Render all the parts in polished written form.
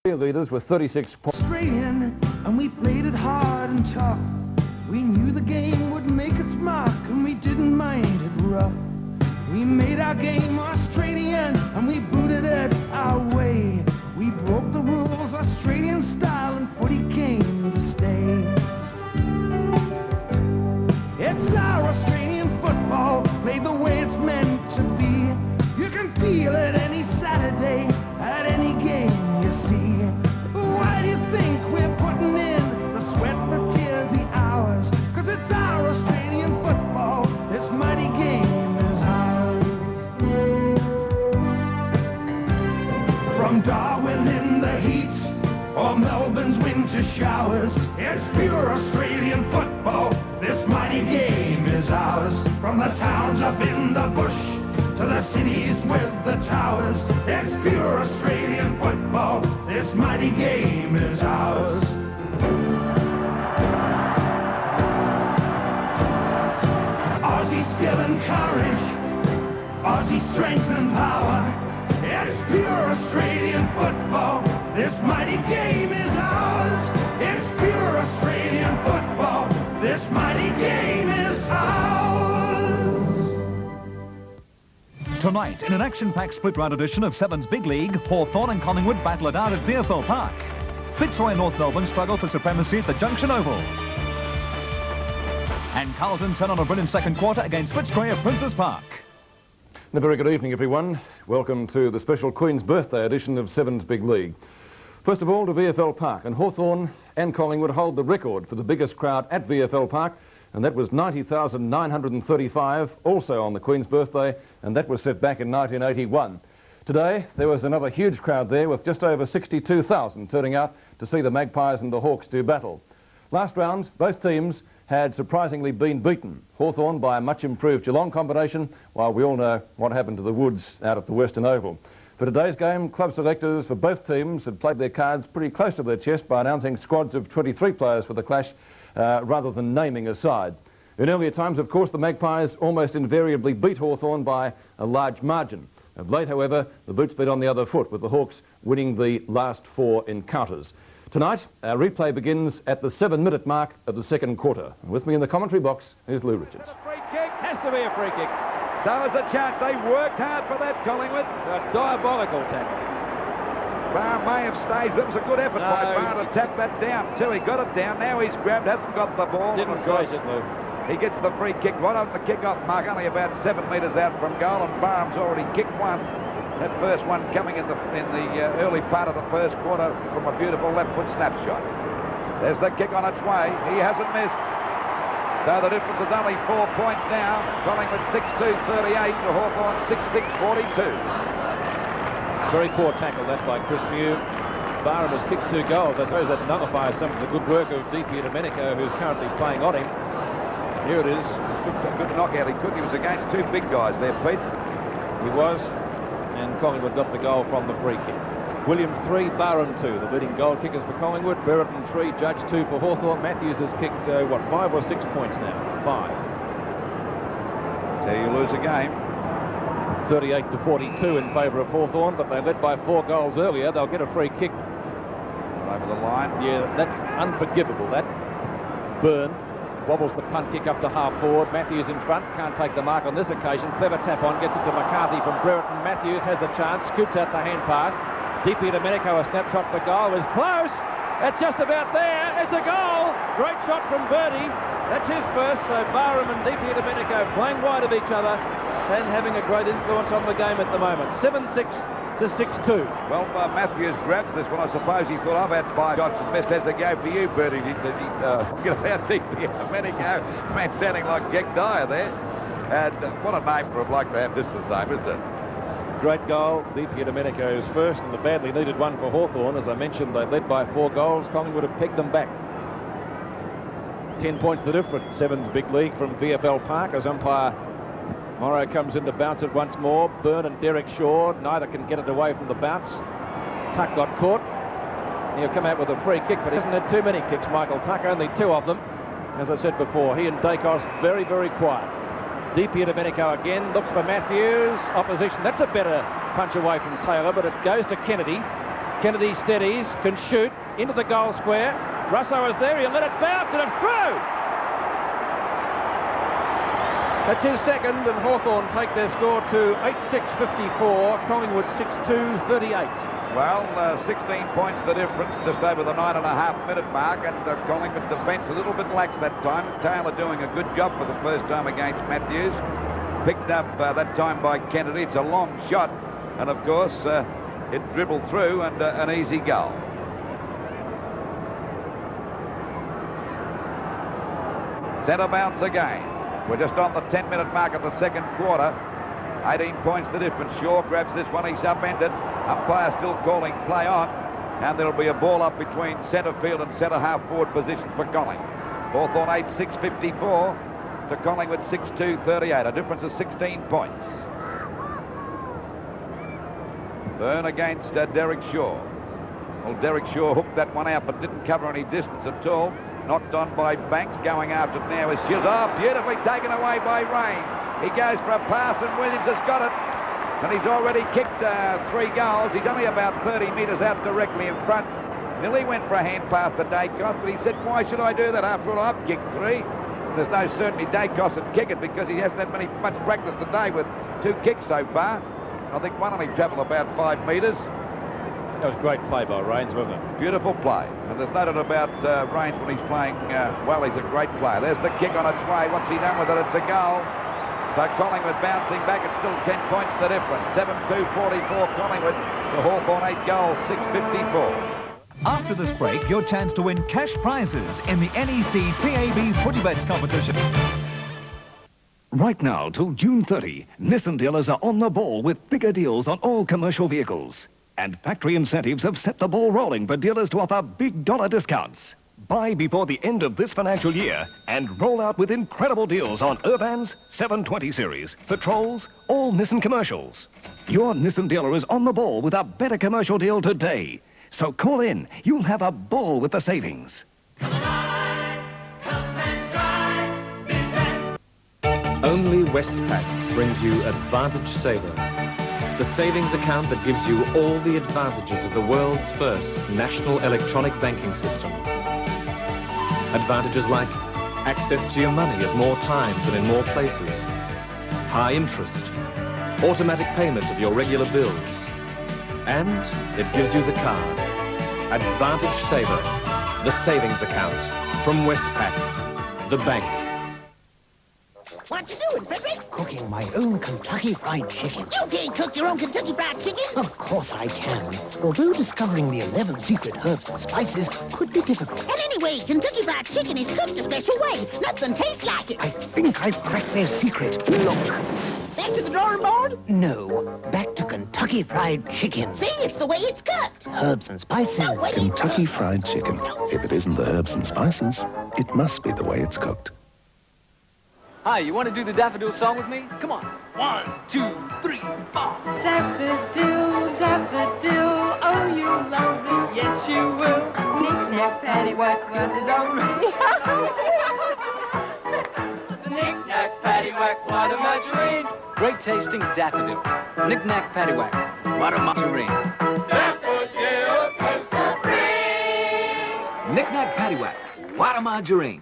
Leaders with 36 points. Straight in, and we played it hard and tough. We knew the game would make its mark, and we didn't mind it rough. We made our game Australian, and we booted it our way. We broke the rules Australian style, and footy came to stay. It's our Australian football, played the way it's meant to be. You can feel it any Saturday at any game you see. Why do you think we're putting in the sweat, the tears, the hours? 'Cause it's our Australian football, this mighty game is ours. From Darwin in the heat, or Melbourne's winter showers, it's pure Australian football, this mighty game is ours. From the towns up in the bush to the cities with the towers, it's pure Australian football, this mighty game is ours. Aussie skill and courage, Aussie strength and power, it's pure Australian football, this mighty game is ours. It's pure Australian football, this mighty game is ours. Tonight, in an action-packed split-round edition of Seven's Big League, Hawthorn and Collingwood battle it out at VFL Park. Fitzroy and North Melbourne struggle for supremacy at the Junction Oval. And Carlton turn on a brilliant second quarter against Footscray at Princes Park. And a very good evening, everyone. Welcome to the special Queen's Birthday edition of Seven's Big League. First of all, to VFL Park, and Hawthorn and Collingwood hold the record for the biggest crowd at VFL Park, and that was 90,935, also on the Queen's birthday, and that was set back in 1981. Today, there was another huge crowd there with just over 62,000 turning out to see the Magpies and the Hawks do battle. Last round, both teams had surprisingly been beaten. Hawthorn by a much improved Geelong combination, while we all know what happened to the Woods out at the Western Oval. For today's game, club selectors for both teams had played their cards pretty close to their chest by announcing squads of 23 players for the clash, rather than naming a side. In earlier times, of course, the Magpies almost invariably beat Hawthorn by a large margin. Of late, however, the boots beat on the other foot, with the Hawks winning the last 4 encounters. Tonight, our replay begins at the 7-minute mark of the second quarter. And with me in the commentary box is Lou Richards. A free kick, has to be a free kick. So is a chance. They worked hard for that, Collingwood. A diabolical tackle. Barr may have staged. It was a good effort by Barr to tap that down too. He got it down. Now he's grabbed, hasn't got the ball. Didn't stage it, Lou. He gets the free kick right on the kick-off mark, only about 7 metres out from goal, and Barham's already kicked one. That first one coming in the early part of the first quarter from a beautiful left-foot snapshot. There's the kick on its way. He hasn't missed. So the difference is only 4 points now. Collingwood 6-2-38 to Hawthorn 6-6-42. Very poor tackle that by Chris Mew. Barham has kicked 2 goals. I suppose that nullifies some of the good work of DP Domenico, who's currently playing on him. Here it is. Good knockout. He was against 2 big guys there, Pete. He was. And Collingwood got the goal from the free kick. Williams 3, Barham 2, the leading goal kickers for Collingwood. Brereton 3, Judge 2 for Hawthorn. Matthews has kicked, 5 or 6 points now? 5. So you lose a game. 38-42 in favour of Hawthorn, but they led by 4 goals earlier. They'll get a free kick. Over the line. Yeah, that's unforgivable, that. Byrne wobbles the punt kick up to half forward. Matthews in front, can't take the mark on this occasion. Clever tap on, gets it to McCarthy from Brereton. Matthews has the chance, scoops out the hand pass. DP Domenico, a snapshot for goal, is close. It's just about there. It's a goal. Great shot from Birdie. That's his first. So Barham and DP Domenico playing wide of each other and having a great influence on the game at the moment. 7-6 to 6-2. Well, Matthews grabs this one. I suppose he thought, I've had 5 shots and missed. There's a go for you, Birdie. Domenico, man, sounding like Jack Dyer there. And what a name for a bloke to have just the same, isn't it? Great goal. DP Domenico's first, and the badly needed one for Hawthorn. As I mentioned, they led by 4 goals. Collingwood have pegged them back. 10 points the difference. Seven's Big League from VFL Park as umpire Morrow comes in to bounce it once more. Byrne and Derek Shaw, neither can get it away from the bounce. Tuck got caught. He'll come out with a free kick, but he hasn't had too many kicks, Michael Tuck, only 2 of them. As I said before, he and Dacos very, very quiet. DP Domenico again, looks for Matthews. Opposition, that's a better punch away from Taylor, but it goes to Kennedy. Kennedy steadies, can shoot, into the goal square. Russo is there, he'll let it bounce and it's through! That's his second, and Hawthorn take their score to 8-6-54, Collingwood 6-2-38. Well, 16 points the difference, just over the 9.5-minute mark, and Collingwood defence a little bit lax that time. Taylor doing a good job for the first time against Matthews. Picked up that time by Kennedy. It's a long shot, and of course, it dribbled through and an easy goal. Centre bounce again. We're just on the 10-minute mark of the second quarter. 18 points the difference. Shaw grabs this one. He's upended. Umpire still calling play on. And there'll be a ball up between centre field and centre half forward position for Collingwood. Hawthorn 8-6-54 to Collingwood 6-2-38. A difference of 16 points. Byrne against Derek Shaw. Well, Derek Shaw hooked that one out but didn't cover any distance at all. Knocked on by Banks, going after it now is Shields. Oh, beautifully taken away by Rains. He goes for a pass and Williams has got it. And he's already kicked 3 goals. He's only about 30 metres out directly in front. Nearly went for a hand pass to Dacos, but he said, why should I do that? After all, I've kicked 3. And there's no certainty Dacos would kick it because he hasn't had much practice today with 2 kicks so far. I think one only travelled about 5 metres. That was great play by Rains, wasn't it? Beautiful play. And there's no doubt about Rains when he's playing well. He's a great player. There's the kick on its way. What's he done with it? It's a goal. So Collingwood bouncing back. It's still 10 points the difference. 7-2-44 Collingwood to Hawthorn 8 goals, 6-54. After this break, your chance to win cash prizes in the NEC TAB Footy Bets competition. Right now, till June 30, Nissan dealers are on the ball with bigger deals on all commercial vehicles. And factory incentives have set the ball rolling for dealers to offer big dollar discounts. Buy before the end of this financial year and roll out with incredible deals on Urbans, 720 series, Patrols, all Nissan commercials. Your Nissan dealer is on the ball with a better commercial deal today. So call in. You'll have a ball with the savings. Only Westpac brings you Advantage Saver, the savings account that gives you all the advantages of the world's first national electronic banking system. Advantages like access to your money at more times and in more places, high interest, automatic payment of your regular bills, and it gives you the card. Advantage Saver, the savings account from Westpac, the bank. What you doing, Frederick? Cooking my own Kentucky Fried Chicken. You can't cook your own Kentucky Fried Chicken. Of course I can. Although discovering the 11 secret herbs and spices could be difficult. And anyway, Kentucky Fried Chicken is cooked a special way. Nothing tastes like it. I think I've cracked their secret. Look. Back to the drawing board? No, back to Kentucky Fried Chicken. See, it's the way it's cooked. Herbs and spices. No way. Kentucky Fried Chicken. If it isn't the herbs and spices, it must be the way it's cooked. Hi, you want to do the daffodil song with me? Come on. 1, 2, 3, 4. Daffodil, daffodil, oh, you love me, yes, you will. Knick-knack, paddywhack, what-a-dum-ree. Knick-knack, paddywhack, what a margarine. Great tasting daffodil. Knick-knack, paddywhack, what a margarine. Daffodil, taste the green. Knick-knack, paddywhack, what a margarine.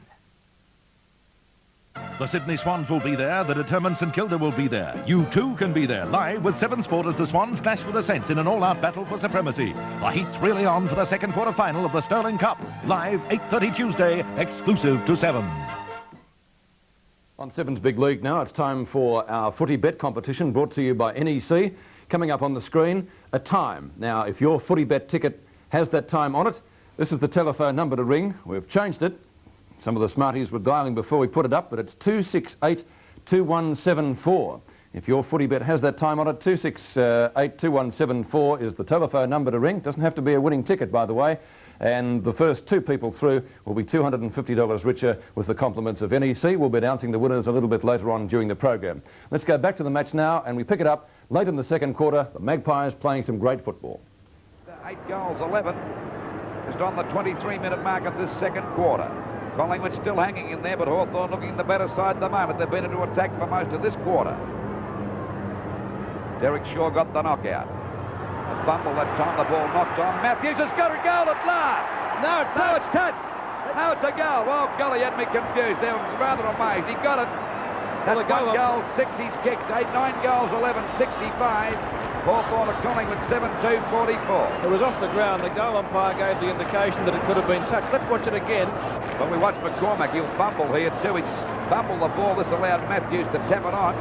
The Sydney Swans will be there. The determined St Kilda will be there. You too can be there, live with 7 Sport as the Swans clash with the Saints in an all-out battle for supremacy. The heat's really on for the second quarter-final of the Stirling Cup. Live 8:30 Tuesday, exclusive to 7. On 7's Big League now, it's time for our footy bet competition brought to you by NEC. Coming up on the screen, a time. Now, if your footy bet ticket has that time on it, this is the telephone number to ring. We've changed it. Some of the smarties were dialing before we put it up, but it's 268-2174. If your footy bet has that time on it, 268-2174 is the telephone number to ring. Doesn't have to be a winning ticket, by the way. And the first 2 people through will be $250 richer with the compliments of NEC. We'll be announcing the winners a little bit later on during the program. Let's go back to the match now, and we pick it up late in the second quarter. The Magpies playing some great football. 8 goals, 11. Just on the 23-minute mark of this second quarter. Collingwood still hanging in there, but Hawthorn looking the better side at the moment. They've been into attack for most of this quarter. Derek Shaw got the knockout. A fumble that time, the ball knocked on. Matthews has got a goal at last. No, it's Now it's touched. Now it's a goal. Well, golly, had me confused there. I was rather amazed. He got it. That's Well, 1 goal, 6 he's kicked. 9 goals, 11, 65. Hawthorn at Collingwood, 7-2, 44. It was off the ground. The goal umpire gave the indication that it could have been touched. Let's watch it again. But we watch McCormack. He'll fumble here too. He's fumbled the ball. This allowed Matthews to tap it on.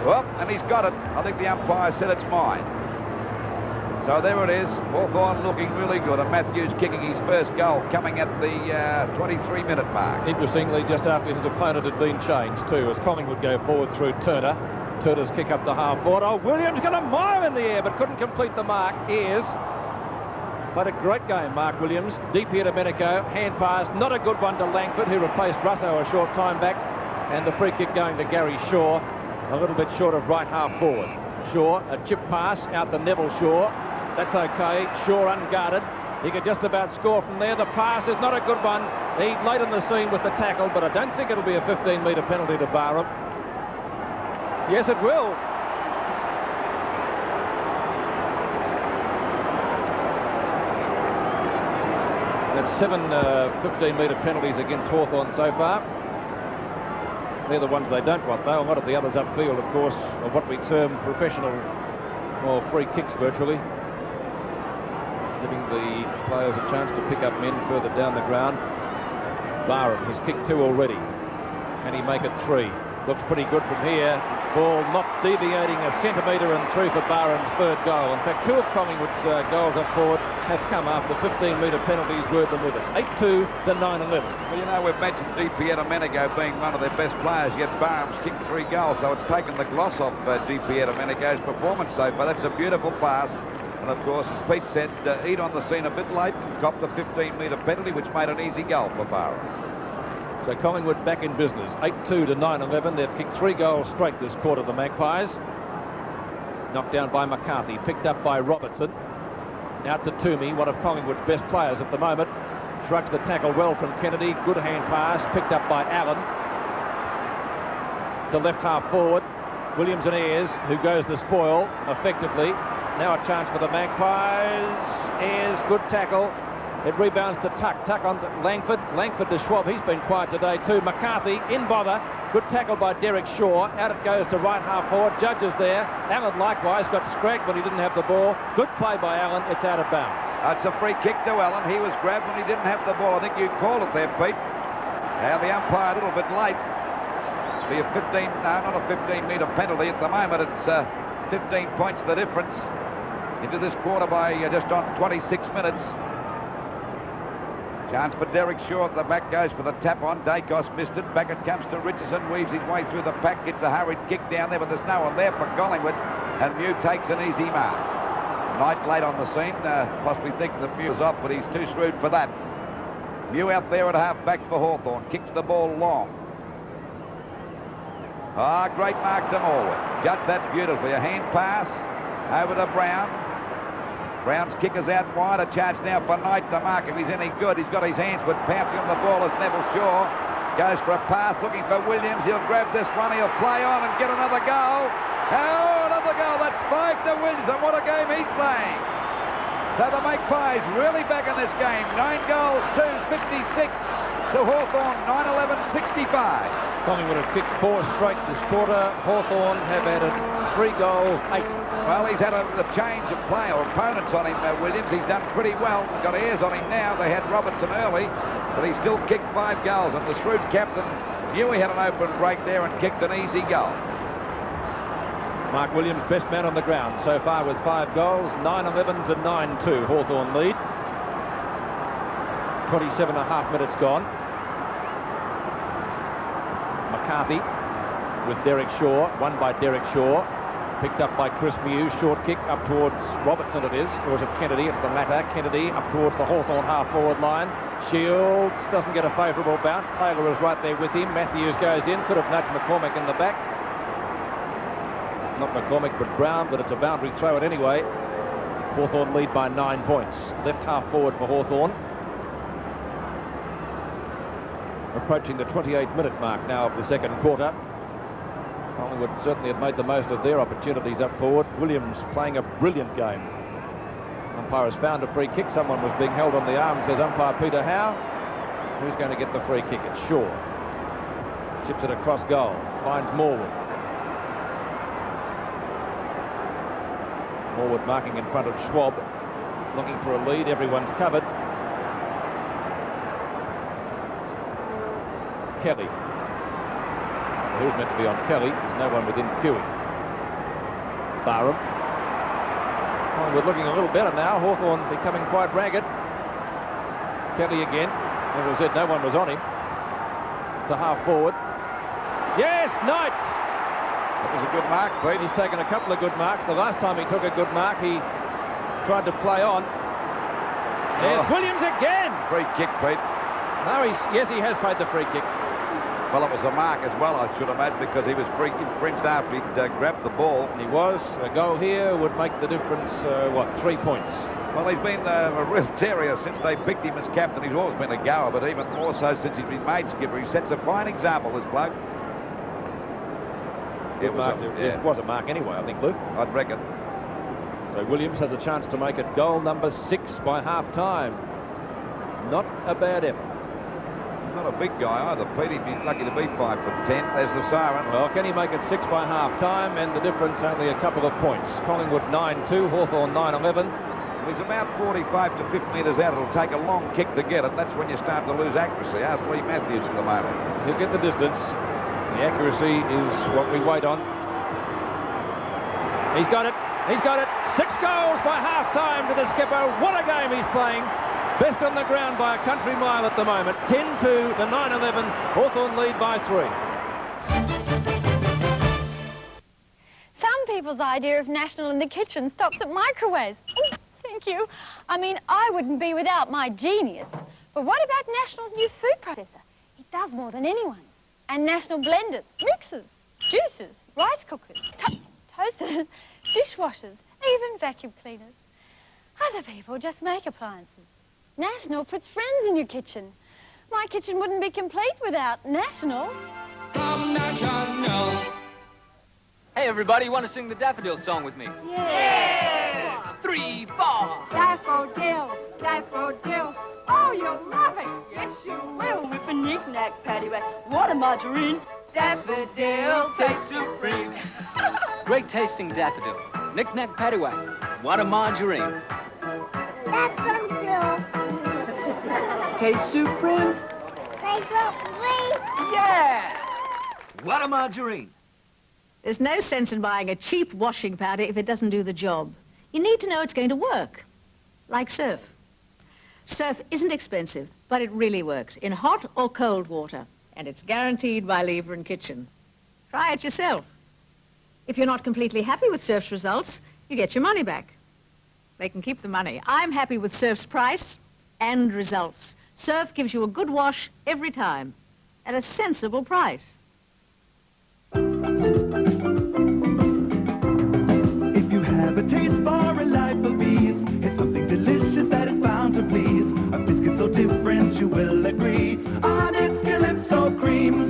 Well, and he's got it. I think the umpire said it's mine. So there it is. Hawthorn looking really good. And Matthews kicking his first goal coming at the 23-minute mark. Interestingly, just after his opponent had been changed too, as Collingwood go forward through Turner. Turner's kick up to half forward. Oh, Williams got a mile in the air, but couldn't complete the mark. Ayres played a great game, Mark Williams. Deep here to Domenico. Hand pass, not a good one to Langford, who replaced Russo a short time back. And the free kick going to Gary Shaw, a little bit short of right half forward. Shaw, a chip pass out to Neville Shaw. That's okay. Shaw unguarded. He could just about score from there. The pass is not a good one. He late on the scene with the tackle, but I don't think it'll be a 15-metre penalty to Barham. Yes, it will. That's 7 15-metre penalties against Hawthorn so far. They're the ones they don't want, though. A lot of the others upfield, of course, are what we term professional or free kicks virtually, giving the players a chance to pick up men further down the ground. Barham has kicked 2 already. Can he make it 3? Looks pretty good from here. Ball not deviating a centimetre and through for Barham's third goal. In fact, 2 of Collingwood's goals up forward have come after 15-metre penalties were delivered. 8-2 to 9-11. Well, you know, we've mentioned DP Domenico being one of their best players, yet Barham's kicked 3 goals, so it's taken the gloss off DP Domenico's performance so far. That's a beautiful pass. And, of course, as Pete said, Eade on the scene a bit late and copped the 15-metre penalty, which made an easy goal for Barham. So Collingwood back in business, 8-2 to 9-11. They've kicked 3 goals straight this quarter, the Magpies. Knocked down by McCarthy, picked up by Robertson. Out to Toomey, one of Collingwood's best players at the moment. Shrugs the tackle well from Kennedy. Good hand pass, picked up by Allen. To left half forward, Williams and Ayres, who goes the spoil effectively. Now a chance for the Magpies. Ayres, good tackle. It rebounds to Tuck. Tuck on to Langford. Langford to Schwab. He's been quiet today too. McCarthy in bother. Good tackle by Derek Shaw. Out it goes to right half forward. Judges there. Allen likewise got scragged when he didn't have the ball. Good play by Allen. It's out of bounds. That's a free kick to Allen. He was grabbed when he didn't have the ball. I think you called it there, Pete. Now the umpire a little bit late. Be a 15, no, not a 15-metre penalty at the moment. It's 15 points the difference into this quarter by just on 26 minutes. Chance for Derek Shaw at the back, goes for the tap on. Dacos missed it. Back it comes to Richardson. Weaves his way through the pack. Gets a hurried kick down there, but there's no one there for Collingwood. And Mew takes an easy mark. Knight late on the scene. Possibly thinking that Mew's off, but he's too shrewd for that. Mew out there at half back for Hawthorn. Kicks the ball long. Ah, great mark to Morwood. Judged that beautifully. A hand pass over to Brown. Brown's kick is out wide. A chance now for Knight to mark if he's any good. He's got his hands, but pouncing on the ball is Neville Shaw. Goes for a pass, looking for Williams. He'll grab this one. He'll play on and get another goal. Oh, another goal. That's 5 to Williams, and what a game he's playing. So the Magpies really back in this game. 9 goals, 2-56 to Hawthorn, 9-11-65. Collingwood have kicked 4 straight this quarter. Hawthorn have added 3 goals, 8. Well, he's had a change of play or opponents on him, Williams. He's done pretty well. Got Ayres on him now. They had Robertson early, but he still kicked 5 goals. And the shrewd captain knew he had an open break there and kicked an easy goal. Mark Williams, best man on the ground so far with 5 goals. 9-11 to 9-2. Hawthorn lead. 27.5 minutes gone. McCarthy with Derek Shaw, won by Derek Shaw, picked up by Chris Mew. Short kick up towards Robertson it is, or is it Kennedy? It's the latter. Kennedy up towards the Hawthorn half-forward line. Shields doesn't get a favourable bounce. Taylor is right there with him. Matthews goes in, could have nudged McCormack in the back. Not McCormack, but Brown, but it's a boundary throw it anyway. Hawthorn lead by 9 points. Left half-forward for Hawthorn. Approaching the 28-minute mark now of the second quarter. Collingwood certainly had made the most of their opportunities up forward. Williams playing a brilliant game. Umpire has found a free kick. Someone was being held on the arm, says umpire Peter Howe. Who's going to get the free kick? It's Shaw. Chips it across goal. Finds Morwood. Morwood marking in front of Schwab. Looking for a lead. Everyone's covered. Kelly. Who's meant to be on Kelly? There's no one within queuing. Barham. Collingwood looking a little better now. Hawthorn becoming quite ragged. Kelly again. As I said, no one was on him. It's a half forward. Yes, Knight! That was a good mark, Pete. He's taken a couple of good marks. The last time he took a good mark, he tried to play on. There's Williams again! Free kick, Pete. No, yes, he has played the free kick. Well, it was a mark as well, I should imagine, because he was infringed after he'd grabbed the ball. And he was. A goal here would make the difference, 3 points? Well, he's been a real terrier since they picked him as captain. He's always been a goer, but even more so since he's been made skipper. He sets a fine example, this bloke. It was a mark anyway, I think, Luke. I'd reckon. So Williams has a chance to make it goal number 6 by half-time. Not a bad effort. Not a big guy either, Pete. He'd be lucky to be 5'10". There's the siren. Well, can he make it 6 by half-time? And the difference only a couple of points. Collingwood 9-2, Hawthorn 9-11. He's about 45 to 50 metres out. It'll take a long kick to get it. That's when you start to lose accuracy. Ask Lee Matthews at the moment. He'll get the distance. The accuracy is what we wait on. He's got it. He's got it. 6 goals by half-time to the skipper. What a game he's playing. Best on the ground by a country mile at the moment. 10-2, the 9-11. Hawthorn lead by 3. Some people's idea of national in the kitchen stops at microwaves. Ooh, thank you. I mean, I wouldn't be without my genius. But what about National's new food processor? It does more than anyone. And National blenders, mixers, juicers, rice cookers, toasters, dishwashers, even vacuum cleaners. Other people just make appliances. National puts friends in your kitchen. My kitchen wouldn't be complete without National. From National. Hey, everybody, want to sing the Daffodil song with me? Yeah! 1, 3, 4. Daffodil, daffodil. Oh, you'll love it. Yes, you will. With a knick-knack, paddywhack. What a margarine. Daffodil tastes supreme. Great tasting daffodil. Knick-knack, paddywhack. What a margarine. Daffodil. Taste supreme. Taste supreme. Yeah! What a margarine. There's no sense in buying a cheap washing powder if it doesn't do the job. You need to know it's going to work. Like Surf. Surf isn't expensive, but it really works in hot or cold water. And it's guaranteed by Lever and Kitchen. Try it yourself. If you're not completely happy with Surf's results, you get your money back. They can keep the money. I'm happy with Surf's price and results. Surf gives you a good wash every time at a sensible price. If you have a taste for a life of ease, it's something delicious that is bound to please. A biscuit so different, you will agree. On its Calypso creams,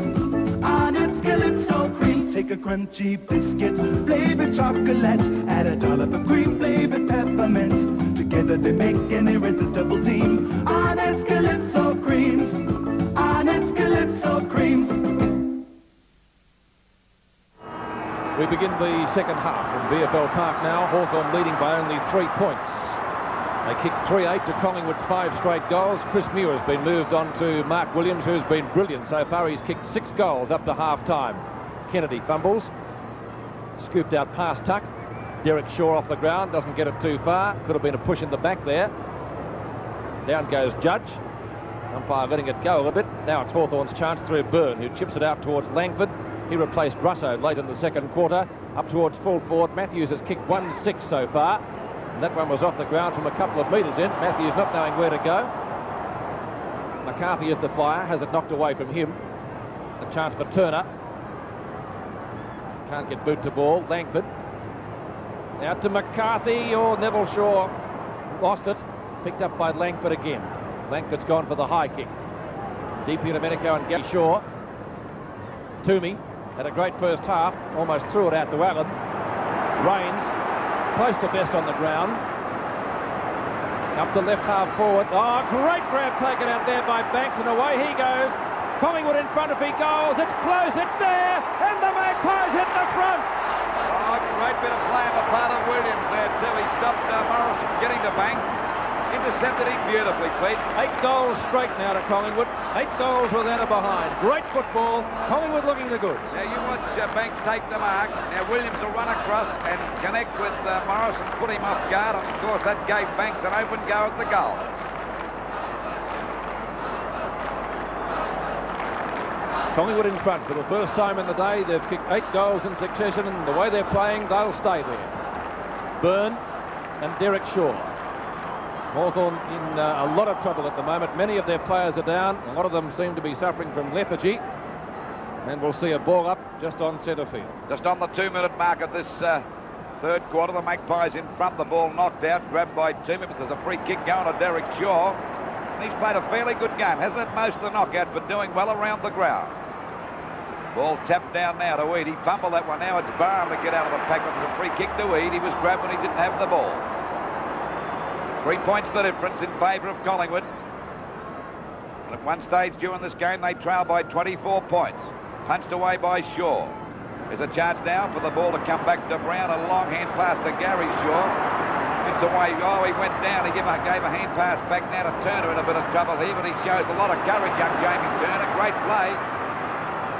on its Calypso creams. Take a crunchy biscuit, flavored chocolate, add a dollop of cream, flavored peppermint. Together they make an irresistible team. On its Calypso creams, on its Calypso creams. We begin the second half from VFL Park now. Hawthorn leading by only 3 points. They kicked 3-8 to Collingwood's 5 straight goals. Chris Muir has been moved on to Mark Williams, who's been brilliant so far. He's kicked 6 goals up to half-time. Kennedy fumbles. Scooped out past Tuck. Derek Shaw off the ground, doesn't get it too far. Could have been a push in the back there. Down goes Judge. Umpire letting it go a little bit. Now it's Hawthorn's chance through Byrne, who chips it out towards Langford. He replaced Russo late in the second quarter. Up towards full forward. Matthews has kicked 1-6 so far. And that one was off the ground from a couple of metres in. Matthews not knowing where to go. McCarthy is the flyer. Has it knocked away from him. A chance for Turner. Can't get boot to ball. Langford. Out to McCarthy. Or Neville Shaw lost it. Picked up by Langford again. Langford's gone for the high kick. Deep here to Medico and Gary Shaw. Toomey Had a great first half, almost threw it out to Allen. Rains, close to best on the ground. Up to left half forward. Oh, great grab taken out there by Banks, and away he goes. Collingwood in front if he goes. It's close, it's there, and the Magpies hit the front. Oh, great bit of play on the part of Williams there too. He stopped Morris from getting to Banks. Intercepted him beautifully, Pete. 8 goals straight now to Collingwood. 8 goals without a behind. Great football. Collingwood looking the goods. Now you watch Banks take the mark. Now Williams will run across and connect with Morris and put him off guard. And of course that gave Banks an open go at the goal. Collingwood in front for the first time in the day. They've kicked 8 goals in succession, and the way they're playing, they'll stay there. Byrne and Derek Shaw. Hawthorn in a lot of trouble at the moment. Many of their players are down. A lot of them seem to be suffering from lethargy. And we'll see a ball up just on centre field. Just on the 2-minute mark of this third quarter, the Magpies in front. The ball knocked out, grabbed by Toomey, but there's a free kick going to Derek Shaw. And he's played a fairly good game. Hasn't had most of the knockout, but doing well around the ground. Ball tapped down now to Eade. He fumbled that one. Now it's Barham to get out of the pack, but there's a free kick to Eade. He was grabbed when he didn't have the ball. 3 points the difference in favour of Collingwood. And at one stage during this game, they trail by 24 points. Punched away by Shaw. There's a chance now for the ball to come back to Brown. A long hand pass to Gary Shaw. It's away. Oh, he went down. He gave a hand pass back now to Turner, in a bit of trouble here, but he shows a lot of courage, young Jamie Turner. Great play.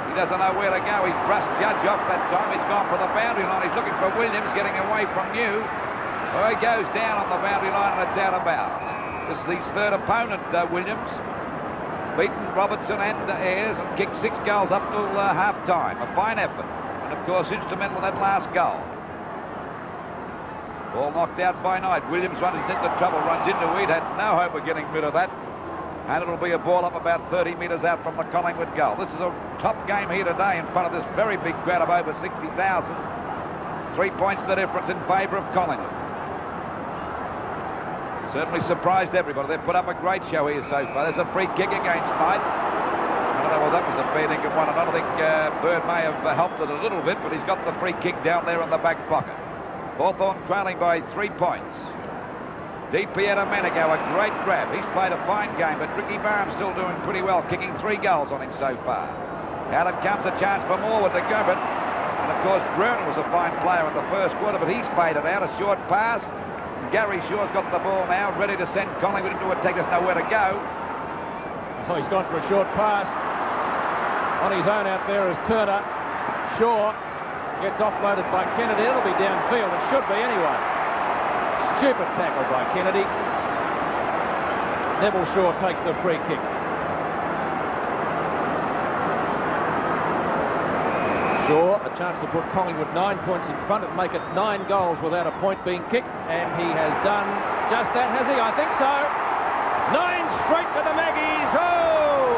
He doesn't know where to go. He brushed Judge off that time. He's gone for the boundary line. He's looking for Williams, getting away from you. Well, he goes down on the boundary line and it's out of bounds. This is his third opponent, Williams. Beaten Robertson and Ayres and kicked 6 goals up till half-time. A fine effort. And, of course, instrumental in that last goal. Ball knocked out by Knight. Williams runs into trouble, runs into Eade. Had no hope of getting rid of that. And it'll be a ball up about 30 metres out from the Collingwood goal. This is a top game here today in front of this very big crowd of over 60,000. 3 points the difference in favour of Collingwood. Certainly surprised everybody. They've put up a great show here so far. There's a free kick against Knight. I don't know whether that was a fair dinkum one. I don't think Bird may have helped it a little bit, but he's got the free kick down there in the back pocket. Hawthorn trailing by 3 points. DiPietro Menego, a great grab. He's played a fine game, but Ricky Barham's still doing pretty well, kicking 3 goals on him so far. Out it comes a chance for Morwood to go, but and of course Bruner was a fine player in the first quarter, but he's faded out. A short pass. Gary Shaw's got the ball now, ready to send Collingwood into attack. There's nowhere to go. Oh, he's gone for a short pass. On his own out there is Turner. Shaw gets offloaded by Kennedy. It'll be downfield. It should be anyway. Stupid tackle by Kennedy. Neville Shaw takes the free kick. Shaw, a chance to put Collingwood 9 points in front and make it 9 goals without a point being kicked, and he has done just that, has he? I think so. 9 straight for the Maggies. Oh!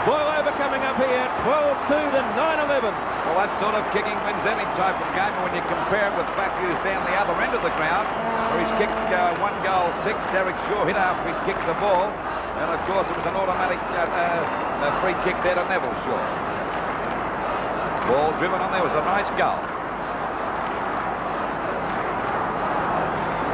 Blow over coming up here, 12-2 to 9-11. Well, that sort of kicking wins any type of game, and when you compare it with Matthews down the other end of the ground, where he's kicked 1 goal 6, Derek Shaw hit after he kicked the ball, and of course it was an automatic free kick there to Neville Shaw. Ball driven on there was a nice goal.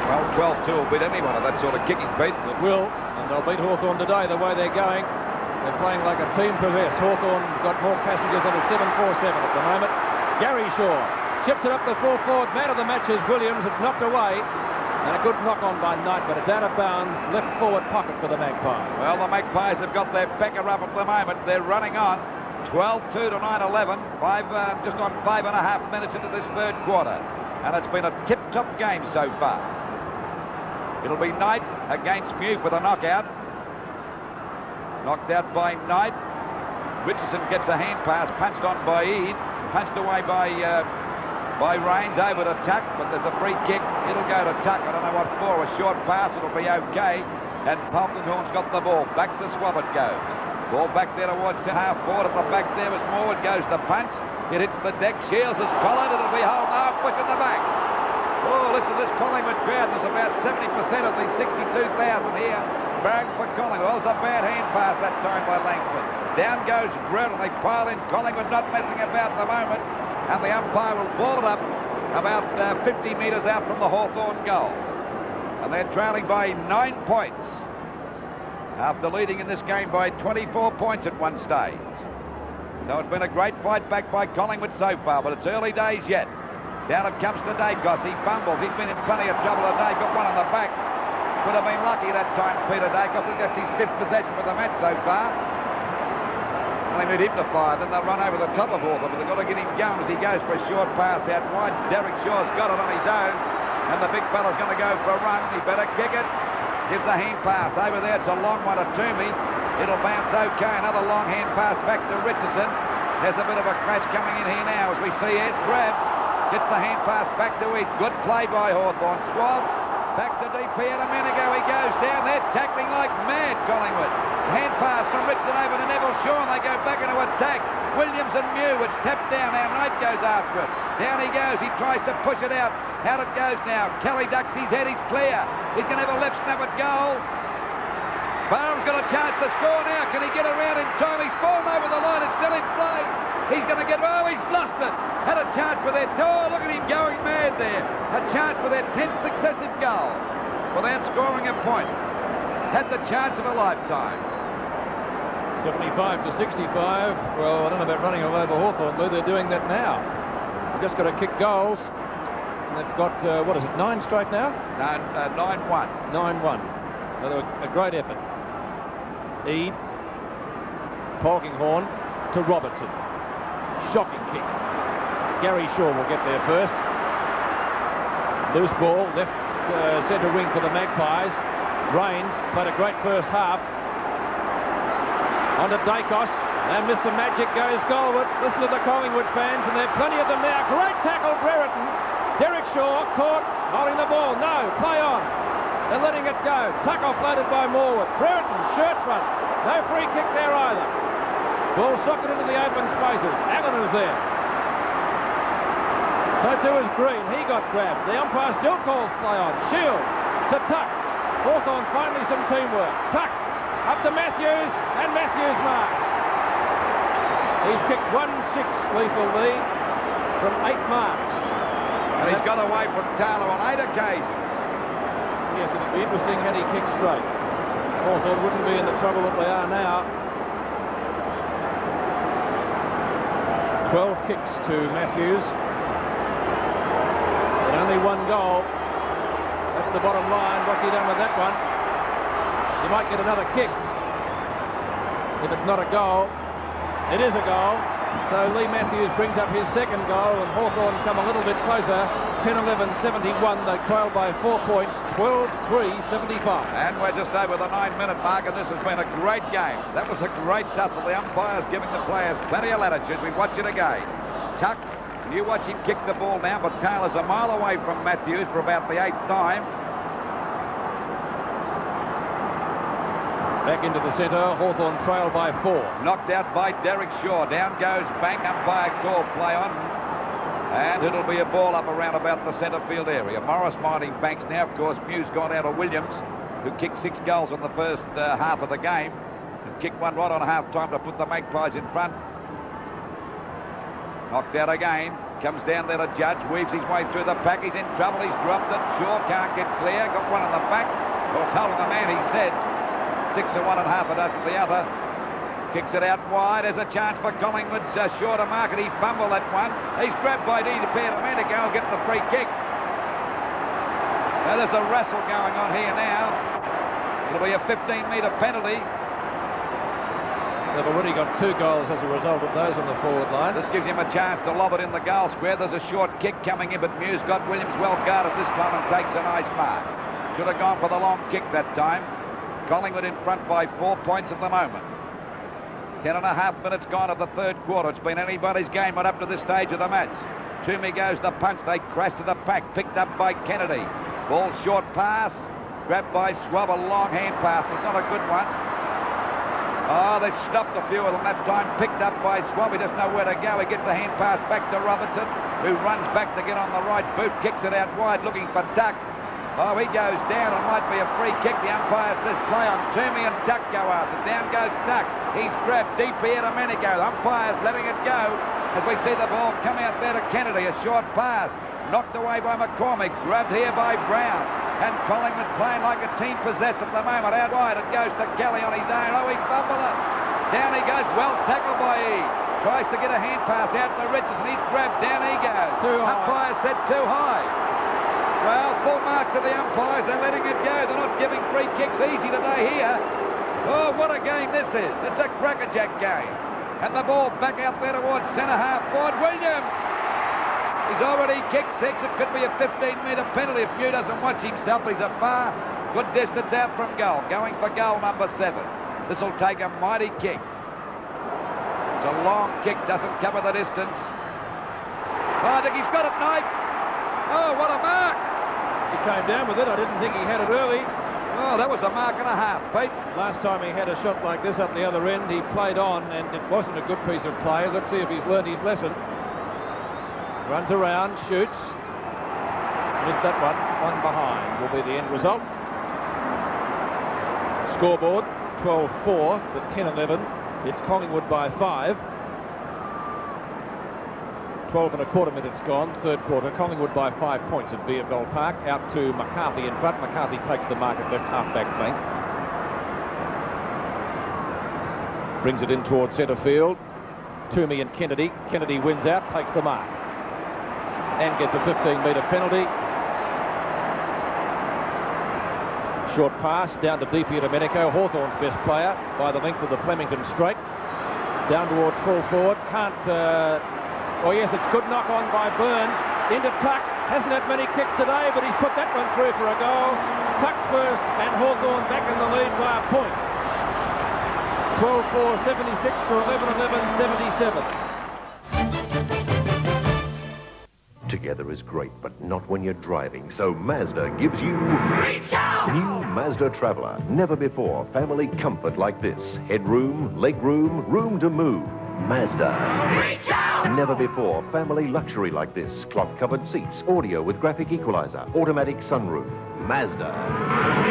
Well, 12-2 will beat anyone of that sort of kicking, Pete. It will, and they'll beat Hawthorn today the way they're going. They're playing like a team possessed. Hawthorn got more passengers than a 747 at the moment. Gary Shaw chips it up the full forward. Man of the match is Williams. It's knocked away. And a good knock on by Knight, but it's out of bounds. Left forward pocket for the Magpies. Well, the Magpies have got their pecker up at the moment. They're running on. 12-2 to 9-11, just on 5.5 minutes into this third quarter. And it's been a tip-top game so far. It'll be Knight against Muke with a knockout. Knocked out by Knight. Richardson gets a hand pass, punched on by Eade. Punched away by Rains, over to Tuck, but there's a free kick. It'll go to Tuck, I don't know what for. A short pass, it'll be okay. And Polkinghorn's got the ball. Back to Swabbart goes. Ball back there towards half forward. At the back there as Morwood goes the punch. It hits the deck. Shields is collared. It'll be held. Oh, push in the back. Oh, listen to this Collingwood crowd. There's about 70% of the 62,000 here. bang for Collingwood. Well, it was a bad hand pass that time by Langford. Down goes Breton. They pile in. Collingwood not messing about at the moment. And the umpire will ball it up about 50 metres out from the Hawthorn goal. And they're trailing by 9 points after leading in this game by 24 points at one stage. So it's been a great fight back by Collingwood so far, but it's early days yet. Down it comes to Dacos. He fumbles. He's been in plenty of trouble today. Got one on the back. Could have been lucky that time, Peter Dacos. That's his 5th possession for the match so far. They need him to fire, then they'll run over the top of Hawthorn, but they've got to get him going as he goes for a short pass out wide. Derek Shaw's got it on his own, and the big fella's going to go for a run. He better kick it. Gives a hand pass. Over there, it's a long one to Toomey. It'll bounce okay. Another long hand pass back to Richardson. There's a bit of a crash coming in here now as we see it's grabbed. Gets the hand pass back to Eat. Good play by Hawthorn. Swab back to DP, and a minute ago he goes down there, tackling like mad, Collingwood. Hand pass from Richardson over to Neville Shaw, and they go back into attack. Williams and Mew, it's tapped down. Now Knight goes after it. Down he goes. He tries to push it out. Out it goes now. Kelly ducks his head. He's clear. He's going to have a left snap at goal. Barnes got a chance to score now. Can he get around in time? He's fallen over the line. It's still in play. He's going to get... Oh, he's lost it. Had a chance for their... Oh, look at him going mad there. A chance for their 10th successive goal without scoring a point. Had the chance of a lifetime. 75 to 65. Well, I don't know about running all over Hawthorn, Lou. They're doing that now. They've just got to kick goals. And they've got, what is it, 9 straight now? 9-1. 9-1. So they were a great effort. Eade. Polkinghorne to Robertson. Shocking kick. Gary Shaw will get there first. Loose ball, left centre wing for the Magpies. Rains played a great first half. On to Dacos, and Mr. Magic goes goalward. Listen to the Collingwood fans, and there are plenty of them now. Great tackle, Brereton. Derek Shaw caught, holding the ball. No, play on. They're letting it go. Tuck offloaded by Morwood. Brereton, shirt front. No free kick there either. Ball socked into the open spaces. Allen is there. So too is Green. He got grabbed. The umpire still calls play on. Shields to Tuck. Hawthorn finally some teamwork. Tuck up to Matthews, and Matthews marks. He's kicked 1-6 lethal lead from 8 marks. And he's got away from Taylor on 8 occasions. Yes, it'd be interesting had he kicked straight. Hawthorn wouldn't be in the trouble that they are now. 12 kicks to Matthews. And only 1 goal. That's the bottom line. What's he done with that one? He might get another kick. If it's not a goal, it is a goal. So Lee Matthews brings up his 2nd goal, and Hawthorn come a little bit closer. 10-11-71. They trail by 4 points. 12-3-75. And we're just over the 9-minute mark, and this has been a great game. That was a great tussle. The umpire's giving the players plenty of latitude. We watch it again. Tuck, you watch him kick the ball now, but Taylor's a mile away from Matthews for about the 8th time. Back into the centre, Hawthorn trail by 4. Knocked out by Derek Shaw. Down goes Banks. Umpire call play on. And it'll be a ball up around about the centre field area. Morris minding Banks now. Of course, Mew's gone out of Williams, who kicked 6 goals in the first half of the game. And kicked one right on half-time to put the Magpies in front. Knocked out again. Comes down there to Judge. Weaves his way through the pack. He's in trouble. He's dropped it. Shaw can't get clear. Got one on the back. Well, it's holding the man, he said. 6 of one and half a dozen the other. Kicks it out wide. There's a chance for Collingwood. Shaw to mark it. He fumbled that one. He's grabbed by DP and a minute ago. He'll get the free kick. Now there's a wrestle going on here now. It'll be a 15-metre penalty. They've already got 2 goals as a result of those on the forward line. This gives him a chance to lob it in the goal square. There's a short kick coming in, but Mew's got Williams well guarded this time and takes a nice mark. Should have gone for the long kick that time. Collingwood in front by 4 points at the moment. 10.5 minutes gone of the 3rd quarter. It's been anybody's game right up to this stage of the match. Toomey goes the punch. They crash to the pack. Picked up by Kennedy. Ball short pass. Grabbed by Swab. A long hand pass. It's not a good one. Oh, they stopped a few of them that time. Picked up by Swab. He doesn't know where to go. He gets a hand pass back to Robertson, who runs back to get on the right boot. Kicks it out wide looking for Tuck. Oh, he goes down. It might be a free kick. The umpire says play on. Toomey and Tuck go after. Down goes Tuck. He's grabbed deep here to Domenico. Umpire's letting it go as we see the ball come out there to Kennedy. A short pass. Knocked away by McCormick. Grabbed here by Brown. And Collingwood playing like a team possessed at the moment. Out wide it goes to Kelly on his own. Oh, he fumbled it. Down he goes. Well tackled by E. Tries to get a hand pass out to Richards and he's grabbed. Down he goes. Umpire said too high. Well, full marks to the umpires. They're letting it go. They're not giving free kicks easy today here. Oh, what a game this is. It's a crackerjack game. And the ball back out there towards centre half forward. Williams. He's already kicked 6. It could be a 15-metre penalty if Mew doesn't watch himself. He's a far good distance out from goal. Going for goal number 7. This will take a mighty kick. It's a long kick. Doesn't cover the distance. Oh, I think he's got it, Knight. Oh, what a mark. He came down with it. I didn't think he had it early. Oh, that was a mark and a half, Pete. Last time he had a shot like this up the other end, he played on, and it wasn't a good piece of play. Let's see if he's learned his lesson. Runs around, shoots. Missed that one. One behind will be the end result. Scoreboard, 12-4, but 10-11. It's Collingwood by 5. 12 and a quarter minutes gone, third quarter. Collingwood by 5 points at VFL Park. Out to McCarthy in front. McCarthy takes the mark at left half-back flank. Brings it in towards centre field. Toomey and Kennedy. Kennedy wins out, takes the mark. And gets a 15-metre penalty. Short pass down to deep here to Domenico. Hawthorn's best player by the length of the Flemington straight. Down towards full forward. Can't... Oh, yes, it's good knock on by Byrne. Into Tuck. Hasn't had many kicks today, but he's put that one through for a goal. Tuck's first, and Hawthorn back in the lead by a point. 12-4, 76 to 11-11, 77. Together is great, but not when you're driving. So Mazda gives you new Mazda Traveller. Never before family comfort like this. Headroom, legroom, room to move. Mazda. Reach out! Never before family luxury like this. Cloth-covered seats, audio with graphic equalizer, automatic sunroof. Mazda.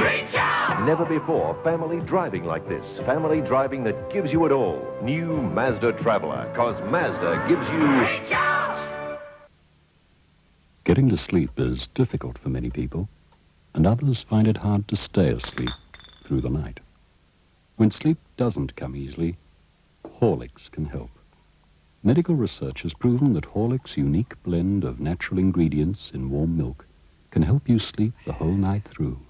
Reach out! Never before family driving like this. Family driving that gives you it all. New Mazda Traveller, cause Mazda gives you... Reach out! Getting to sleep is difficult for many people, and others find it hard to stay asleep through the night. When sleep doesn't come easily, Horlicks can help. Medical research has proven that Horlicks' unique blend of natural ingredients in warm milk can help you sleep the whole night through.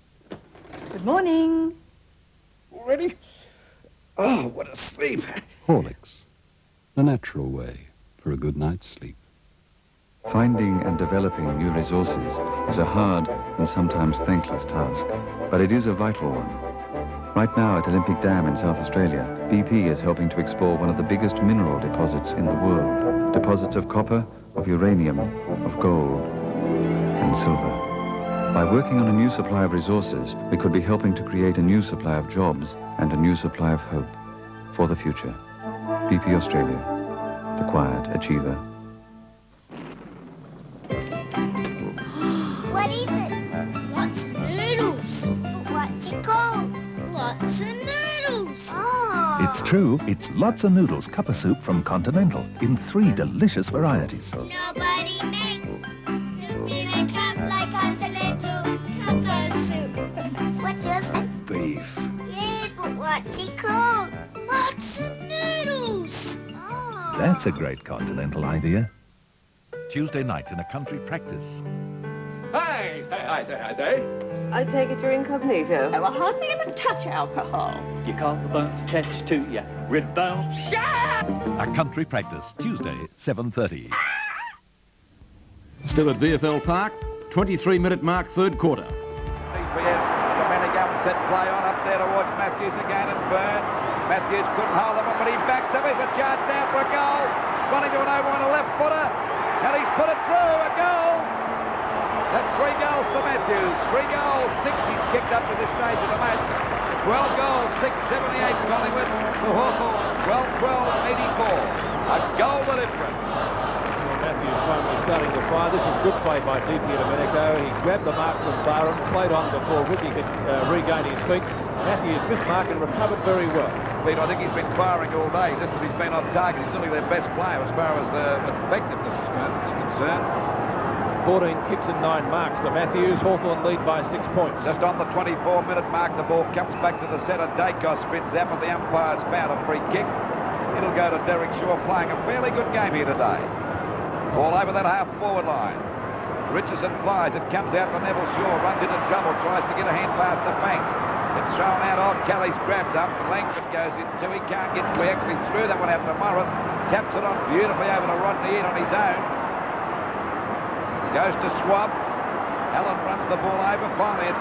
Good morning. Already? Oh, what a sleep. Horlicks, the natural way for a good night's sleep. Finding and developing new resources is a hard and sometimes thankless task, but it is a vital one. Right now at Olympic Dam in South Australia, BP is helping to explore one of the biggest mineral deposits in the world. Deposits of copper, of uranium, of gold, and silver. By working on a new supply of resources, we could be helping to create a new supply of jobs and a new supply of hope for the future. BP Australia, the quiet achiever. What is it? Lots of noodles. But what's it called? Lots of noodles. Oh. It's true, it's Lots of Noodles cuppa soup from Continental in 3 delicious varieties. Nobody makes soup in a cup like Continental cuppa soup. What's yours? Beef. Yeah, but what's it called? Lots of noodles. Oh. That's a great Continental idea. Tuesday night in a country practice. Hey. I take it you're incognito. Oh, I hardly even touch alcohol. Your collarbones attached to your rib bones. A country practice, Tuesday, 7:30. Still at VFL Park, 23-minute mark, third quarter. Domenico and set play on up there towards Matthews again and Byrne. Matthews couldn't hold him, but he backs up. Here's a charge down for a goal. Running to an over on a left footer. And he's put it through, a goal. That's 3 goals for Matthews. 3 goals, 6 he's kicked up to this stage of the match. 12 goals, 6-78 Collingwood to Hawthorn. 12-12, 84. A goal the difference. Matthews Matthews finally starting to fire. This was good play by DP Domenico. He grabbed the mark from Barham, played on before Ricky could regain his feet. Matthews missed mark and recovered very well. Pete, I think he's been firing all day, just that he's been on target. He's nearly their best player as far as effectiveness is concerned. 14 kicks and 9 marks to Matthews. Hawthorn lead by 6 points. Just on the 24-minute mark, the ball comes back to the centre. Dacos spins out, but the umpire's found a free kick. It'll go to Derek Shaw, playing a fairly good game here today. Ball over that half-forward line. Richardson flies. It comes out to Neville Shaw. Runs into trouble. Tries to get a hand past the Banks. It's thrown out. Oh, Kelly's grabbed up. Langford goes into. He can't get clear. Actually threw that one out to Morris. Taps it on beautifully over to Rodney in on his own. Goes to Swab. Allen runs the ball over. Finally, it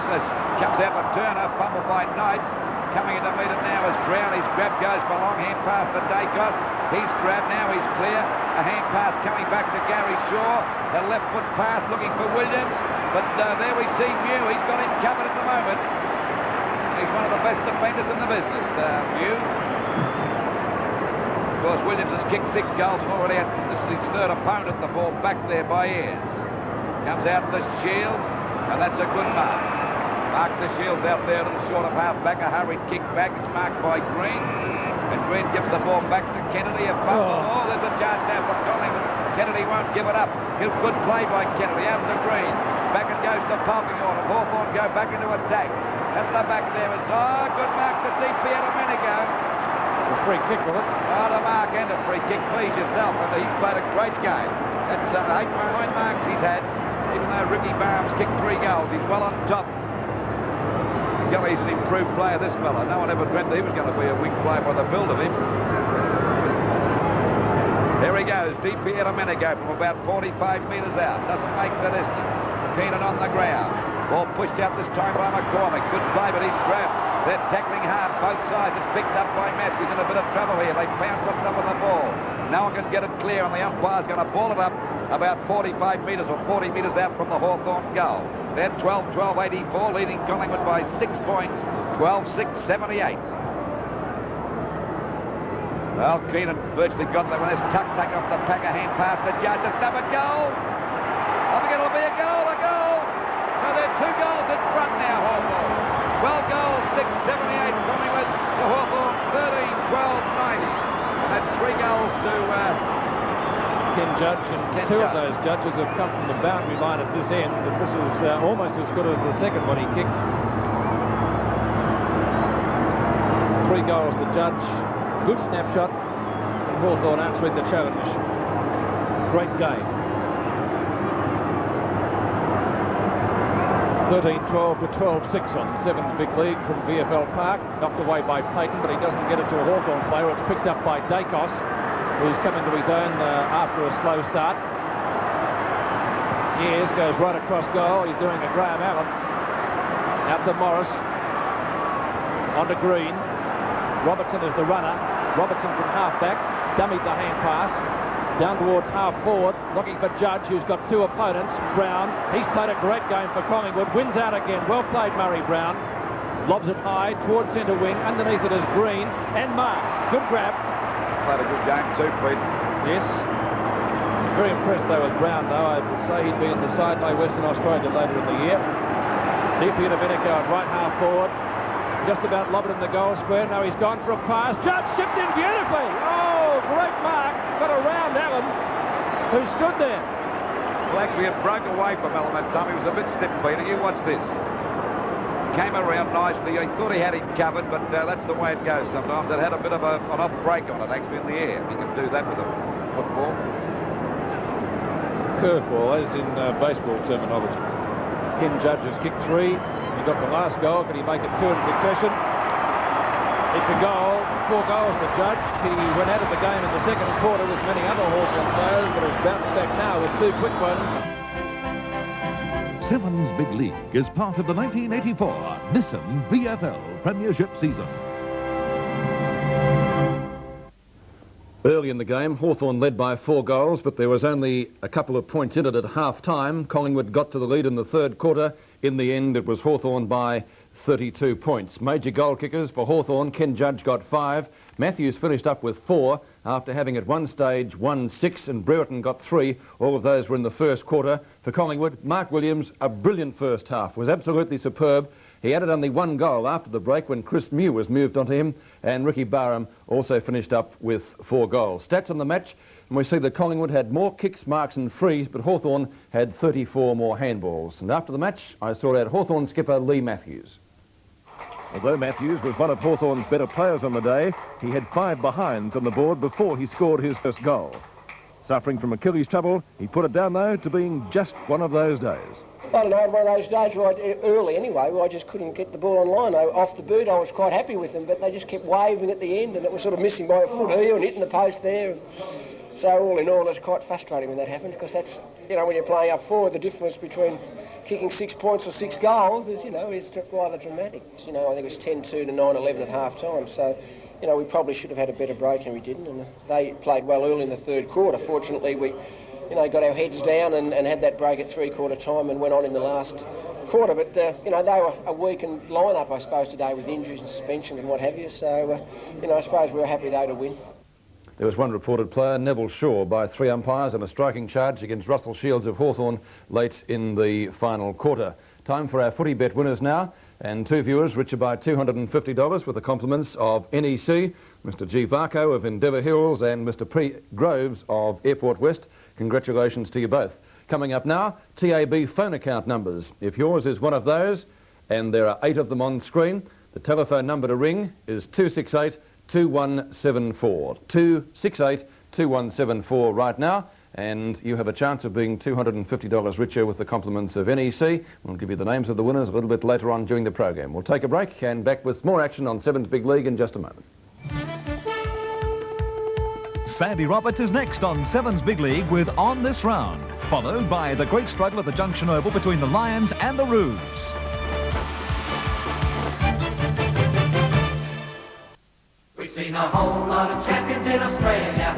comes out to Turner. Fumbled by Knights. Coming in to meet it now is Brown. His grab goes for long. Hand pass to Dacos. He's grabbed now. He's clear. A hand pass coming back to Gary Shaw. The left foot pass looking for Williams. But there we see Mew. He's got him covered at the moment. He's one of the best defenders in the business, Mew. Of course, Williams has kicked 6 goals and already had his third opponent. The ball back there by Ayres. Comes out to Shields, and that's a good mark. Mark the Shields out there, a little short of half-back, a hurried kick back. It's marked by Green. And Green gives the ball back to Kennedy. A fumble. Oh, there's a chance now for Collingwood. Kennedy won't give it up. Good play by Kennedy. Out to Green. Back it goes to Polkinghorn. And Hawthorn go back into attack. At the back there is, good mark to DP Domenico. A free kick with it. Oh, the mark and a free kick. Please yourself. And he's played a great game. That's 8 behind marks he's had. Even though Ricky Barham's kicked 3 goals, he's well on top. He's an improved player, this fella. No one ever dreamt that he was going to be a weak player by the build of him. There he goes, DP Domenico from about 45 metres out. Doesn't make the distance. Keenan on the ground. Ball pushed out this time by McCormick. Good play, but he's grabbed. They're tackling hard, both sides. It's picked up by Matthews. In a bit of trouble here. They bounce on top of the ball. No one can get it clear, and the umpire's going to ball it up about 45 metres or 40 metres out from the Hawthorn goal. They're 12-12-84, leading Collingwood by 6 points, 12-6-78. Well, Keenan virtually got that one. There's Tuck taking off the pack, a hand pass to Judge. A stubborn goal. I think it'll be a goal. So they're 2 goals in front now, Hawthorn. 12 goals, 6-78 Collingwood to Hawthorn, 13-12-90. And that's 3 goals to Ken Judge, and 2 of those judges have come from the boundary line at this end, but this is almost as good as the second one he kicked. 3 goals to Judge. Good snapshot, and Hawthorn answering the challenge. Great game. 13-12 to 12-6 on Sevens Big League from VFL Park. Knocked away by Payton, but he doesn't get it to a Hawthorn player. It's picked up by Dacos, who's coming to his own after a slow start. Ayres goes right across goal. He's doing a Graham Allen. Out to Morris. On to Green. Robertson is the runner. Robertson from half-back. Dummied the hand pass. Down towards half-forward. Looking for Judge, who's got 2 opponents. Brown. He's played a great game for Collingwood. Wins out again. Well played, Murray Brown. Lobs it high towards centre wing. Underneath it is Green. And Marks. Good grab. Played a good game too, Pete. Yes. Very impressed though with Brown though. I would say he'd be in the side by Western Australia later in the year. DP Domenico at right half forward. Just about lobbed in the goal square. Now he's gone for a pass. Judge chipped in beautifully. Oh, great mark. Got around Allen, who stood there. Well, actually it broke away from Allen that time. He was a bit stiff, Peter. You watch this. Came around nicely. He thought he had him covered, but that's the way it goes sometimes. It had a bit of an off break on it, actually, in the air. You can do that with a football. Curveball, as in baseball terminology. Ken Judge has kicked 3. He got the last goal. Can he make it 2 in succession? It's a goal. 4 goals to Judge. He went out of the game in the second quarter with many other Hawthorn players, but has bounced back now with 2 quick ones. Sevens Big League is part of the 1984 Nissan VFL Premiership season. Early in the game, Hawthorn led by 4 goals, but there was only a couple of points in it at half-time. Collingwood got to the lead in the 3rd quarter. In the end, it was Hawthorn by 32 points. Major goal kickers for Hawthorn. Ken Judge got 5. Matthews finished up with 4. after having at one stage won 6 and Brereton got 3. All of those were in the first quarter. For Collingwood, Mark Williams, a brilliant first half, was absolutely superb. He added only 1 goal after the break when Chris Mew was moved onto him, and Ricky Barham also finished up with 4 goals. Stats on the match, and we see that Collingwood had more kicks, marks and frees, but Hawthorn had 34 more handballs. And after the match, I saw out Hawthorn skipper Lee Matthews. Although Matthews was one of Hawthorn's better players on the day, he had 5 behinds on the board before he scored his first goal. Suffering from Achilles trouble, he put it down, though, to being just one of those days. I don't know, one of those days where early anyway, where I just couldn't get the ball on line. Off the boot, I was quite happy with them, but they just kept waving at the end, and it was sort of missing by a foot here and hitting the post there. So all in all, it's quite frustrating when that happens, because that's, you know, when you're playing up forward, the difference between kicking 6 points or 6 goals is, you know, is rather dramatic. You know, I think it was 10-2 to 9-11 at half-time, so, you know, we probably should have had a better break, and we didn't, and they played well early in the third quarter. Fortunately, we, you know, got our heads down and had that break at three-quarter time and went on in the last quarter. But, you know, they were a weakened line-up, I suppose, today with injuries and suspensions and what have you. So, you know, I suppose we were happy, though, to win. There was one reported player, Neville Shaw, by 3 umpires on a striking charge against Russell Shields of Hawthorn late in the final quarter. Time for our footy bet winners now. And 2 viewers richer by $250 with the compliments of NEC, Mr. G. Varco of Endeavour Hills and Mr. P. Groves of Airport West. Congratulations to you both. Coming up now, TAB phone account numbers. If yours is one of those, and there are 8 of them on screen, the telephone number to ring is 268-2174. 268-2174 right now, and you have a chance of being $250 richer with the compliments of NEC. We'll give you the names of the winners a little bit later on during the program. We'll take a break and back with more action on Sevens Big League in just a moment. Sandy Roberts is next on Sevens Big League with On This Round, followed by the great struggle at the Junction Oval between the Lions and the Roos. We've seen a whole lot of champions in Australia.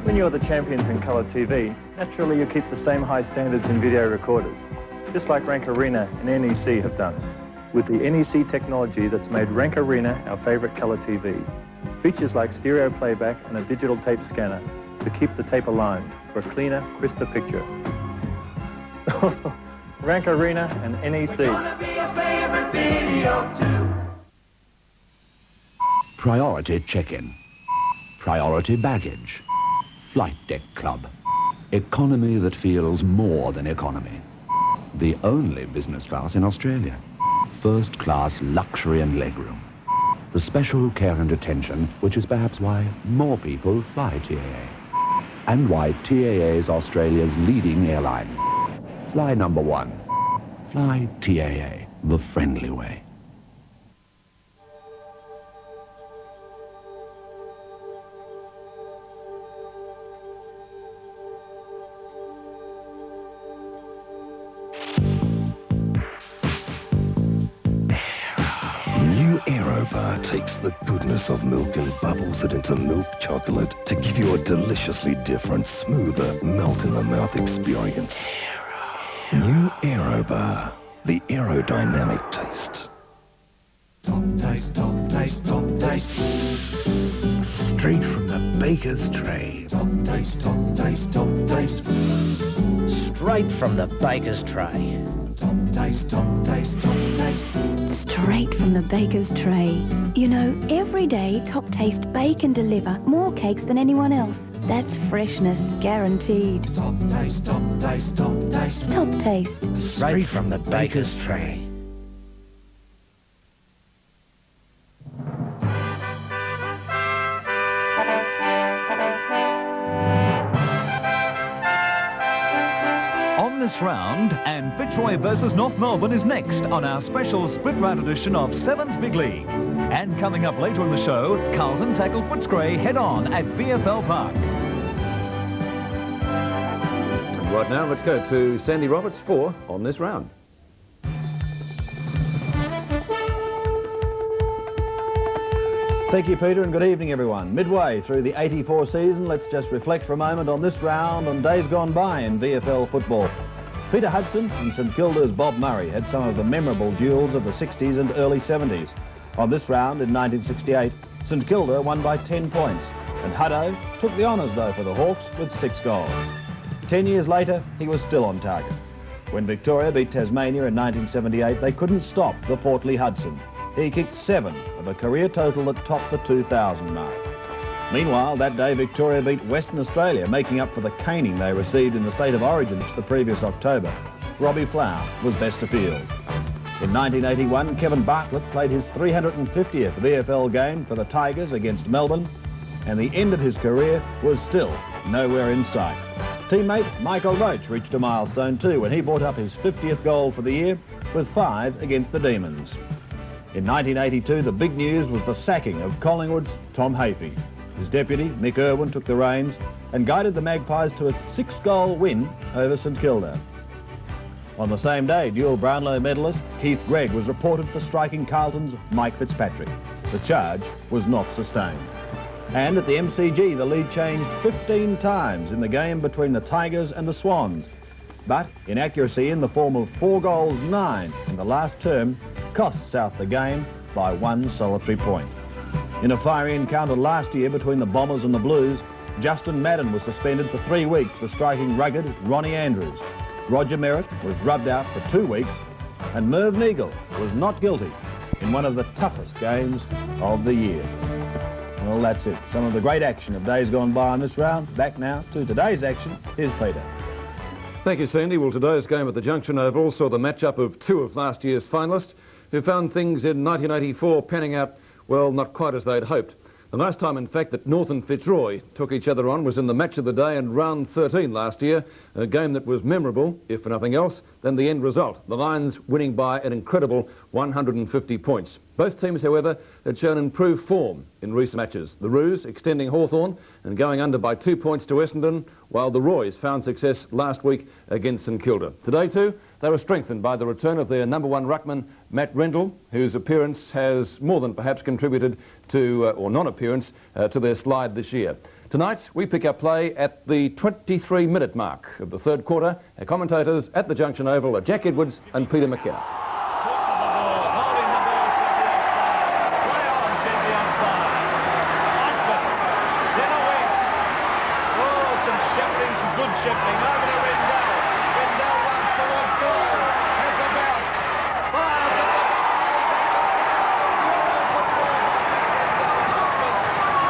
When you're the champions in colour TV, naturally you keep the same high standards in video recorders, just like Rank Arena and NEC have done, with the NEC technology that's made Rank Arena our favourite colour TV. Features like stereo playback and a digital tape scanner to keep the tape aligned for a cleaner, crisper picture. Rank Arena and NEC. Priority check-in. Priority baggage. Flight deck club. Economy that feels more than economy. The only business class in Australia. First class luxury and legroom. The special care and attention, which is perhaps why more people fly TAA. And why TAA is Australia's leading airline. Fly number 1. Fly TAA, the friendly way. Bar takes the goodness of milk and bubbles it into milk chocolate to give you a deliciously different, smoother, melt-in-the-mouth experience. New Aero Bar, the aerodynamic taste. Top taste, top taste, top taste. Straight from the baker's tray. Top taste, top taste, top taste. Straight from the baker's tray. Top taste, top taste, top taste. Straight from the baker's tray. You know, every day Top Taste bake and deliver more cakes than anyone else. That's freshness guaranteed. Top taste, top taste, top taste. Top Taste. Straight from the baker's tray. This round, and Fitzroy versus North Melbourne is next on our special split round edition of Sevens Big League. And coming up later in the show, Carlton tackle Footscray head-on at VFL Park. And right now, let's go to Sandy Roberts for On This Round. Thank you, Peter, and good evening, everyone. Midway through the 84 season, let's just reflect for a moment on this round on days gone by in VFL football. Peter Hudson and St Kilda's Bob Murray had some of the memorable duels of the 60s and early 70s. On this round in 1968, St Kilda won by 10 points, and Hutto took the honours though for the Hawks with 6 goals. 10 years later, he was still on target. When Victoria beat Tasmania in 1978, they couldn't stop the portly Hudson. He kicked 7 of a career total that topped the 2,000 mark. Meanwhile, that day Victoria beat Western Australia, making up for the caning they received in the State of Origin the previous October. Robbie Flower was best of field. In 1981, Kevin Bartlett played his 350th VFL game for the Tigers against Melbourne, and the end of his career was still nowhere in sight. Teammate Michael Roach reached a milestone too when he brought up his 50th goal for the year with 5 against the Demons. In 1982, the big news was the sacking of Collingwood's Tom Hafey. His deputy, Mick Irwin, took the reins and guided the Magpies to a 6-goal win over St Kilda. On the same day, dual Brownlow medalist Keith Gregg was reported for striking Carlton's Mike Fitzpatrick. The charge was not sustained. And at the MCG, the lead changed 15 times in the game between the Tigers and the Swans. But inaccuracy in the form of 4 goals, 9 in the last term cost South the game by 1 solitary point. In a fiery encounter last year between the Bombers and the Blues, Justin Madden was suspended for 3 weeks for striking rugged Ronnie Andrews. Roger Merritt was rubbed out for 2 weeks, and Merv Neagle was not guilty in one of the toughest games of the year. Well, that's it. Some of the great action of days gone by on this round. Back now to today's action. Here's Peter. Thank you, Sandy. Well, today's game at the Junction Oval saw the matchup of 2 of last year's finalists who found things in 1984 panning out, well, not quite as they'd hoped. The last time, in fact, that North and Fitzroy took each other on was in the match of the day in round 13 last year, a game that was memorable, if for nothing else, than the end result. The Lions winning by an incredible 150 points. Both teams, however, had shown improved form in recent matches. The Roos extending Hawthorn and going under by 2 points to Essendon, while the Roys found success last week against St Kilda. Today, too, they were strengthened by the return of their number 1 ruckman, Matt Rendell, whose appearance has more than perhaps contributed to, or non-appearance, to their slide this year. Tonight, we pick up play at the 23-minute mark of the third quarter. Our commentators at the Junction Oval are Jack Edwards and Peter McKenna. Shifting over to Rendell. Rendell runs towards goal. Has a bounce. Fires it.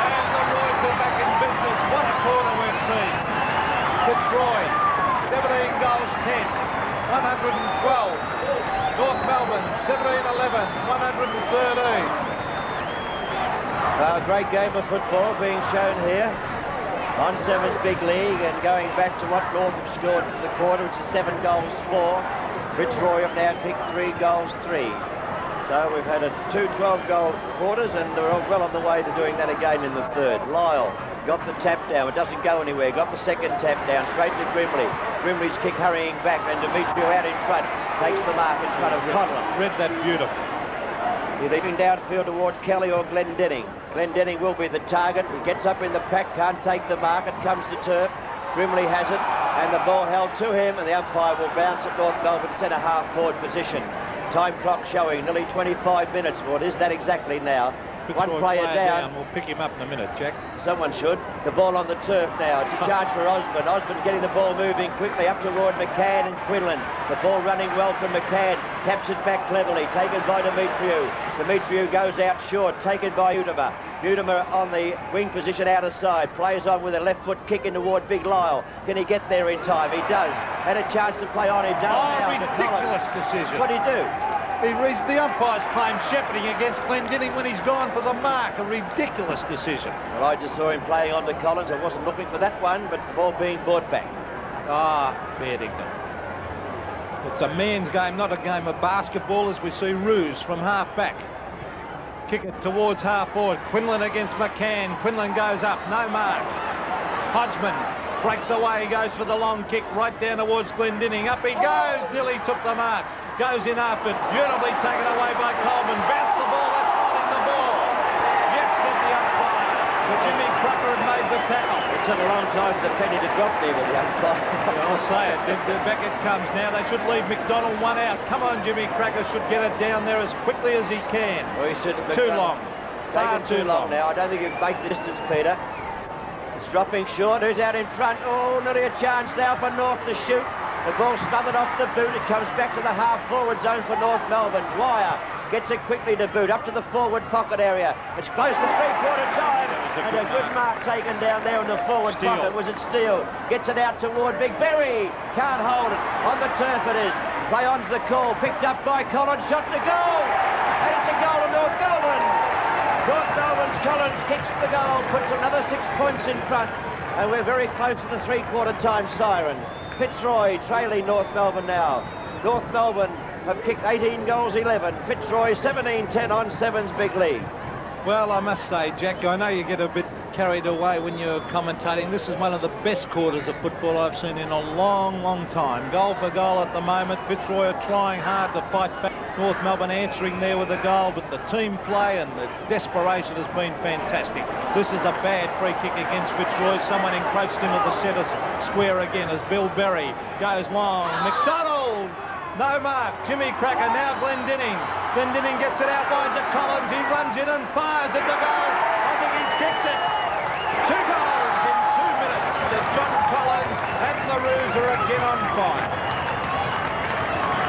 And the Royals are back in business. What a quarter we've seen. Fitzroy, 17 goals, 10, 112. North Melbourne, 17-11, 113. A great game of football being shown here on Sevens Big League, and going back to what North have scored for the quarter, which is 7 goals, 4. Fitzroy have now kicked 3 goals, 3. So we've had 2 12-goal quarters, and they're well on the way to doing that again in the third. Lyle got the tap down, it doesn't go anywhere, got the second tap down, straight to Grimley. Grimley's kick hurrying back, and Demetrio out in front, takes the mark in front of Conlon. Read that beautifully. He's leading downfield toward Kelly or Glendenning. Glendenning will be the target. He gets up in the pack, can't take the mark. It comes to turf. Grimley has it, and the ball held to him, and the umpire will bounce at North Melbourne centre half forward position. Time clock showing nearly 25 minutes. What is that exactly now? One player down. We'll pick him up in a minute, Jack. Someone should. The ball on the turf now. It's a charge for Osborne. Osborne getting the ball moving quickly up toward McCann and Quinlan. The ball running well from McCann. Taps it back cleverly. Taken by Demetriou. Demetriou goes out short. Taken by Utimer. Utimer on the wing position out of side. Plays on with a left foot kick in toward Big Lyle. Can he get there in time? He does. And a chance to play on him. Ridiculous decision. What did he do? He reads the umpire's claim shepherding against Glendenning when he's gone for the mark. A ridiculous decision. Well, I just saw him playing on to Collins. I wasn't looking for that one, but the ball being brought back. Fair dinkum. It's a man's game, not a game of basketball, as we see Roos from half back. Kick it towards half forward. Quinlan against McCann. Quinlan goes up, no mark. Hodgman breaks away, he goes for the long kick right down towards Glendenning. Up he goes, nearly took the mark. Goes in after it, beautifully taken away by Coleman. Bounce the ball, that's holding the ball. Yes, said the umpire. So Jimmy Crocker had made the tackle. It took a long time for the penny to drop there with the umpire. I'll say it. Back it comes now. They should leave McDonald 1 out. Come on, Jimmy Crocker should get it down there as quickly as he can. Well, he should. Too long. Taking too long now. I don't think you've made distance, Peter. It's dropping short. Who's out in front? Oh, nearly a chance now for North to shoot. The ball smothered off the boot. It comes back to the half-forward zone for North Melbourne. Dwyer gets it quickly to boot, up to the forward pocket area. It's close to three-quarter time, and a good mark taken down there in the forward pocket. Was it Steele? Gets it out toward Big Berry. Can't hold it. On the turf it is. Play on's the call. Picked up by Collins. Shot to goal. And it's a goal to North Melbourne. North Melbourne's Collins kicks the goal, puts another 6 points in front, and we're very close to the three-quarter time siren. Fitzroy trailing North Melbourne now. North Melbourne have kicked 18 goals, 11. Fitzroy 17-10 on Sevens Big League. Well, I must say, Jack, I know you get a bit carried away when you're commentating. This is one of the best quarters of football I've seen in a long, long time. Goal for goal at the moment. Fitzroy are trying hard to fight back. North Melbourne answering there with a goal, but the team play and the desperation has been fantastic. This is a bad free kick against Fitzroy. Someone encroached into the centre square again as Bill Berry goes long. McDonald! No mark. Jimmy Cracker, now Glendinning. Glendinning gets it out wide to Collins. He runs in and fires at the goal. I think he's kicked it. 2 goals in 2 minutes to John Collins, and the Roos are again on fire.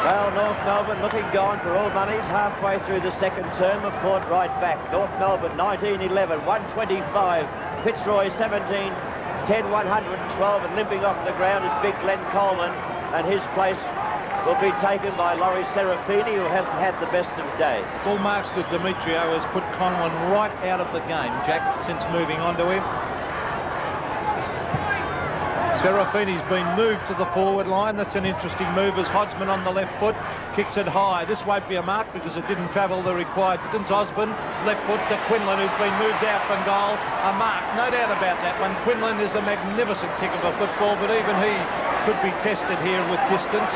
Well, North Melbourne looking gone for all monies halfway through the second term. Have fought right back. North Melbourne 19-11, 125. Fitzroy 17-10, 112, and limping off the ground is Big Glenn Coleman, and his place will be taken by Laurie Serafini, who hasn't had the best of days. Full marks to Demetrio has put Conlon right out of the game, Jack, since moving on to him. Serafini's been moved to the forward line. That's an interesting move as Hodgman on the left foot kicks it high. This won't be a mark because it didn't travel the required distance. Osborne, left foot to Quinlan, who's been moved out from goal. A mark, no doubt about that one. Quinlan is a magnificent kick of a football, but even he could be tested here with distance.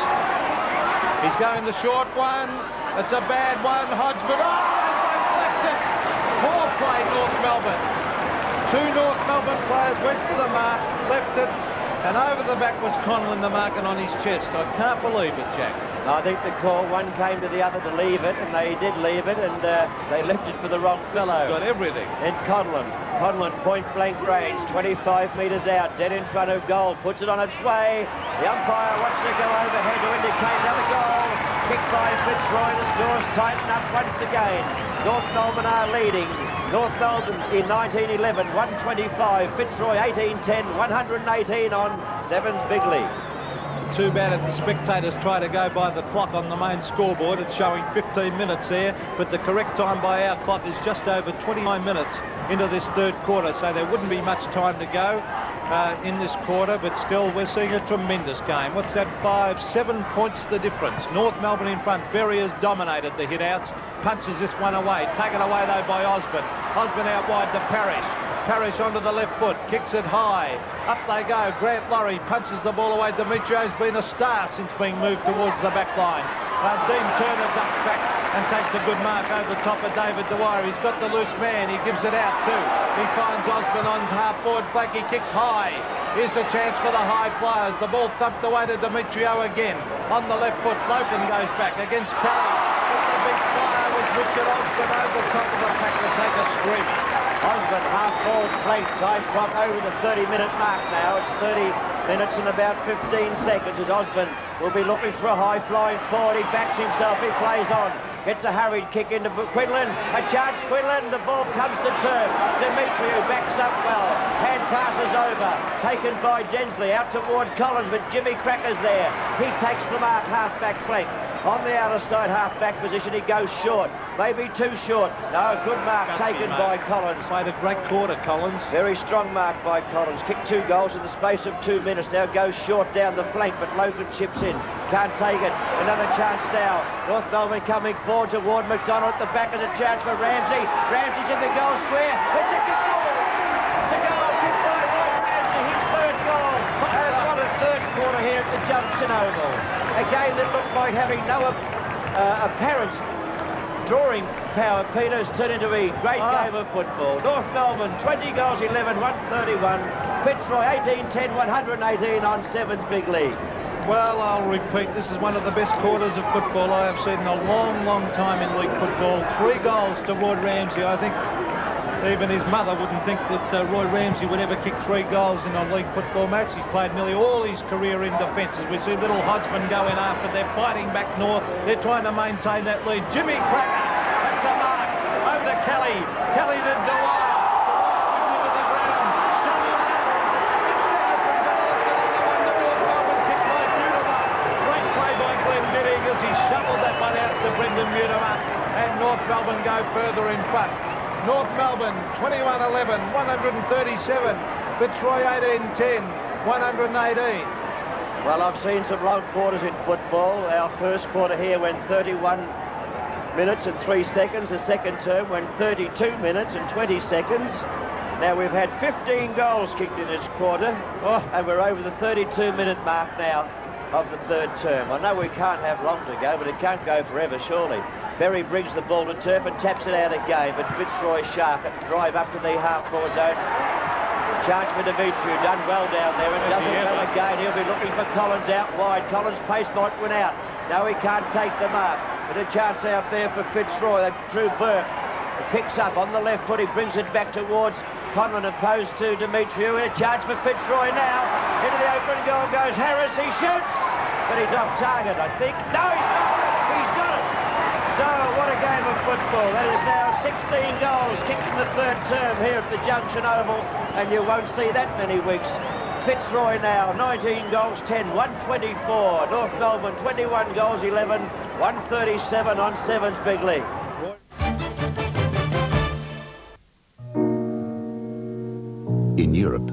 He's going the short one. It's a bad one. Hodgman, oh, they've left it. Poor play, North Melbourne. 2 North Melbourne players went for the mark, left it, and over the back was Conlon, the marking on his chest. I can't believe it, Jack. I think the call, one came to the other to leave it, and they did leave it, and they left it for the wrong fellow. This has got everything. And Conlon, point-blank range, 25 metres out, dead in front of goal, puts it on its way. The umpire wants to go overhead to indicate another goal. Kicked by Fitzroy, the scores tighten up once again. North Melbourne are leading. North Melbourne in 1911, 125. Fitzroy 18-10, 118 on Sevens Big League. Too bad if the spectators try to go by the clock on the main scoreboard. It's showing 15 minutes there, but the correct time by our clock is just over 29 minutes into this third quarter, so there wouldn't be much time to go in this quarter, but still we're seeing a tremendous game. What's that, 7 points the difference. North Melbourne in front. Berry has dominated the hit-outs, punches this one away, taken away though by Osborne. Osborne out wide to Parrish. Parrish onto the left foot, kicks it high. Up they go. Grant Laurie punches the ball away. Dimitrio's been a star since being moved towards the back line. Dean Turner ducks back and takes a good mark over the top of David Dwyer. He's got the loose man. He gives it out too. He finds Osborne on half-forward flank. He kicks high. Here's a chance for the high flyers. The ball thumped away to Demetrio again. On the left foot, Loken goes back against Kelly. But the big flyer was Richard Osborne over the top of the pack to take a screamer. Osborne half-forward flank, time clock over the 30-minute mark now. It's 30 minutes and about 15 seconds as Osborne will be looking for a high-flying forward. He backs himself, he plays on. Gets a hurried kick into Quinlan. A chance, Quinlan. The ball comes to turn. Demetrio backs up well. Hand passes over. Taken by Densley out toward Collins, but Jimmy Cracker's there. He takes the mark, half-back flank. On the outer side half-back position, he goes short. Maybe too short. No, good mark taken by Collins. Played a great quarter, Collins. Very strong mark by Collins. Kicked 2 goals in the space of 2 minutes. Now goes short down the flank, but Logan chips in. Can't take it. Another chance now. North Melbourne coming forward toward McDonald. At the back is a chance for Ramsey. Ramsey's in the goal square. It's a goal! It's a goal kicked by Lloyd Ramsey. His third goal. And what a third quarter here at the Junction Oval. A game that looked like having no apparent drawing power, Peter's turned into a great game of football. North Melbourne, 20 goals, 11, 131. Fitzroy, 18-10, 118 on Sevens Big League. Well, I'll repeat, this is one of the best quarters of football I have seen in a long, long time in league football. 3 goals to Roy Ramsey. I think even his mother wouldn't think that Roy Ramsey would ever kick 3 goals in a league football match. He's played nearly all his career in defence. As we see little Hodgman go in after, they're fighting back north. They're trying to maintain that lead. Jimmy Cracker, that's a mark. Over to Kelly. Kelly to Dwyer. As he shuffled that one out to Brendan Mutimer, and North Melbourne go further in front. North Melbourne 21-11, 137. Fitzroy 18-10, 118. Well, I've seen some long quarters in football. Our first quarter here went 31 minutes and 3 seconds. The second term went 32 minutes and 20 seconds. Now we've had 15 goals kicked in this quarter, and we're over the 32-minute mark now of the third term. I know we can't have long to go, but it can't go forever, surely. Berry brings the ball to turf and taps it out again, but Fitzroy sharp and drive up to the half-forward zone. Chance for Demetriou, done well down there, and doesn't well again. He'll be looking for Collins out wide. Collins' pace might win out. No, he can't take the mark, but a chance out there for Fitzroy through Burke. He picks up on the left foot, he brings it back towards Conlon opposed to Demetriou. A chance for Fitzroy now. Into the open goal goes Harris. He shoots, but he's off target, I think. No, he's not. He's got it. So, what a game of football. That is now 16 goals kicked in the third term here at the Junction Oval, and you won't see that many weeks. Fitzroy now, 19 goals, 10, 124. North Melbourne, 21 goals, 11, 137 on Sevens Big League. In Europe,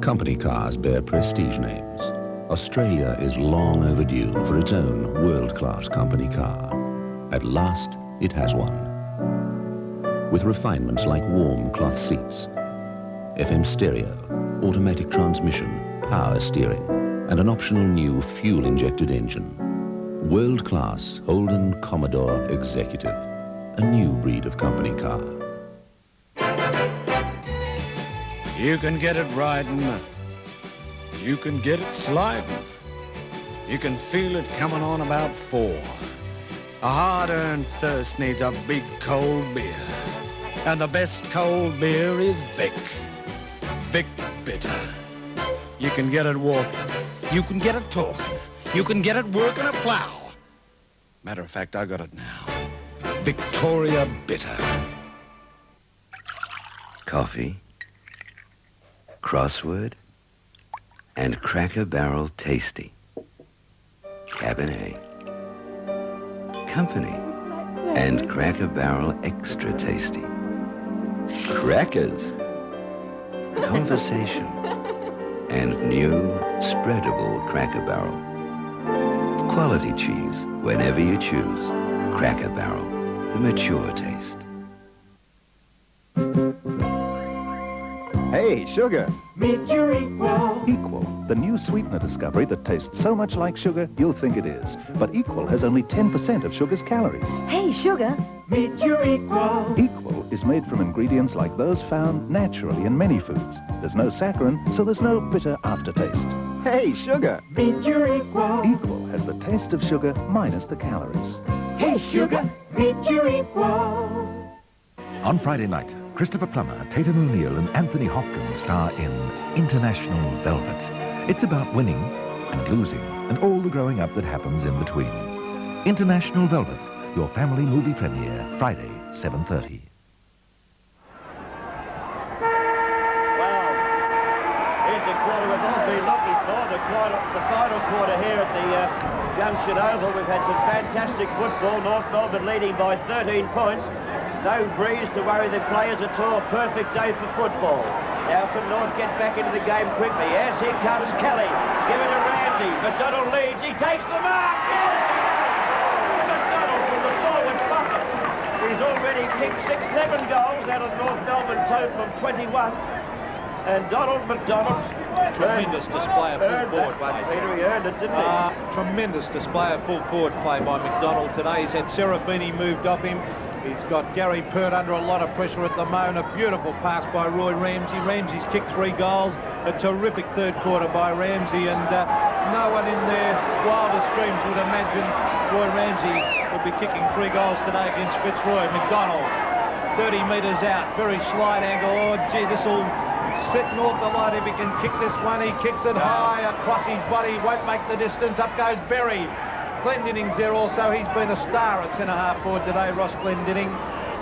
company cars bear prestige names. Australia is long overdue for its own world-class company car. At last, it has one. With refinements like warm cloth seats, FM stereo, automatic transmission, power steering, and an optional new fuel-injected engine. World-class Holden Commodore Executive, a new breed of company car. You can get it riding, you can get it sliding. You can feel it coming on about 4. A hard-earned thirst needs a big cold beer. And the best cold beer is Vic. Vic Bitter. You can get it walking, you can get it talking, you can get it working a plow. Matter of fact, I got it now. Victoria Bitter. Coffee, crossword, and Cracker Barrel Tasty. Cabernet. Company, and Cracker Barrel Extra Tasty. Crackers. Conversation. And new spreadable Cracker Barrel. Quality cheese whenever you choose. Cracker Barrel, the mature taste. Hey, sugar. Meet your equal. Equal, the new sweetener discovery that tastes so much like sugar you'll think it is. But Equal has only 10% of sugar's calories. Hey, sugar. Meet your equal. Equal is made from ingredients like those found naturally in many foods. There's no saccharin, so there's no bitter aftertaste. Hey, sugar. Meet your equal. Equal has the taste of sugar minus the calories. Hey, sugar. Meet your equal. On Friday night, Christopher Plummer, Tatum O'Neill and Anthony Hopkins star in International Velvet. It's about winning and losing and all the growing up that happens in between. International Velvet, your family movie premiere, Friday, 7:30. Well, here's the quarter we've all been looking for, the final quarter here at the Junction Oval. We've had some fantastic football. North Melbourne leading by 13 points. No breeze to worry the players at all. Perfect day for football. Now can North get back into the game quickly? Yes, here comes Kelly. Give it to Ramsey. McDonald leads. He takes the mark. Yes! McDonald from the forward pocket. He's already kicked 6-7 goals out of North Melbourne total of 21. And Donald McDonald. Tremendous display of full forward play. Peter, he earned it, didn't he? Tremendous display of full forward play by McDonald today. He's had Serafini moved off him. He's got Gary Pert under a lot of pressure at the moment. A beautiful pass by Roy Ramsey. Ramsey's kicked 3 goals. A terrific third quarter by Ramsey, and no one in their wildest dreams would imagine Roy Ramsey would be kicking 3 goals today against Fitzroy. McDonald, 30 metres out, very slight angle. Oh, gee, this will set North alight if he can kick this one. He kicks it high across his body, won't make the distance. Up goes Berry. Glendinning's there also. He's been a star at centre-half forward today, Ross Glendinning,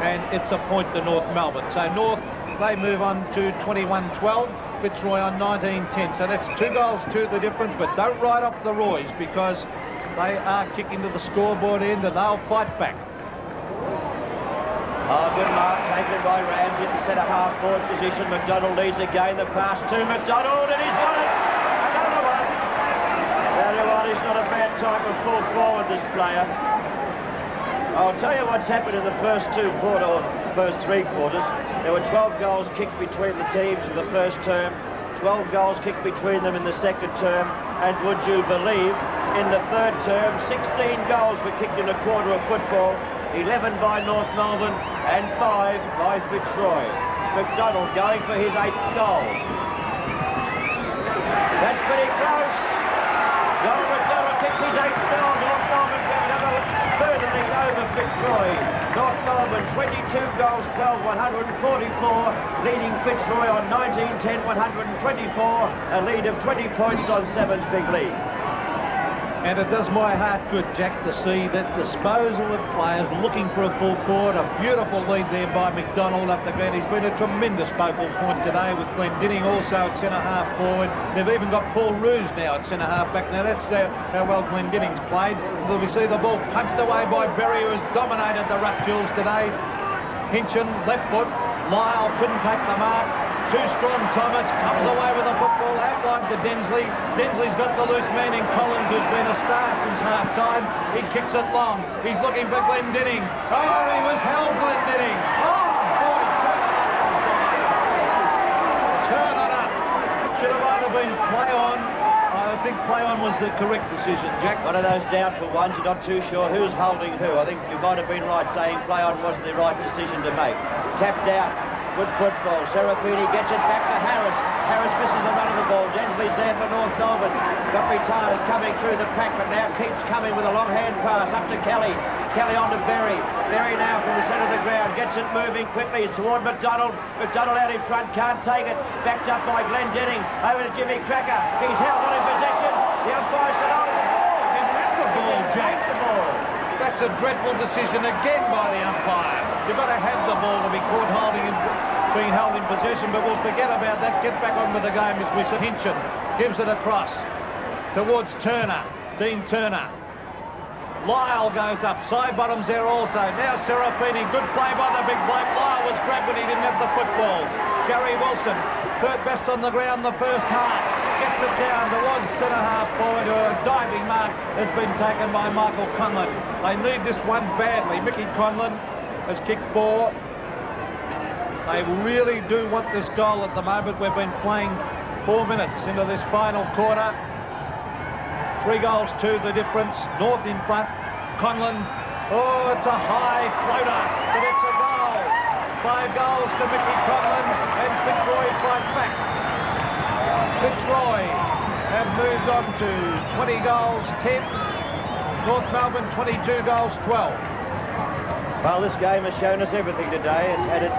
and it's a point to North Melbourne. So North, they move on to 21-12, Fitzroy on 19-10. So that's 2 goals to the difference, but don't write off the Roys because they are kicking to the scoreboard end and they'll fight back. Oh, good mark taken by Ramsey in the centre-half forward position. McDonald leads again. The pass to McDonald, and he's got it. Another one. Tell you what, he's not a bad type of full forward, this player. I'll tell you what's happened in the first 2 quarters, or first 3 quarters. There were 12 goals kicked between the teams in the first term, 12 goals kicked between them in the second term, and would you believe, in the third term, 16 goals were kicked in a quarter of football, 11 by North Melbourne and 5 by Fitzroy. McDonald going for his 8th goal. That's pretty close. Donald McDonald kicks his 8th goal. North Melbourne have another further lead over Fitzroy. North Melbourne 22 goals, 12, 144, leading Fitzroy on 19, 10, 124, a lead of 20 points on Sevens Big League. And it does my heart good, Jack, to see that disposal of players looking for a full court. A beautiful lead there by McDonald up the ground. He's been a tremendous focal point today with Glendinning also at centre-half forward. They've even got Paul Roos now at centre-half back. Now that's how well Glendinning's played. We see the ball punched away by Berry, who has dominated the ruck duels today. Hinchin, left foot. Lyle couldn't take the mark. Too strong, Thomas comes away with the football, outlined to Densley. Densley's got the loose man in Collins, who's been a star since half-time. He kicks it long. He's looking for Glendinning. Oh, he was held, Glendinning. Oh, boy, turn on up. Should have either been play on. I think play on was the correct decision, Jack. One of those doubtful ones, you're not too sure who's holding who. I think you might have been right saying play on wasn't the right decision to make. Tapped out. Good football. Serafini gets it back to Harris. Harris misses the run of the ball. Densley's there for North Melbourne. Got retarded coming through the pack, but now keeps coming with a long hand pass up to Kelly. Kelly on to Berry. Berry now from the centre of the ground. Gets it moving quickly. It's toward McDonald. McDonald out in front. Can't take it. Backed up by Glendinning. Over to Jimmy Cracker. He's held on in possession. The umpire said on the ball. And let the ball, Jack. The ball. That's a dreadful decision again by the umpire. You've got to have the ball to be caught being held in possession, but we'll forget about that. Get back on with the game as we see. Hinchin gives it across towards Turner, Dean Turner. Lyle goes up, side bottoms there also. Now Serafini, good play by the big bloke. Lyle was grabbed when he didn't have the football. Gary Wilson, third best on the ground the first half. Gets it down towards centre-half forward. A diving mark has been taken by Michael Conlon. They need this one badly. Mickey Conlon has kicked 4. They really do want this goal at the moment. We've been playing 4 minutes into this final quarter. 3 goals to the difference. North in front. Conlon. Oh, it's a high floater, but it's a goal. 5 goals to Mickey Conlon, and Fitzroy fight back. Fitzroy have moved on to 20 goals, 10. North Melbourne, 22 goals, 12. Well, this game has shown us everything today. It's had its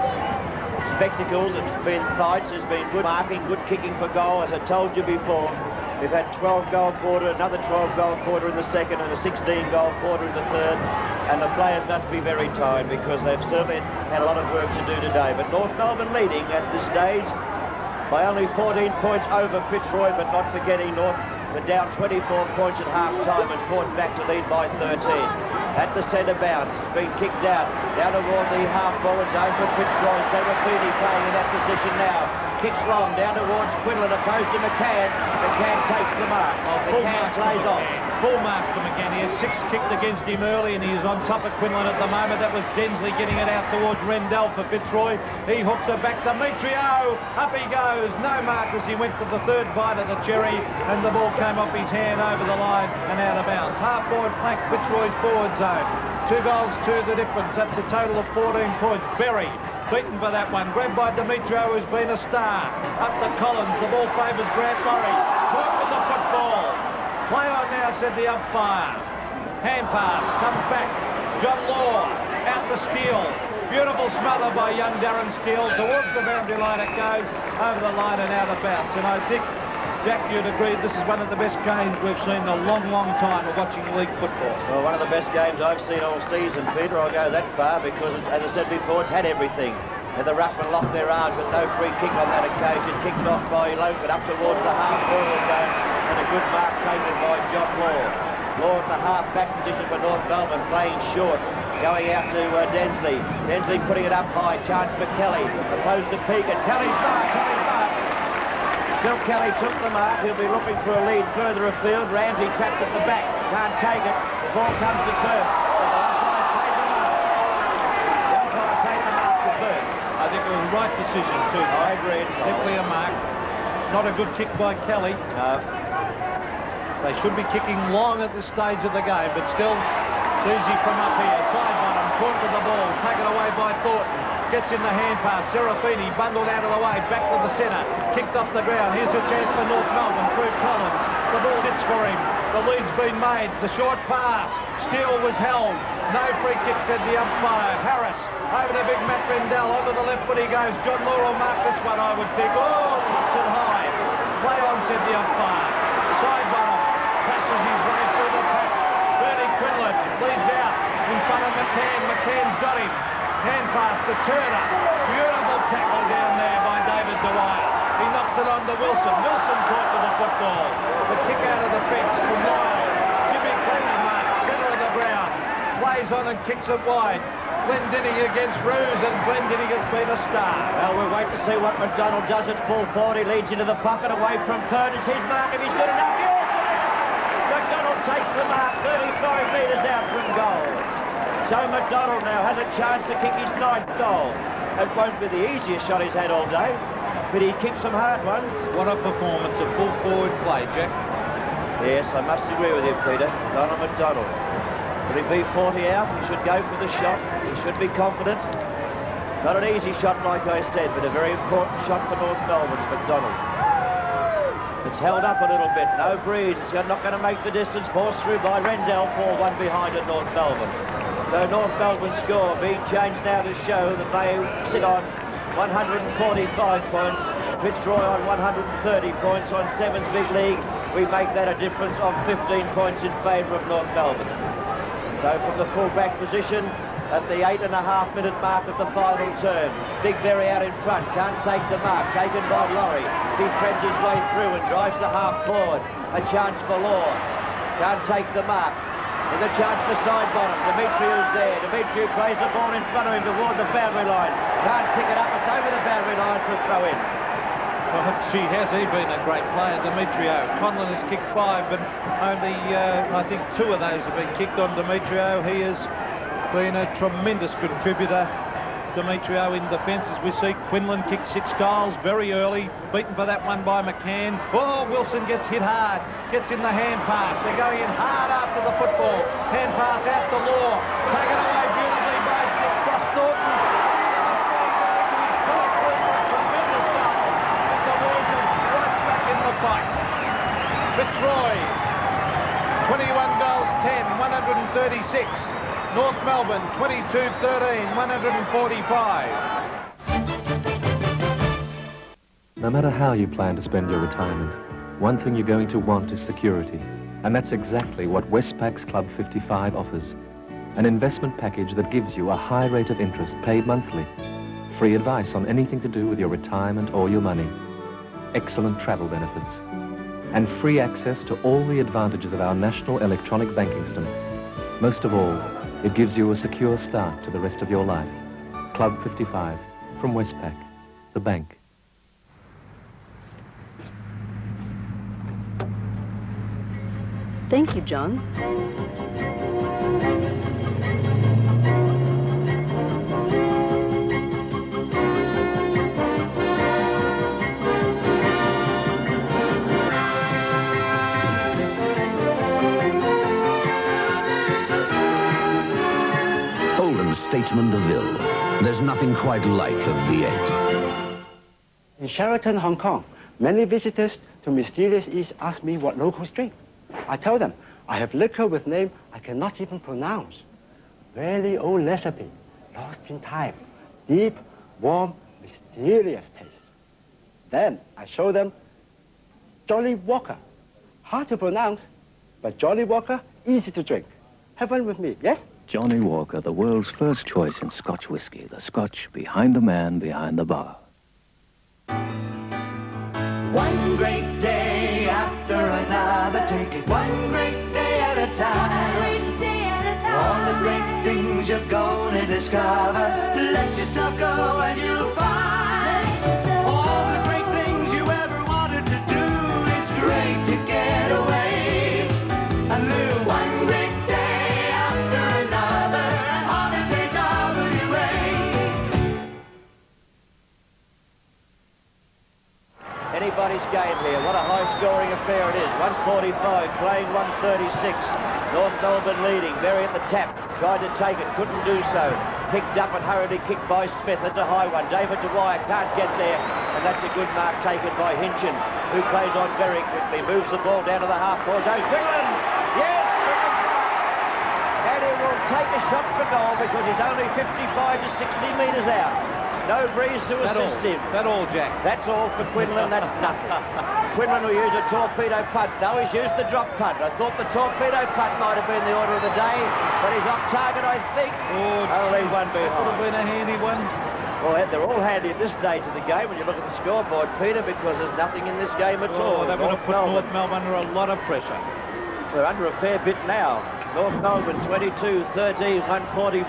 spectacles, it's been fights, there's been good marking, good kicking for goal, as I told you before. We've had 12-goal quarter, another 12-goal quarter in the second, and a 16-goal quarter in the third. And the players must be very tired because they've certainly had a lot of work to do today. But North Melbourne leading at this stage by only 14 points over Fitzroy, but not forgetting North were down 24 points at half-time and fought back to lead by 13. At the centre bounce, it's been kicked out, down toward the half-forward zone for Fitzroy. Serafini playing in that position now. Kicks long, down towards Quinlan, opposed to McCann. McCann takes the mark. McCann plays on. Full marks to McCann. He had 6 kicked against him early, and he is on top of Quinlan at the moment. That was Densley getting it out towards Rendell for Fitzroy. He hooks it back. Demetrio, up he goes. No mark as he went for the third bite of the cherry, and the ball came off his hand over the line and out of bounds. Half-forward flank, Fitzroy's forward zone. 2 goals to the difference. That's a total of 14 points. Berry beaten for that one. Grabbed by Demetrio, who's been a star. Up to Collins. The ball favours Grant Laurie. Caught with the football. Play on now, said the umpire. Hand pass. Comes back. John Law out the Steele. Beautiful smother by young Darren Steele. Towards the boundary line it goes. Over the line and out of bounds. And I think, Jack, you'd agree this is one of the best games we've seen in a long, long time of watching league football. Well, one of the best games I've seen all season, Peter. I'll go that far because, as I said before, it's had everything. And the ruckman locked their arms with no free kick on that occasion. Kicked off by Logan up towards the half-forward zone. And a good mark taken by John Law. Law in the half-back position for North Melbourne, playing short. Going out to Densley. Densley putting it up high. Chance for Kelly. Opposed to Pekin. Kelly's mark. Bill Kelly took the mark. He'll be looking for a lead further afield. Ramsey trapped at the back. Can't take it. The ball comes to turf. The umpire paid the mark. The umpire paid the mark to Burke. I think it was the right decision too. I agree. Definitely a mark. Not a good kick by Kelly. No. They should be kicking long at this stage of the game, but still, it's easy from up here. Side bottom, caught with the ball, taken away by Thornton. Gets in the hand pass. Serafini bundled out of the way, back to the centre, kicked off the ground. Here's a chance for North Melbourne through Collins. The ball sits for him. The lead's been made. The short pass. Steele was held. No free kick, said the umpire. Harris over to big Matt Rendell. Onto the left foot he goes. John Law will mark this one, I would think. Oh, flips it high. Play on, said the umpire. Side bottom. Passes his way through the pack. Bernie Quinlan leads out in front of McCann. McCann's got him. Hand pass to Turner. Beautiful tackle down there by David Dwyer. He knocks it on to Wilson. Wilson caught with the football. The kick out of the fence from Lyle. Jimmy Cleaver marks, centre of the ground. Plays on and kicks it wide. Glendinning against Roos, and Glendinning has been a star. Well, we'll wait to see what McDonald does at full forward. He leads into the pocket away from Curtis. His mark, if he's good enough. Yes, it is! McDonald takes the mark 35 metres out from goal. So McDonald now has a chance to kick his 9th goal. It won't be the easiest shot he's had all day, but he kicked some hard ones. What a performance, a full forward play, Jack. Yes, I must agree with you, Peter. Donald McDonald. Will he be 40 out? He should go for the shot. He should be confident. Not an easy shot, like I said, but a very important shot for North Melbourne's McDonald. It's held up a little bit. No breeze. It's not going to make the distance. Forced through by Rendell. 4-1 behind at North Melbourne. So North Melbourne's score being changed now to show that they sit on 145 points. Fitzroy on 130 points on Sevens Big League. We make that a difference of 15 points in favour of North Melbourne. So from the full-back position at the 8.5-minute mark of the final term. Big Berry out in front. Can't take the mark. Taken by Laurie. He threads his way through and drives to half-forward. A chance for Law. Can't take the mark. With a chance for side bottom. Demetriou's there. Demetriou plays the ball in front of him toward the boundary line. Can't pick it up. It's over the boundary line for a throw-in. Well, has he been a great player, Demetriou? Conlon has kicked 5, but only, I think, 2 of those have been kicked on Demetriou. He has been a tremendous contributor. Demetriou in defence, as we see Quinlan kick 6 goals very early, beaten for that one by McCann. Oh, Wilson gets hit hard, gets in the hand pass. They're going in hard after the football. Hand pass out to Law, taken away beautifully by Ross Thornton. He's put through for a tremendous goal as the Royals are right back in the fight. Fitzroy, 21 goals, 10, 136. North Melbourne, 22-13, 145. No matter how you plan to spend your retirement, one thing you're going to want is security. And that's exactly what Westpac's Club 55 offers. An investment package that gives you a high rate of interest paid monthly. Free advice on anything to do with your retirement or your money. Excellent travel benefits. And free access to all the advantages of our national electronic banking system. Most of all, it gives you a secure start to the rest of your life. Club 55 from Westpac, the bank. Thank you, John. Richmond de Ville. There's nothing quite like a V8. In Sheraton, Hong Kong, many visitors to Mysterious East ask me what locals drink. I tell them, I have liquor with name I cannot even pronounce. Very old recipe, lost in time, deep, warm, mysterious taste. Then I show them Jolly Walker. Hard to pronounce, but Jolly Walker, easy to drink. Have one with me, yes? Johnny Walker, the world's first choice in Scotch whiskey. The Scotch behind the man behind the bar. One great day after another, take it one great day at a time. Great day at a time. All the great things you're gonna discover. Let yourself go and you'll find all the great things you ever wanted to do. It's great to get away and live one great day after another. Holiday WA. Anybody's game here. What a high-scoring affair it is. 145, playing 136. North Melbourne leading. Berry at the tap. Tried to take it, couldn't do so. Picked up and hurriedly kicked by Smith. That's a high one. David Dwyer can't get there. And that's a good mark taken by Hinchin, who plays on very quickly. Moves the ball down to the half-court zone. Quinlan! Yes! And he will take a shot for goal because he's only 55 to 60 metres out. No breeze to assist him. That all, Jack? That's all for Quinlan. That's nothing. Quinlan will use a torpedo punt. No, he's used the drop punt. I thought the torpedo punt might have been the order of the day, but he's off target, I think. Only one behind. Would have been a handy one. Well, they're all handy at this stage of the game when you look at the scoreboard, Peter, because there's nothing in this game at all. They're going to put North Melbourne under a lot of pressure. They're under a fair bit now. North Melbourne 22, 13, 145.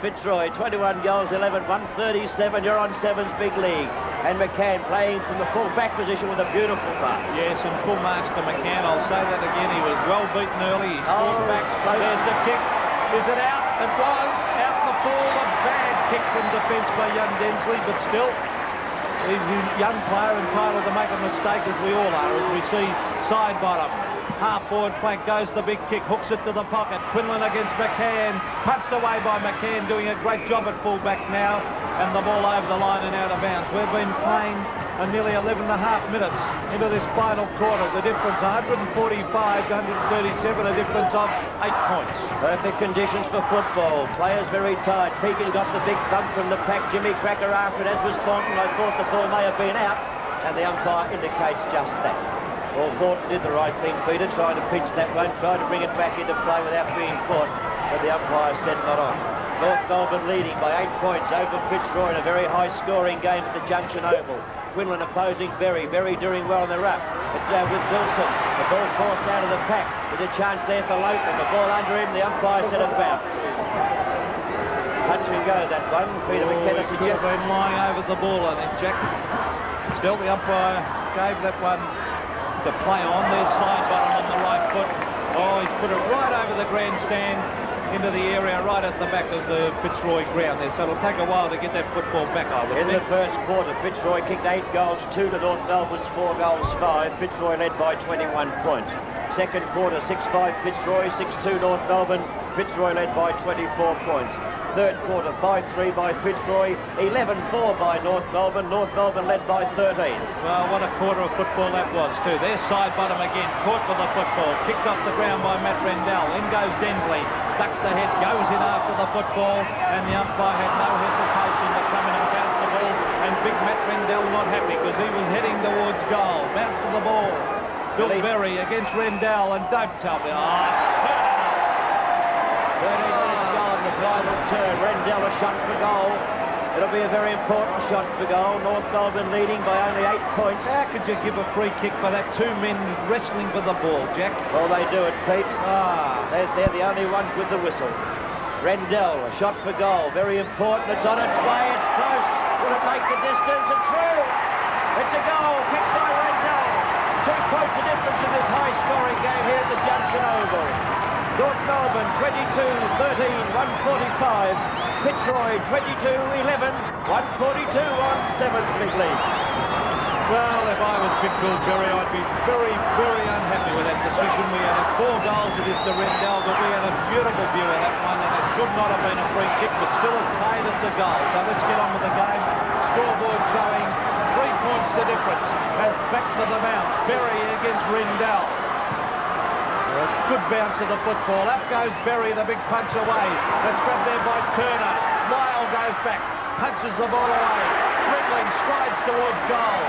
Fitzroy 21 goals, 11, 137. You're on Sevens big league. And McCann playing from the full-back position with a beautiful pass. Yes, and full marks to McCann. I'll say that again. He was well beaten early. He's fought back. There's the kick. Is it out? It was out in the pool. A bad kick from defence by young Densley, but still, he's a young player entitled to make a mistake, as we all are, as we see side bottom. Half-forward flank goes the big kick, hooks it to the pocket. Quinlan against McCann, punched away by McCann, doing a great job at full-back now, and the ball over the line and out of bounds. We've been playing nearly 11 and a half minutes into this final quarter. The difference 145 to 137, a difference of 8 points. Perfect conditions for football. Players very tight. Pekin got the big thump from the pack. Jimmy Cracker after it, as was Thornton. I thought the ball may have been out, and the umpire indicates just that. Well, Thornton did the right thing, Peter, trying to pinch that one, trying to bring it back into play without being caught, but the umpire said not on. North Melbourne leading by 8 points over Fitzroy in a very high-scoring game at the Junction Oval. Quinlan opposing Berry. Berry doing well in the ruck. It's with Wilson. The ball forced out of the pack. There's a chance there for Lopen. The ball under him. The umpire said it bounced. Touch and go, that one. Peter McKenna suggests. Could have been lying over the ball, I think, Jack. Still, the umpire gave that one to play on. There's side bottom on the right foot. Oh, he's put it right over the grandstand into the area right at the back of the Fitzroy ground there. So it'll take a while to get that football back, I would think. In the first quarter, Fitzroy kicked 8 goals, 2 to North Melbourne's 4 goals, 5. Fitzroy led by 21 points. Second quarter, 6-5 Fitzroy, 6-2 North Melbourne. Fitzroy led by 24 points. Third quarter, 5-3 by Fitzroy, 11-4 by North Melbourne. North Melbourne led by 13. Well, what a quarter of football that was, too. There's side bottom again, caught with the football, kicked off the ground by Matt Rendell. In goes Densley, ducks the head, goes in after the football, and the umpire had no hesitation to come in and bounce the ball. And big Matt Rendell not happy because he was heading towards goal. Bounce of the ball. Bill Berry against Rendell, and don't tell me. 30 minutes gone, the final turn. Rendell a shot for goal. It'll be a very important shot for goal. North Melbourne leading by only 8 points. How could you give a free kick for that? 2 men wrestling for the ball, Jack. Well, they do it, Pete. They're the only ones with the whistle. Rendell, a shot for goal. Very important. It's on its way. It's close. Will it make the distance? It's through. It's a goal. Kicked by Rendell. 2 points of difference in this high-scoring game here at the Junction Oval. North Melbourne 22-13, 145. Fitzroy 22-11, 142 on Sevens big league. Well, if I was Big Bill Berry, I'd be very, very unhappy with that decision. We had 4 goals against the Rendell, but we had a beautiful view of that one, and it's should not have been a free kick, but still it's paid, it's a goal. So let's get on with the game. Scoreboard showing 3 points the difference as back to the bounce. Berry against Rindell. A good bounce of the football. Up goes Berry, the big punch away. That's grabbed there by Turner. Lyle goes back, punches the ball away. Ridling strides towards goal.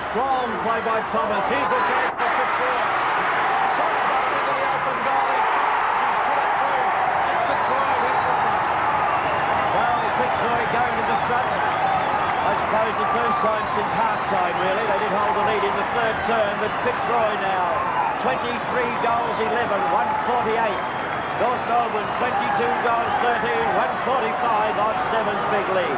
Strong play by Thomas. Here's the chance for Fitzroy. Shot ball into the open goal. She's put it through. And Fitzroy went to front. Well, Fitzroy going to the front. I suppose the first time since half-time, really. They did hold the lead in the third term, but Fitzroy now, 23 goals, 11, 148. North Melbourne, 22 goals, 13, 145 on Sevens big lead.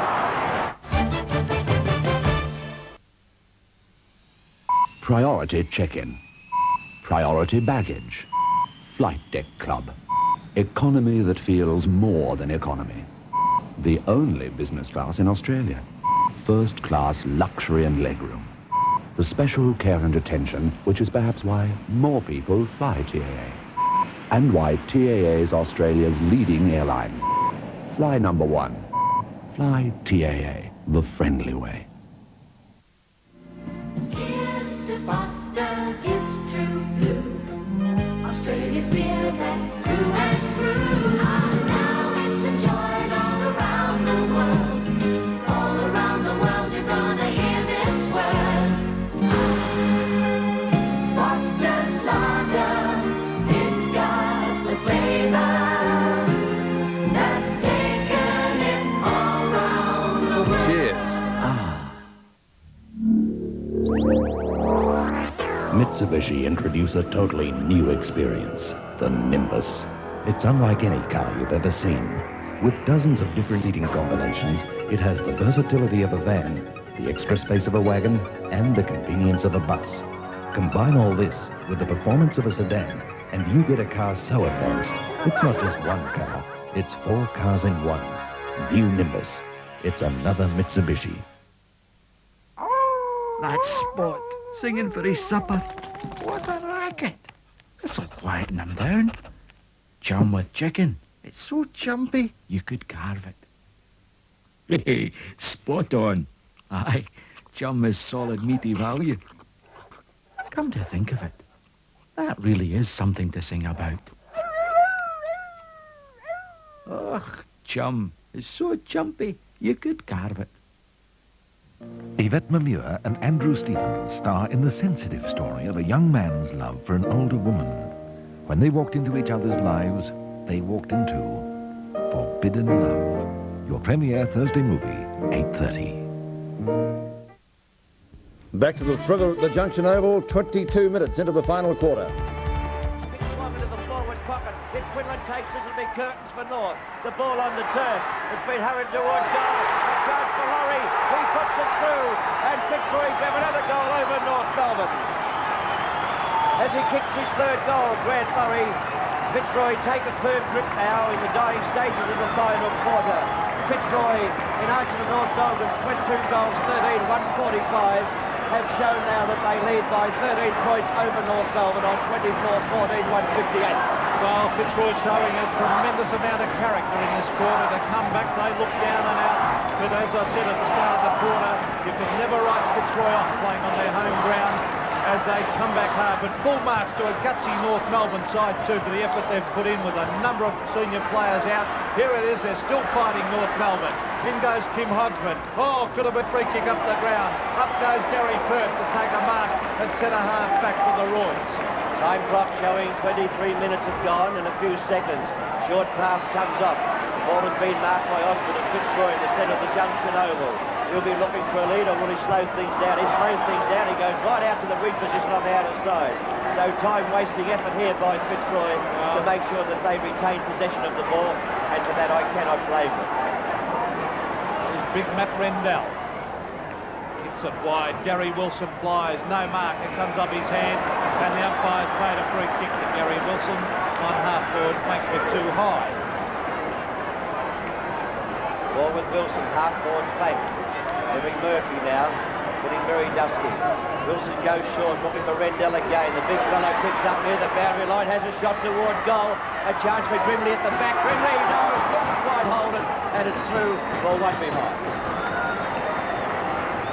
Priority check-in. Priority baggage. Flight deck club. Economy that feels more than economy. The only business class in Australia. First class luxury and legroom. The special care and attention, which is perhaps why more people fly TAA. And why TAA is Australia's leading airline. Fly number 1. Fly TAA, the friendly way. Here's to Foster's, it's true blue. Australia's beer that grew and grew. And now it's enjoyed all around the world. All around the world you're gonna hear this word. Foster's Lager, it's got the flavor that's taken it all around the world. Cheers. Mitsubishi introduce a totally new experience, the Nimbus. It's unlike any car you've ever seen. With dozens of different seating combinations, it has the versatility of a van, the extra space of a wagon, and the convenience of a bus. Combine all this with the performance of a sedan, and you get a car so advanced, it's not just one car, it's 4 cars in one. New Nimbus. It's another Mitsubishi. That's Spot, singing for his supper. What a racket. This'll quieten him down. Chum with chicken. It's so chumpy, you could carve it. Hey, spot on. Aye, chum is solid meaty value. Come to think of it, that really is something to sing about. Ugh, chum is so chumpy, you could carve it. Yvette Mamure and Andrew Stevens star in the sensitive story of a young man's love for an older woman. When they walked into each other's lives, they walked into Forbidden Love. Your premiere Thursday movie, 8:30. Back to the thriller at the Junction Oval, 22 minutes into the final quarter. Quinlan takes this and big curtains for North. The ball on the turf. It's been hurried toward goal. A chance for Laurie. He puts it through. And Fitzroy have another goal over North Melbourne. As he kicks his third goal, Grant Murray. Fitzroy take a firm grip now in the dying stages of the final quarter. Fitzroy, in answer to North Melbourne's 22 goals, 13, 145, have shown now that they lead by 13 points over North Melbourne on 24-14, 158. Well, Fitzroy showing a tremendous amount of character in this quarter. To come back, they look down and out. But as I said at the start of the quarter, you can never write Fitzroy off playing on their home ground as they come back hard. But full marks to a gutsy North Melbourne side too for the effort they've put in with a number of senior players out. Here it is, they're still fighting North Melbourne. In goes Kim Hodgman. Oh, could have been free kick up the ground. Up goes Gary Firth to take a mark and set a half back for the Royals. Time clock showing 23 minutes have gone and a few seconds. Short pass comes off. The ball has been marked by Osgood and Fitzroy in the centre of the Junction Oval. He'll be looking for a lead, or will he slow things down? He's slowing things down. He goes right out to the wing position on the outer side. So time-wasting effort here by Fitzroy to make sure that they retain possession of the ball, and for that I cannot blame them. There's big Matt Rendell. Kicks it wide. Gary Wilson flies. No mark. It comes up his hand. And the umpire's played a free kick to Gary Wilson on half-forward flank for too high. Ball with Wilson, half-forward flank. Moving Murphy now, getting very dusty. Wilson goes short, looking for Rendell again. The big fellow picks up near the boundary line, has a shot toward goal. A chance for Grimley at the back. Grimley, no, might hold it, and it's through for one behind.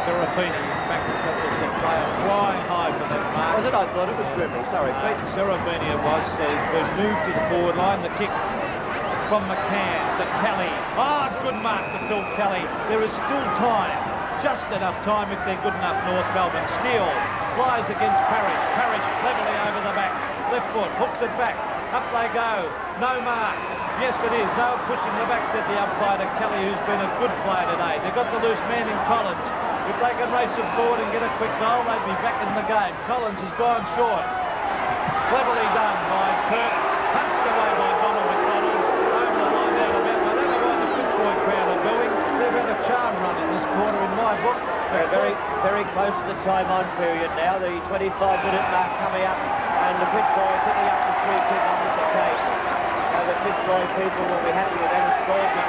Serafini, in fact, that was a player flying high for that mark. Was it? I thought it was Grimley. Sorry, Pete. Serafini it was. He's been moved to the forward line. The kick from McCann to Kelly. Oh, good mark to Phil Kelly. There is still time. Just enough time if they're good enough, North Melbourne. Steele flies against Parrish. Parrish cleverly over the back. Left foot, hooks it back. Up they go. No mark. Yes, it is. No pushing the back, said the umpire to Kelly, who's been a good player today. They've got the loose man in Collins. If they can race it forward and get a quick goal, they'd be back in the game. Collins has gone short. Cleverly done by Kirk. Punched away by Donald McDonald. Over the line down about. I don't know why the Fitzroy crowd are doing. They've had a charm run in this quarter in my book. They're very close to the time-on period now. The 25-minute mark coming up, and the Fitzroy picking up the free kick on this occasion. So the Fitzroy people will be happy with Dennis Thornton.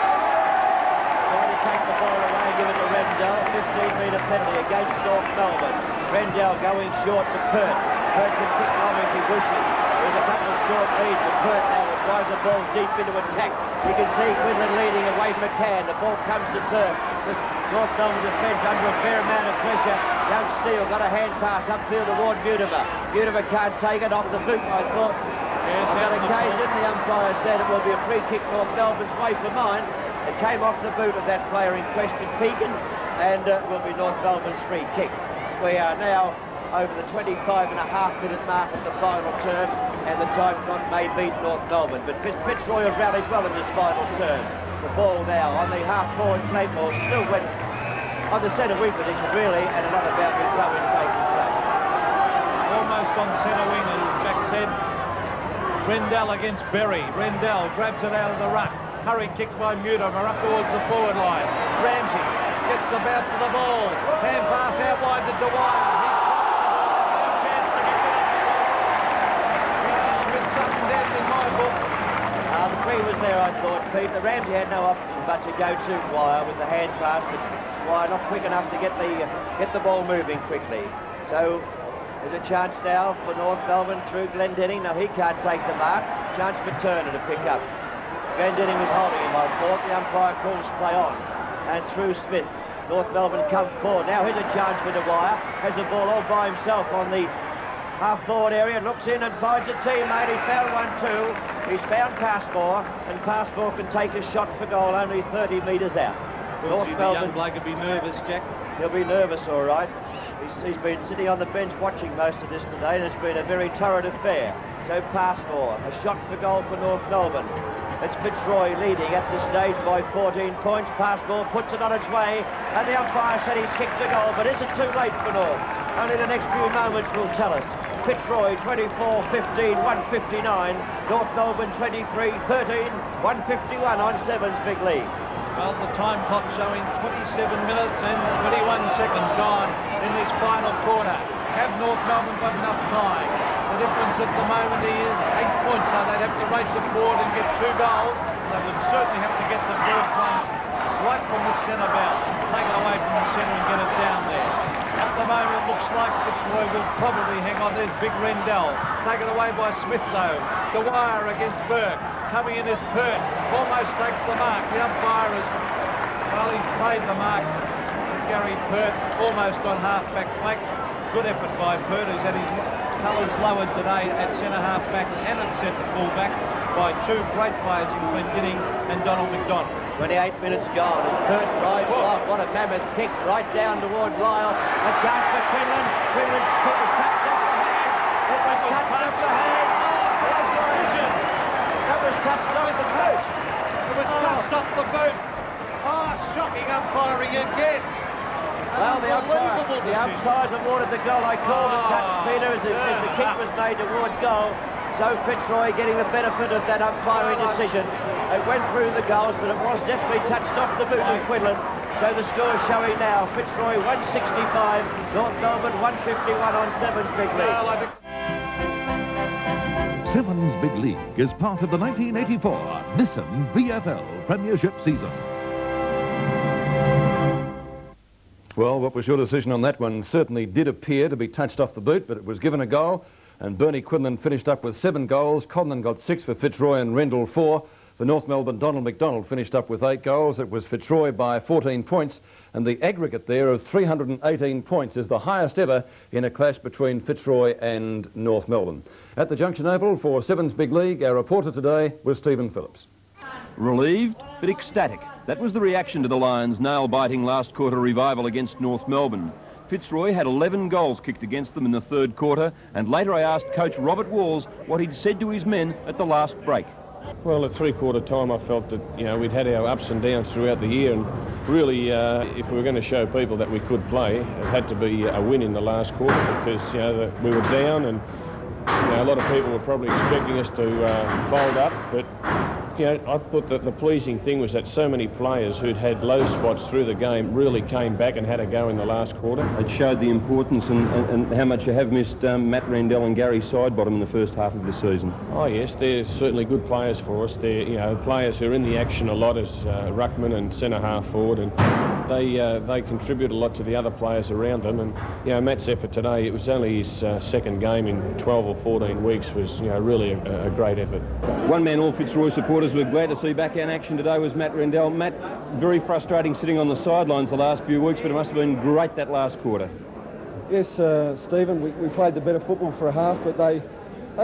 Trying to take the ball away, give it to Rendell. 15-metre penalty against North Melbourne. Rendell going short to Pert. Pert can kick long if he wishes. There's a couple of short leads, but Pert now will drive the ball deep into attack. You can see Quinlan leading away from McCann. The ball comes to turf. The North Melbourne defence under a fair amount of pressure. Young Steele got a hand pass upfield toward Mutimer. Mutimer can't take it off the boot, I thought. Yes, on that occasion, the umpire said it will be a free kick North Melbourne's way for mine. It came off the boot of that player in question, Pekin, and will be North Melbourne's free kick. We are now over the 25.5-minute mark of the final term, and the time clock may beat North Melbourne. But Fitzroy have rallied well in this final term. The ball now on the half-forward plate ball, still went on the centre wing position, really, and another boundary throw-in taking place. Almost on centre wing, as Jack said. Rendell against Berry. Rendell grabs it out of the ruck. Hurried kick by Mutimer up towards the forward line. Ramsey gets the bounce of the ball. Hand pass out wide to Dwyer. He's got a chance to get it. It's something down in my book. The free was there, I thought, Pete. The Ramsey had no option but to go to Dwyer with the hand pass, but Dwyer not quick enough to get the ball moving quickly. So there's a chance now for North Melbourne through Glendenning. No, he can't take the mark. Chance for Turner to pick up. Glendenning was holding him, I thought. The umpire calls play on. And through Smith. North Melbourne come forward. Now here's a chance for Dwyer. Has the ball all by himself on the half-forward area. Looks in and finds a teammate. He found one too. He's found Passmore. And Passmore can take a shot for goal only 30 metres out. North Melbourne. The young bloke would be nervous, Jack. He'll be nervous, all right. He's been sitting on the bench watching most of this today, and it's been a very torrid affair. So Passmore, a shot for goal for North Melbourne. It's Fitzroy leading at this stage by 14 points. Passmore puts it on its way, and the umpire said he's kicked a goal, but is it too late for North? Only the next few moments will tell us. Fitzroy 24-15, 159. North Melbourne 23-13, 151 on Sevens Big League. Well, the time clock showing 27 minutes and 21 seconds gone in this final quarter. Have North Melbourne got enough time? The difference at the moment is 8 points, so they'd have to race it forward and get 2 goals. They would certainly have to get the first one right from the centre bounce and take it away from the centre and get it down there. At the moment, it looks like Fitzroy will probably hang on. There's Big Rendell. Taken away by Smith, though. Dwyer against Burke. Coming in is Pert. Almost takes the mark. The umpire has, well, he's played the mark. Gary Pert almost on half-back flank. Good effort by Pert, who's had his colours lowered today at centre-half-back and at centre-full-back by 2 great players in Glendenning and Donald McDonald. 28 minutes gone as Pert drives off. What a mammoth kick right down toward Lyle. A chance for Quinlan. Quinlan's kick was touched off the hands. It was touched off the hands. That was touched off the post. It was touched off the boot. Oh, shocking umpiring again. Well, the umpires awarded the goal. I called the touch, Peter, as the kick was made toward goal. So Fitzroy getting the benefit of that umpiring decision. It went through the goals, but it was definitely touched off the boot of Quinlan. So the score showing now, Fitzroy 165, North Melbourne 151 on Sevens Big League. Sevens Big League is part of the 1984 Nissan VFL Premiership season. Well, what was your decision on that one? Certainly did appear to be touched off the boot, but it was given a goal. And Bernie Quinlan finished up with 7 goals. Conlon got 6 for Fitzroy and Rendell 4. For North Melbourne, Donald McDonald finished up with 8 goals. It was Fitzroy by 14 points, and the aggregate there of 318 points is the highest ever in a clash between Fitzroy and North Melbourne. At the Junction Oval for Sevens Big League, our reporter today was Stephen Phillips. Relieved, but ecstatic. That was the reaction to the Lions' nail-biting last quarter revival against North Melbourne. Fitzroy had 11 goals kicked against them in the third quarter, and later I asked coach Robert Walls what he'd said to his men at the last break. Well, at three-quarter time, I felt that, you know, we'd had our ups and downs throughout the year, and really, if we were going to show people that we could play, it had to be a win in the last quarter, because, you know, we were down, and, you know, a lot of people were probably expecting us to fold up, but, you know, I thought that the pleasing thing was that so many players who'd had low spots through the game really came back and had a go in the last quarter. It showed the importance and how much you have missed Matt Randell and Gary Sidebottom in the first half of the season. Oh yes, they're certainly good players for us. They're, you know, players who are in the action a lot as ruckman and centre half forward, and they contribute a lot to the other players around them. And, you know, Matt's effort today, it was only his second game in 12 or 14 weeks, was, you know, really a great effort. One man all Fitzroy supporters were glad to see back in action today was Matt Randell. Matt, very frustrating sitting on the sidelines the last few weeks, but it must have been great that last quarter. Yes, Stephen, we played the better football for a half, but they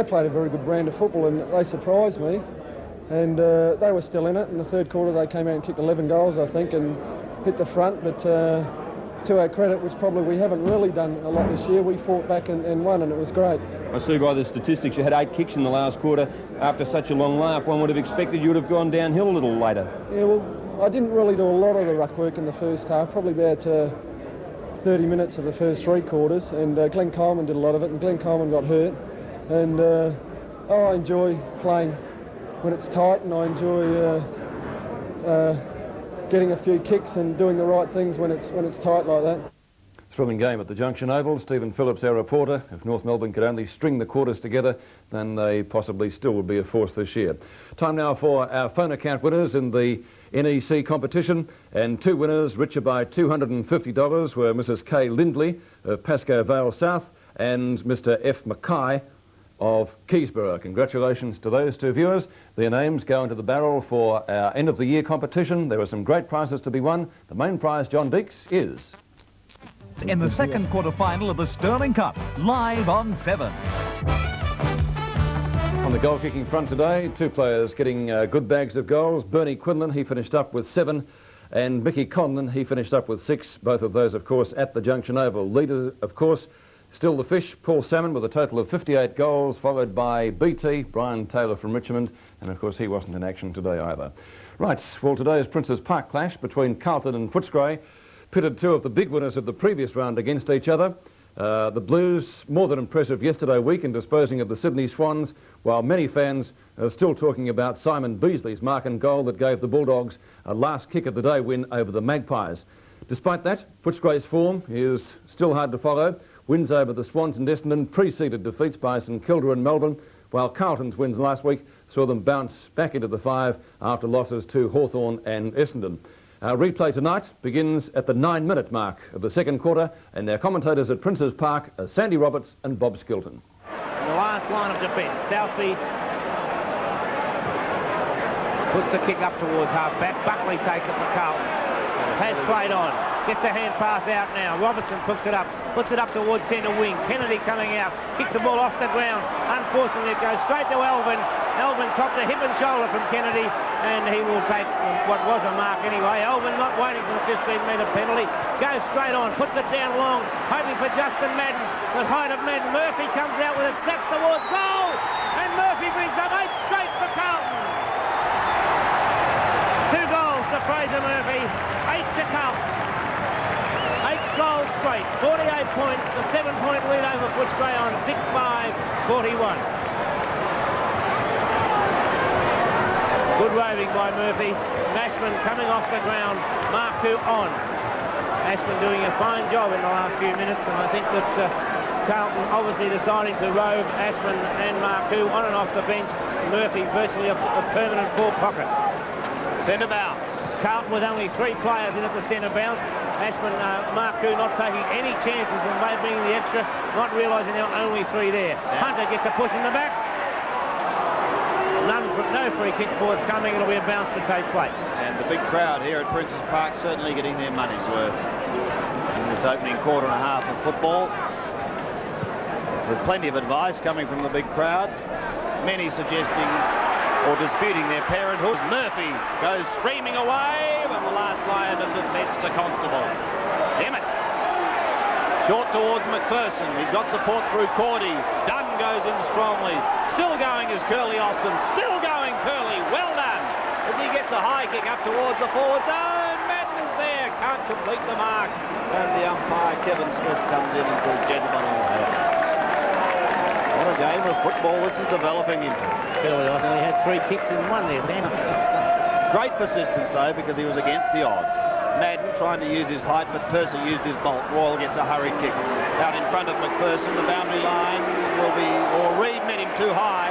played a very good brand of football, and they surprised me. And they were still in it. In the third quarter, they came out and kicked 11 goals, I think, and hit the front. But to our credit, was probably we haven't really done a lot this year. We fought back and won, and it was great. I see by the statistics you had 8 kicks in the last quarter. After such a long laugh, one would have expected you would have gone downhill a little later. Yeah, well, I didn't really do a lot of the ruck work in the first half, probably about 30 minutes of the first 3 quarters, and Glenn Coleman did a lot of it, and Glenn Coleman got hurt. And I enjoy playing when it's tight, and I enjoy getting a few kicks and doing the right things when it's tight like that. Thrilling game at the Junction Oval. Stephen Phillips, our reporter. If North Melbourne could only string the quarters together, then they possibly still would be a force this year. Time now for our phone account winners in the NEC competition, and 2 winners, richer by $250, were Mrs Kay Lindley of Pascoe Vale South and Mr F Mackay of Keysborough. Congratulations to those 2 viewers. Their names go into the barrel for our end of the year competition. There are some great prizes to be won. The main prize, John Deeks, is in the second quarter-final of the Stirling Cup, live on 7. On the goal-kicking front today, 2 players getting good bags of goals. Bernie Quinlan, he finished up with 7, and Mickey Conlon, he finished up with 6. Both of those, of course, at the Junction Oval. Leader, of course, still the Fish, Paul Salmon, with a total of 58 goals, followed by BT, Brian Taylor from Richmond, and of course he wasn't in action today either. Right, well, today's Princes Park clash between Carlton and Footscray pitted 2 of the big winners of the previous round against each other. The Blues, more than impressive yesterday week in disposing of the Sydney Swans, while many fans are still talking about Simon Beasley's mark and goal that gave the Bulldogs a last kick of the day win over the Magpies. Despite that, Footscray's form is still hard to follow. Wins over the Swans and Essendon preceded defeats by St Kilda and Melbourne, while Carlton's wins last week saw them bounce back into the 5 after losses to Hawthorn and Essendon. Our replay tonight begins at the 9-minute mark of the second quarter, and our commentators at Princes Park are Sandy Roberts and Bob Skilton. In the last line of defence, Southby puts the kick up towards half-back. Buckley takes it for Carlton. Has played on. Gets a hand pass out now. Robertson puts it up towards centre wing. Kennedy coming out. Kicks the ball off the ground. Unfortunately, it goes straight to Elvin. Elvin copped a hip and shoulder from Kennedy, and he will take what was a mark anyway. Elvin not waiting for the 15-metre penalty. Goes straight on. Puts it down long, hoping for Justin Madden. The height of Madden. Murphy comes out with it. Steps towards goal. And Murphy brings up 8 straight for Carlton. 2 goals to Fraser Murphy. 8 to Carlton. 8 goals straight, 48 points, the 7-point lead over Footscray on 6-5-41. Good roving by Murphy. Ashman coming off the ground, Marku on. Ashman doing a fine job in the last few minutes, and I think that Carlton obviously deciding to rove Ashman and Marku on and off the bench. Murphy virtually a permanent 4 pocket. Centre bounce. Carlton with only 3 players in at the centre bounce. Ashman, Marku not taking any chances and bringing the extra, not realising there are only 3 there. Yeah. Hunter gets a push in the back. No free kick forthcoming. It'll be a bounce to take place. And the big crowd here at Princes Park certainly getting their money's worth in this opening quarter and a half of football, with plenty of advice coming from the big crowd, many suggesting or disputing their parenthood. Murphy goes streaming away, but the last line of defence, the Constable. Emmett. Short towards McPherson. He's got support through Cordy. Dunn goes in strongly. Still going is Curly Austin. Still going Curly. Well done. As he gets a high kick up towards the forward zone. Madden is there. Can't complete the mark. And the umpire, Kevin Smith, comes in and says, gentlemen, all hands. What a game of football this is developing into. Curly Austin only had 3 kicks in one there, Sam. Great persistence, though, because he was against the odds. Madden trying to use his height, but Percy used his bulk. Royal gets a hurried kick. Out in front of McPherson, the boundary line will be, or Reed met him too high,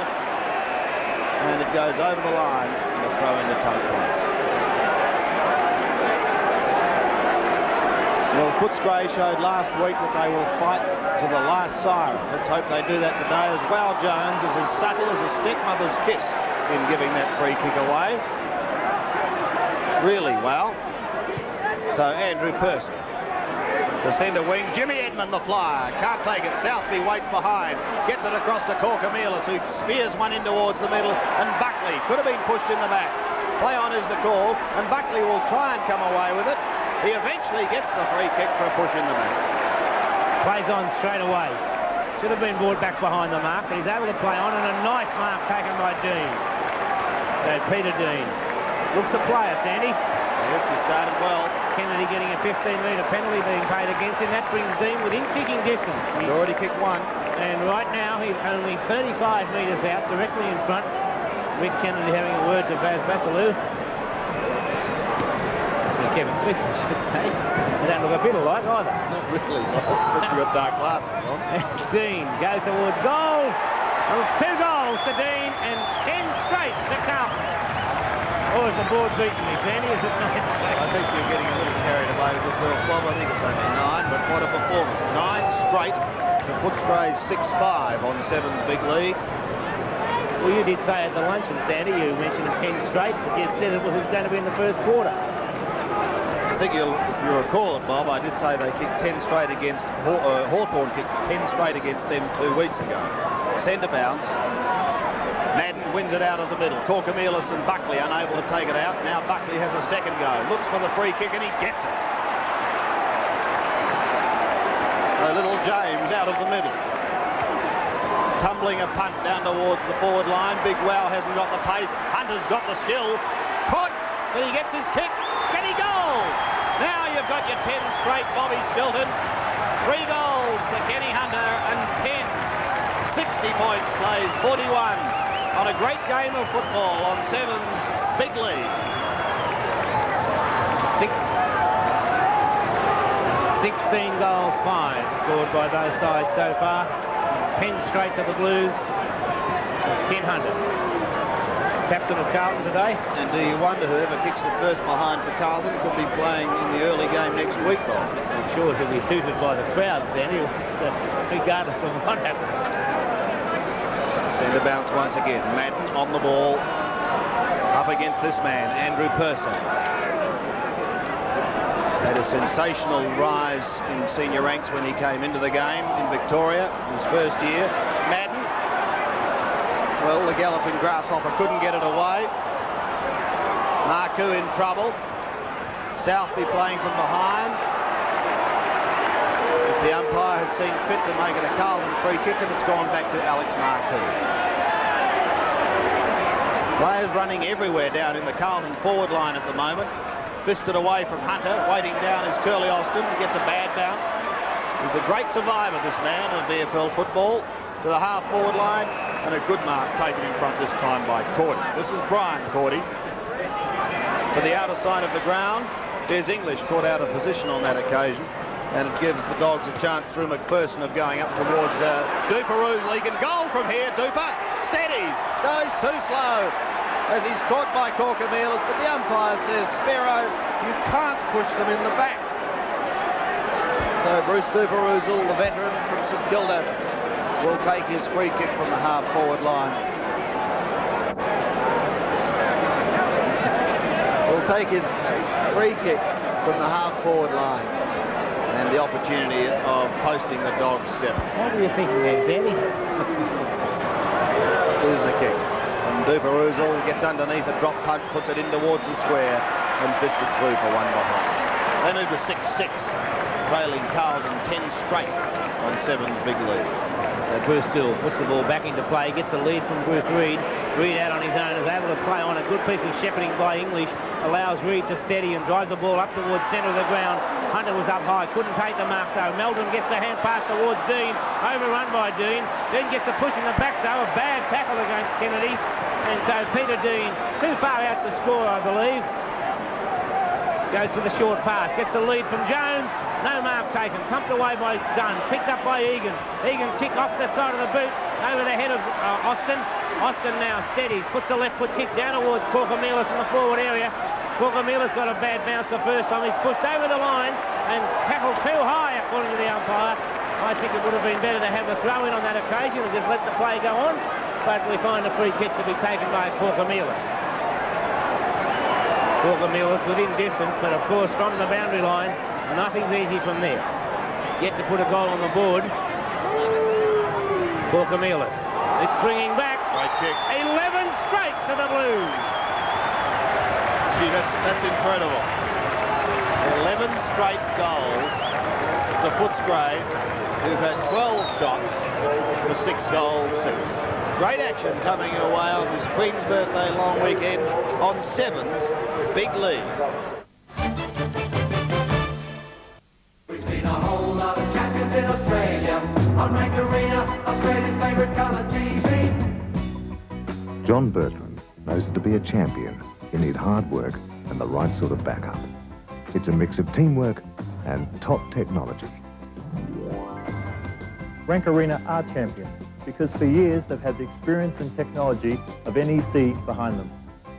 and it goes over the line, and a throw-in to take place. Well, Footscray showed last week that they will fight to the last siren. Let's hope they do that today, as Wow Jones is as subtle as a stepmother's kiss in giving that free kick away. Really well. So Andrew Percy to centre wing. Jimmy Edmund, the flyer, can't take it. Southby waits behind, gets it across to Corcomelis, who spears one in towards the middle, and Buckley could have been pushed in the back. Play on is the call, and Buckley will try and come away with it. He eventually gets the free kick for a push in the back. Plays on straight away. Should have been brought back behind the mark, but he's able to play on, and a nice mark taken by Dean. So Peter Dean looks a player, Sandy. Yes, he started well. Kennedy getting a 15-metre penalty being paid against him. That brings Dean within kicking distance. He's already kicked one. And right now he's only 35 metres out, directly in front. Rick Kennedy having a word to Vaz Basalou. Kevin Smith, I should say. They don't look a bit alike either. Not really, unless you've got dark glasses on. Dean goes towards goal. 2 goals to Dean and 10 straight to Carlton. Or is the board beating me, Sandy? Is it 9 straight? I think you're getting a little carried away with yourself, Bob. I think it's only 9, but what a performance. 9 straight to Footscray's 6-5 on Sevens Big League. Well, you did say at the luncheon, Sandy, you mentioned 10 straight, but you said it wasn't going to be in the first quarter. I think if you recall it, Bob, I did say they kicked 10 straight against Hawthorn, kicked 10 straight against them 2 weeks ago. Centre bounce. Madden wins it out of the middle. Corcomelis and Buckley unable to take it out. Now Buckley has a second go. Looks for the free kick and he gets it. So little James out of the middle. Tumbling a punt down towards the forward line. Big Wow hasn't got the pace. Hunter's got the skill. Caught, but he gets his kick. And he goals! Now you've got your 10 straight, Bobby Skelton. 3 goals to Kenny Hunter and 10. 60 points plays 41 on a great game of football on Sevens Big League. 16 goals, 5 scored by both sides so far. 10 straight to the Blues. It's Ken Hunter, captain of Carlton today. And do you wonder whoever kicks the first behind for Carlton could be playing in the early game next week, though? I'm sure he'll be hooted by the crowd, Sandy, regardless of what happens. Centre bounce once again. Madden on the ball. Up against this man, Andrew Percy. Had a sensational rise in senior ranks when he came into the game in Victoria, his first year. Madden. Well, the galloping grasshopper couldn't get it away. Marcoux in trouble. Southby playing from behind. The umpire has seen fit to make it a Carlton free kick, and it's gone back to Alex Marcoux. Players running everywhere down in the Carlton forward line at the moment. Fisted away from Hunter. Waiting down is Curly Austin. He gets a bad bounce. He's a great survivor, this man, of VFL football. To the half-forward line, and a good mark taken in front this time by Cordy. This is Brian Cordy. To the outer side of the ground, Des English caught out of position on that occasion, and it gives the Dogs a chance through McPherson of going up towards Duper. He can goal from here. Duper steadies, goes too slow as he's caught by Corcomelis, but the umpire says, Sparrow, you can't push them in the back. So Bruce Duper, the veteran from St Kilda, will take his free kick from the half-forward line. He'll take his free kick from the half-forward line and the opportunity of posting the Dogs 7. What were you thinking then, Sandy? Here's the kick. And Duperuzal gets underneath a drop punt, puts it in towards the square and fisted through for one behind. They move to 6-6, trailing Carlton 10 straight on 7's big lead. So Bruce Dill puts the ball back into play, gets a lead from Bruce Reid. Reid out on his own is able to play on. A good piece of shepherding by English allows Reid to steady and drive the ball up towards centre of the ground. Hunter was up high, couldn't take the mark though. Meldon gets the hand pass towards Dean, overrun by Dean. Dean gets a push in the back though, a bad tackle against Kennedy. And so Peter Dean, too far out to score, I believe. Goes for the short pass, gets a lead from Jones. No mark taken, pumped away by Dunn, picked up by Egan. Egan's kick off the side of the boot, over the head of Austin. Austin now steadies, puts a left foot kick down towards Corcomelis in the forward area. Corcomelis got a bad bounce the first time. He's pushed over the line and tackled too high, according to the umpire. I think it would have been better to have a throw-in on that occasion and just let the play go on. But we find a free kick to be taken by Corcomelis. Corcomelis within distance, but of course from the boundary line, nothing's easy from there. Yet to put a goal on the board. Corcomelis. It's swinging back. Great kick. 11 straight to the Blues. Gee, that's incredible. 11 straight goals to Footscray, who've had 12 shots for 6 goals, 6. Great action coming your way on this Queen's Birthday long weekend on 7's big lead. We've seen a whole lot of champions in Australia on Rank Arena, Australia's favourite colour TV. John Bertrand knows that to be a champion, you need hard work and the right sort of backup. It's a mix of teamwork and top technology. Rank Arena are champions because for years they've had the experience and technology of NEC behind them.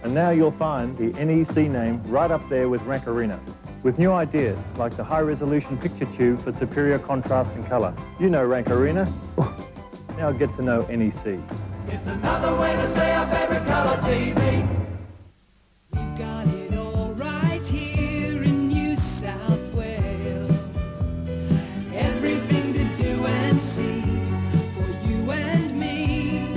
And now you'll find the NEC name right up there with Rank Arena, with new ideas like the high-resolution picture tube for superior contrast and colour. You know Rank Arena. Now get to know NEC. It's another way to say our favourite colour TV. We've got it all right here in New South Wales. Everything to do and see for you and me.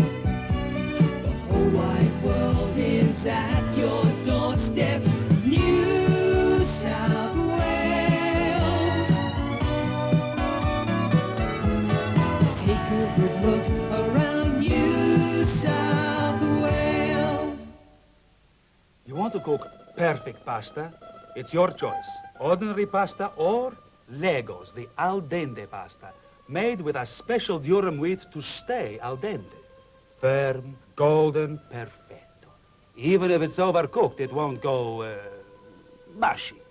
The whole wide world is at your doorstep. New South Wales. Take a good look around New South Wales. You want to cook perfect pasta? It's your choice. Ordinary pasta or Legos, the al dente pasta, made with a special durum wheat to stay al dente. Firm, golden, perfetto. Even if it's overcooked, it won't go, mushy.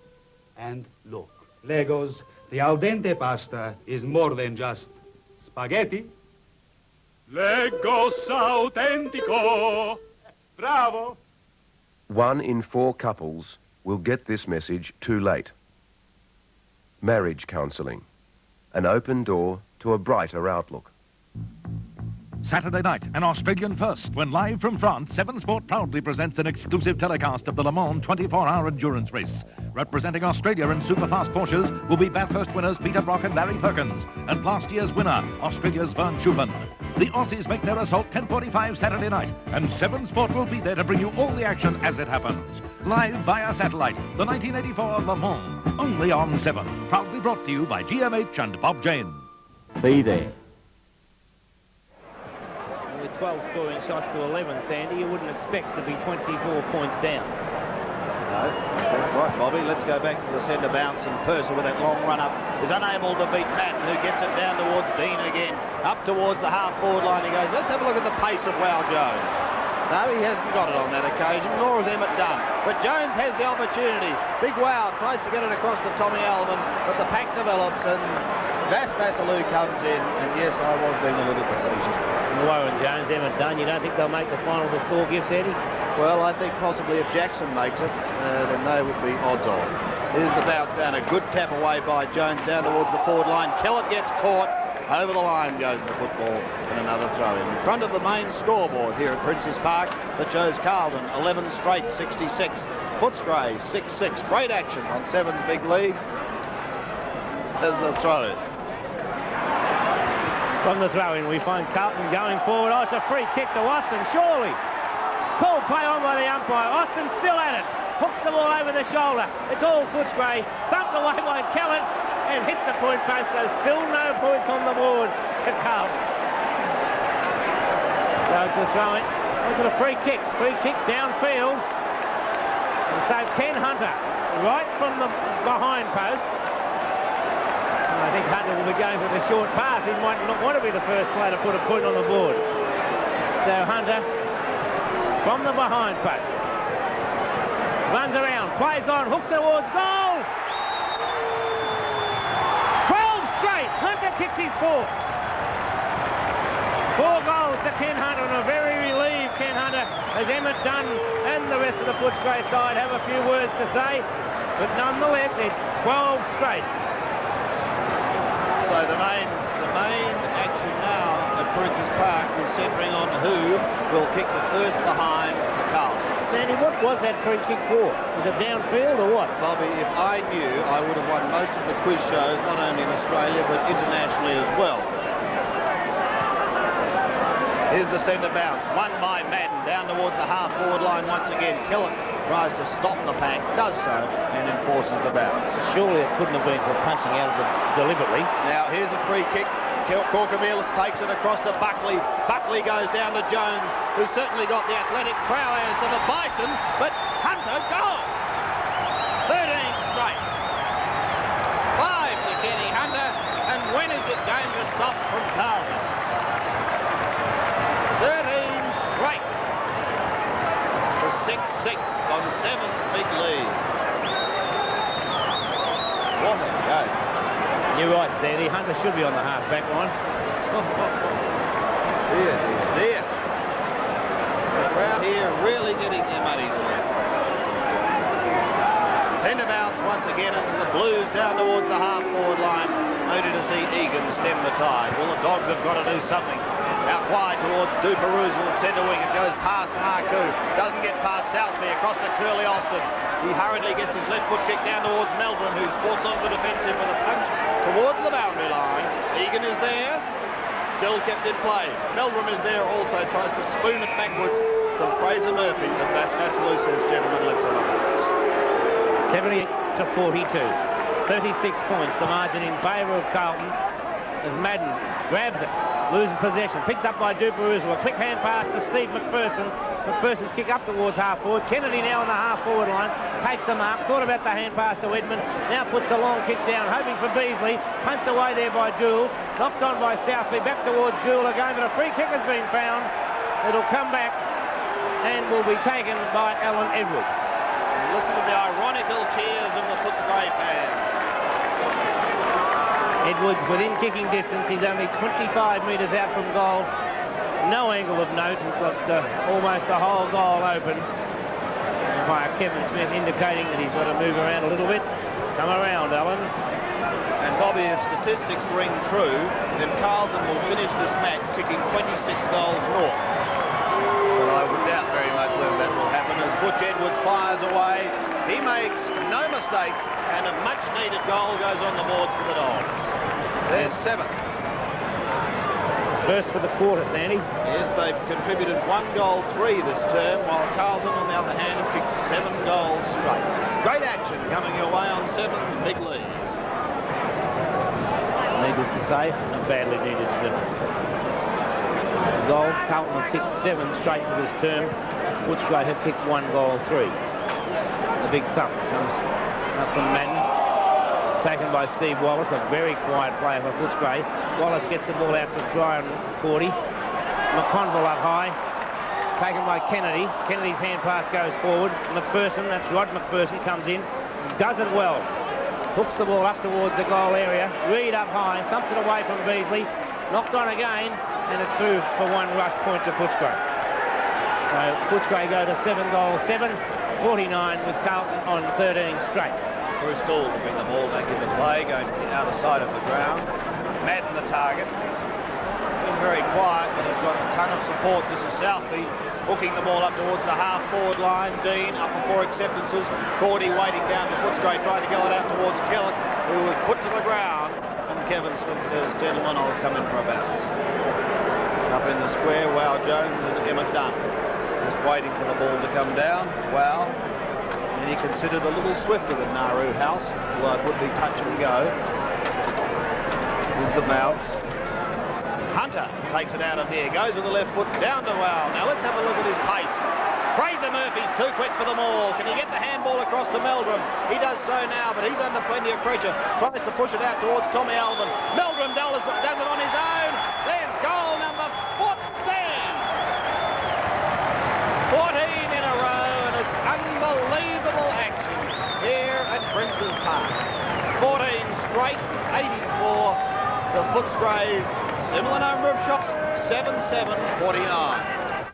And look, Legos, the al dente pasta is more than just spaghetti. Legos autentico. Bravo. 1 in 4 couples will get this message too late. Marriage counselling. An open door to a brighter outlook. Saturday night, an Australian first, when live from France, 7 Sport proudly presents an exclusive telecast of the Le Mans 24-hour endurance race. Representing Australia in superfast Porsches will be Bathurst winners Peter Brock and Larry Perkins, and last year's winner, Australia's Vern Schuppen. The Aussies make their assault 10:45 Saturday night, and 7 Sport will be there to bring you all the action as it happens. Live via satellite, the 1984 Le Mans, only on 7. Proudly brought to you by GMH and Bob Jane. Be there. With 12 scoring shots to 11, Sandy, you wouldn't expect to be 24 points down. No, right, Bobby. Let's go back to the centre bounce, and Purser with that long run-up is unable to beat Madden, who gets it down towards Dean again. Up towards the half-forward line he goes. Let's have a look at the pace of Wow Jones. No, he hasn't got it on that occasion, nor has Emmett Dunn. But Jones has the opportunity. Big Wow tries to get it across to Tommy Alvin, but the pack develops, and Vasilou comes in, and yes, I was being a little facetious. Warren Jones, Emmett Dunn, you don't think they'll make the final the score gives, Eddie? Well, I think possibly if Jackson makes it, then they would be odds on. Here's the bounce down, a good tap away by Jones down towards the forward line. Kellett gets caught, over the line goes the football, and another throw in front of the main scoreboard here at Princes Park that shows Carlton 11 straight, 66 Footscray 6-6. Great action on Sevens Big League. There's the throw. From the throw-in, we find Carlton going forward. Oh, it's a free kick to Austin, surely. Called play on by the umpire. Austin still at it. Hooks the ball over the shoulder. It's all Footscray. Thumped away by Kellett and hit the point post, so still no points on the board to Carlton. So it's a throw-in. It's a free kick downfield. And so Ken Hunter, right from the behind post. I think Hunter will be going for the short pass. He might not want to be the first player to put a point on the board. So Hunter, from the behind post, runs around, plays on, hooks towards goal. 12 straight. Hunter kicks his fourth. 4 goals to Ken Hunter, and a very relieved Ken Hunter as Emmett Dunn and the rest of the Footscray side have a few words to say, but nonetheless it's 12 straight. So the main action now at Princes Park is centering on who will kick the first behind for Carlton. Sandy, what was that free kick for? Was it downfield or what? Bobby, if I knew, I would have won most of the quiz shows, not only in Australia but internationally as well. Here's the centre bounce, won by Madden, down towards the half-forward line once again. Kellett tries to stop the pack, does so, and enforces the bounce. Surely it couldn't have been for punching out of it deliberately. Now, here's a free kick. Corcomelis takes it across to Buckley. Buckley goes down to Jones, who's certainly got the athletic prowess of a Bison, but Hunter goes. 13 straight. 5 to Kenny Hunter, and when is it going to stop from Carlton? 13 straight to 6-6 on Sevens Big League. What a game. You're right, Sandy. Hunter should be on the half-back line. Dear. The crowd here really getting their money's worth. Centre bounce once again into the Blues down towards the half-forward line. Only to see Egan stem the tide. Well, the Dogs have got to do something. Out wide towards Duperuzal at centre wing. It goes past Marcoux. Doesn't get past Southby. Across to Curly Austin. He hurriedly gets his left foot kick down towards Meldrum, who's forced onto the defensive with a punch towards the boundary line. Egan is there. Still kept in play. Meldrum is there also. Tries to spoon it backwards to Fraser Murphy. But Vascasalou says, gentlemen, let's have a bounce. 78 to 42. 36 points, the margin in favour of Carlton as Madden grabs it, loses possession, picked up by Duperuzal, a quick hand pass to Steve McPherson. McPherson's kick up towards half-forward. Kennedy now on the half-forward line, takes the mark, thought about the hand pass to Edmund, now puts a long kick down, hoping for Beasley, punched away there by Gould, knocked on by Southby, back towards Gould again, but a free kick has been found. It'll come back and will be taken by Alan Edwards. And listen to the ironical cheers of the Footscray fans. Edwards within kicking distance. He's only 25 metres out from goal. No angle of note. He's got almost the whole goal open. Umpire Kevin Smith indicating that he's got to move around a little bit. Come around, Alan. And Bobby, if statistics ring true, then Carlton will finish this match kicking 26 goals north. But I would doubt very much whether that will happen as Butch Edwards fires away. He makes no mistake, and a much-needed goal goes on the boards for the Dogs. There's 7. First for the quarter, Sandy. Yes, they've contributed 1 goal 3 this term, while Carlton, on the other hand, have kicked 7 goals straight. Great action coming your way on Sevens Big League. Needless to say, a badly needed goal. Carlton have kicked 7 straight for this term. Footscray have kicked 1 goal 3. The big thump comes up from Madden. Taken by Steve Wallace, a very quiet player for Footscray. Wallace gets the ball out to Brian Cordy. McConville up high. Taken by Kennedy. Kennedy's hand pass goes forward. McPherson, that's Rod McPherson, comes in. Does it well. Hooks the ball up towards the goal area. Reed up high. Thumps it away from Beasley. Knocked on again. And it's through for 1 rush point to Footscray. So Footscray go to 7 goals 7. 49 with Carlton on 13 straight. Bruce Gould to bring the ball back into play, going out of sight of the ground. Madden the target. been very quiet, but he's got a ton of support. This is Southby hooking the ball up towards the half-forward line. Dean up for 4 acceptances. Cordy waiting down to Footscray, trying to get it out towards Kellett, who was put to the ground. And Kevin Smith says, gentlemen, I'll come in for a bounce. Up in the square, Wow Jones and Emmett Dunn. Just waiting for the ball to come down. Wow. And he considered a little swifter than Nauru House, although it would be touch and go. Here's the bounce. Hunter takes it out of there, goes with the left foot down to Wow. Now let's have a look at his pace. Fraser Murphy's too quick for the maul. Can he get the handball across to Meldrum? He does so now, but he's under plenty of pressure. Tries to push it out towards Tommy Alvin. Meldrum does it on his own. There's goal number 14. 14 in a row, and it's unbelievable action here at Princes Park. 14 straight, 84 to Footscray's similar number of shots, 7-7, 49.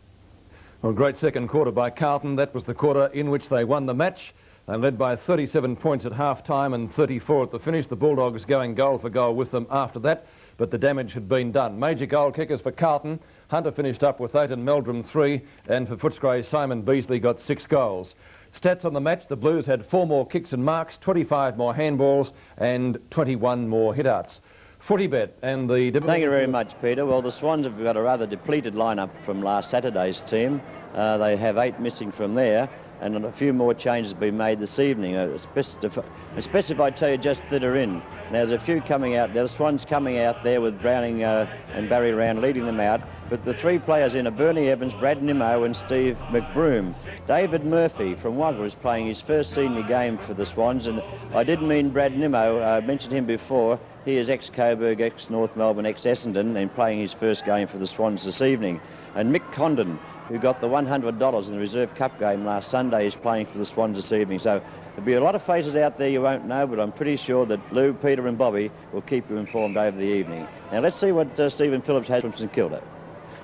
Well, great second quarter by Carlton. That was the quarter in which they won the match. They led by 37 points at half-time and 34 at the finish. The Bulldogs going goal for goal with them after that, but the damage had been done. Major goal kickers for Carlton. Hunter finished up with 8 and Meldrum 3, and for Footscray, Simon Beasley got 6 goals. Stats on the match: the Blues had 4 more kicks and marks, 25 more handballs and 21 more hit-outs. Footy bet and the... Thank you very much, Peter. Well, the Swans have got a rather depleted lineup from last Saturday's team. They have 8 missing from there, and a few more changes have been made this evening. Especially if I tell you just that are in. Now, there's a few coming out there. The Swans coming out there with Browning and Barry Round leading them out. But the 3 players in are Bernie Evans, Brad Nimmo and Steve McBroom. David Murphy from Wagga is playing his first senior game for the Swans, and I didn't mean Brad Nimmo. I mentioned him before. He is ex-Coburg, ex-North Melbourne, ex-Essendon, and playing his first game for the Swans this evening. And Mick Condon, who got the $100 in the Reserve Cup game last Sunday, is playing for the Swans this evening. So there'll be a lot of faces out there you won't know, but I'm pretty sure that Lou, Peter and Bobby will keep you informed over the evening. Now let's see what Stephen Phillips has from St Kilda.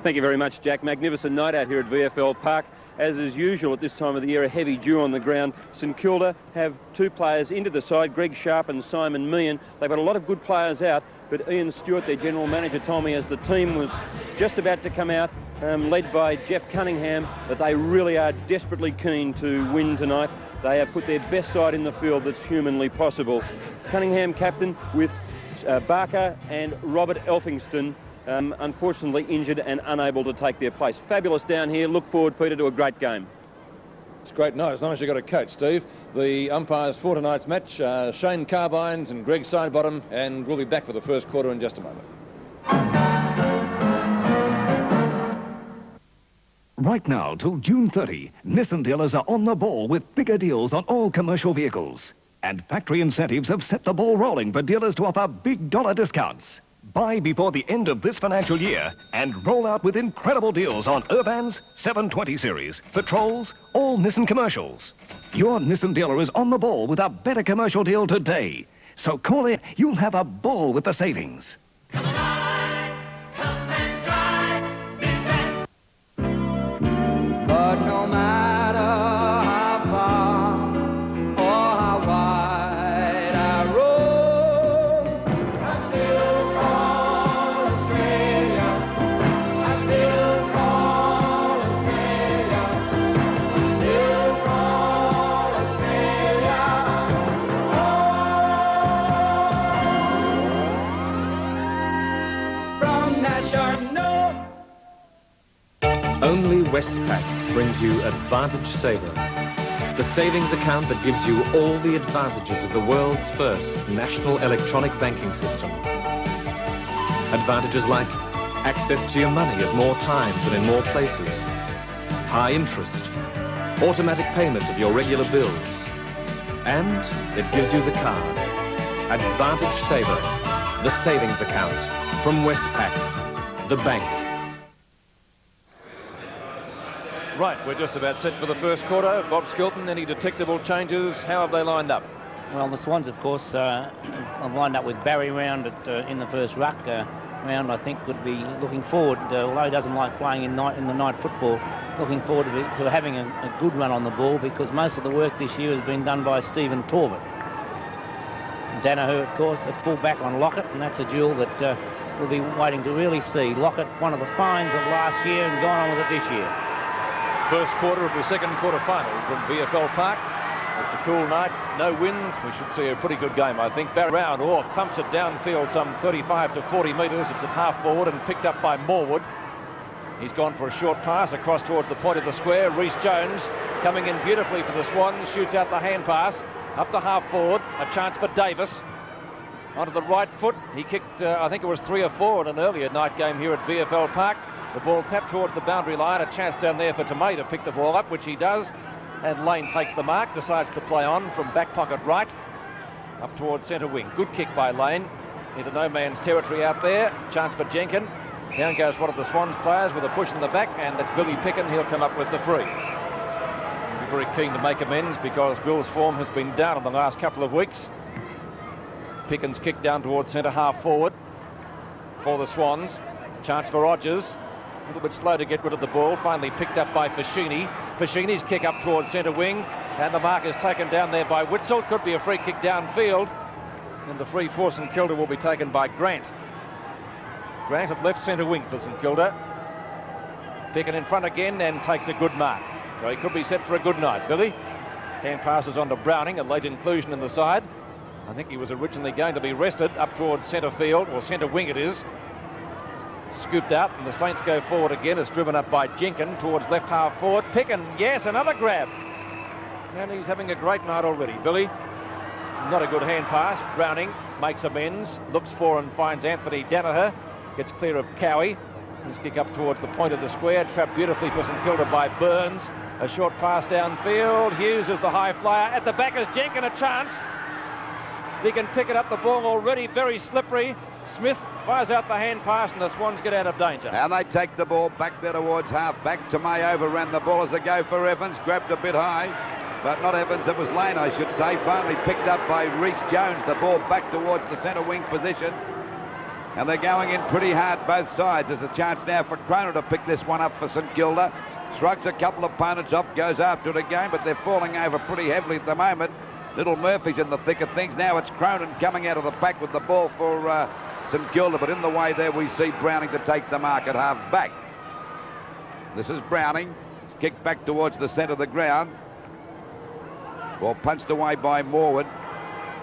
Thank you very much, Jack. Magnificent night out here at VFL Park. As is usual at this time of the year, a heavy dew on the ground. St Kilda have 2 players into the side, Greg Sharp and Simon Meehan. They've got a lot of good players out, but Ian Stewart, their general manager, told me as the team was just about to come out, led by Jeff Cunningham, that they really are desperately keen to win tonight. They have put their best side in the field that's humanly possible. Cunningham captain with Barker and Robert Elphingston, unfortunately injured and unable to take their place. Fabulous down here. Look forward, Peter, to a great game. It's great night, as long as you've got a coach, Steve. The umpires for tonight's match, Shane Carbines and Greg Sidebottom, and we'll be back for the first quarter in just a moment. Right now, till June 30, Nissan dealers are on the ball with bigger deals on all commercial vehicles. And factory incentives have set the ball rolling for dealers to offer big dollar discounts. Buy before the end of this financial year and roll out with incredible deals on Urbans, 720 series, Patrols, all Nissan commercials. Your Nissan dealer is on the ball with a better commercial deal today. So call in, you'll have a ball with the savings. But no matter how far or how wide I roam, I still call Australia. I still call Australia. I still call Australia home. From National. Only Westpac brings you Advantage Saver, the savings account that gives you all the advantages of the world's first national electronic banking system. Advantages like access to your money at more times and in more places, high interest, automatic payment of your regular bills, and it gives you the card. Advantage Saver, the savings account from Westpac, the bank. Right, we're just about set for the first quarter. Bob Skilton, any detectable changes? How have they lined up? Well, the Swans, of course, have lined up with Barry Round in the first ruck. Round, I think, would be looking forward, although he doesn't like playing in the night football, looking forward to having a good run on the ball, because most of the work this year has been done by Stephen Torbett. Danaher, of course, at full back on Lockett, and that's a duel that we'll be waiting to really see. Lockett, one of the finds of last year, and gone on with it this year. First quarter of the second quarter final from VFL Park. It's a cool night, no wind. We should see a pretty good game, I think. Barry round, thumps it downfield some 35 to 40 metres. It's at half forward and picked up by Morwood. He's gone for a short pass across towards the point of the square. Rhys Jones coming in beautifully for the Swans, shoots out the hand pass up to half forward. A chance for Davis onto the right foot. He kicked, I think it was 3 or 4 in an earlier night game here at VFL Park. The ball tapped towards the boundary line. A chance down there for Tomei to pick the ball up, which he does. And Lane takes the mark, decides to play on from back pocket right up towards centre wing. Good kick by Lane into no man's territory out there. Chance for Jenkin. Down goes one of the Swans players with a push in the back, and that's Billy Picken. He'll come up with the free. He'll be very keen to make amends because Bill's form has been down in the last couple of weeks. Picken's kick down towards centre half forward for the Swans. Chance for Rogers. A little bit slow to get rid of the ball. Finally picked up by Fashini. Fashini's kick up towards centre wing, and the mark is taken down there by Witzel. Could be a free kick downfield, and the free for St Kilda will be taken by Grant. Grant at left centre wing for St Kilda. Picken in front again and takes a good mark. So he could be set for a good night. Billy. Hand passes on to Browning, a late inclusion in the side. I think he was originally going to be rested up towards centre field, or centre wing it is. Scooped out, and the Saints go forward again. It's driven up by Jenkin towards left half forward. Picken, yes, another grab. And he's having a great night already. Billy, not a good hand pass. Browning makes amends, looks for and finds Anthony Danaher. Gets clear of Cowie. His kick up towards the point of the square. Trapped beautifully for St Kilda by Burns. A short pass downfield. Hughes is the high flyer. At the back is Jenkin, a chance. He can pick it up, the ball already very slippery. Smith fires out the hand pass, and the Swans get out of danger. And they take the ball back there towards half back. Tomei overran the ball as a go for Evans. Grabbed a bit high, but not Evans, it was Lane, I should say. Finally picked up by Rhys Jones. The ball back towards the centre wing position. And they're going in pretty hard both sides. There's a chance now for Cronin to pick this one up for St Kilda. Shrugs a couple of opponents off, goes after it again, but they're falling over pretty heavily at the moment. Little Murphy's in the thick of things. Now it's Cronin coming out of the pack with the ball for St Kilda, but in the way there we see Browning to take the mark at half back. This is Browning. It's kicked back towards the centre of the ground. Ball punched away by Morwood.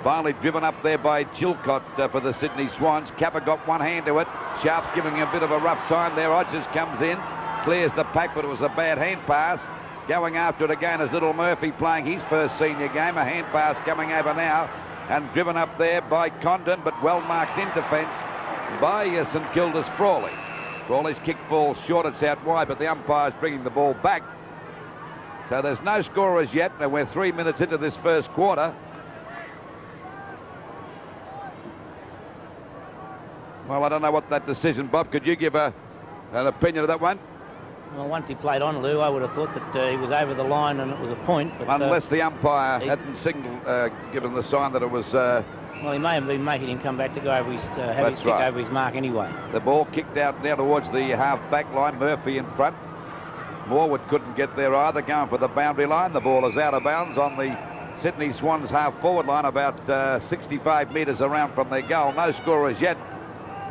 Finally driven up there by Chilcott for the Sydney Swans. Capper got one hand to it. Sharp's giving him a bit of a rough time there. Rogers comes in, clears the pack, but it was a bad hand pass. Going after it again is Little Murphy playing his first senior game. A hand pass coming over now and driven up there by Condon, but well marked in defence by St Kilda's Frawley. Frawley's kick falls short, it's out wide, but the umpire's bringing the ball back. So there's no score as yet, and we're 3 minutes into this first quarter. Well, I don't know what that decision, Bob. Could you give an opinion of that one? Well, once he played on, Lou, I would have thought that he was over the line and it was a point. But, unless the umpire hadn't given the sign that it was... well, he may have been making him come back to go over his, have his kick over his mark anyway. The ball kicked out now towards the half-back line. Murphy in front. Morwood couldn't get there either, going for the boundary line. The ball is out of bounds on the Sydney Swans half-forward line, about 65 metres around from their goal. No score as yet.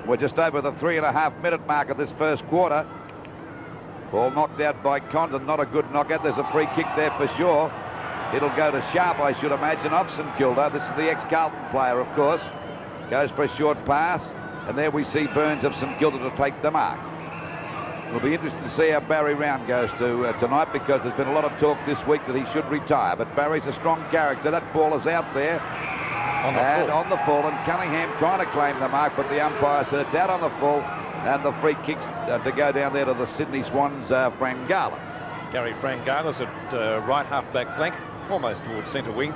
We're just over the 3.5-minute mark of this first quarter. Ball knocked out by Condon, not a good knockout. There's a free kick there for sure. It'll go to Sharp, I should imagine, of St Kilda. This is the ex-Carlton player, of course. Goes for a short pass, and there we see Burns of St Kilda to take the mark. It'll be interesting to see how Barry Round goes to tonight, because there's been a lot of talk this week that he should retire. But Barry's a strong character. That ball is out there. On the full, and Cunningham trying to claim the mark, but the umpire said it's out on the full, and the free kicks to go down there to the Sydney Swans, Frangalis. Gary Frangalis at right half-back flank, almost towards centre wing.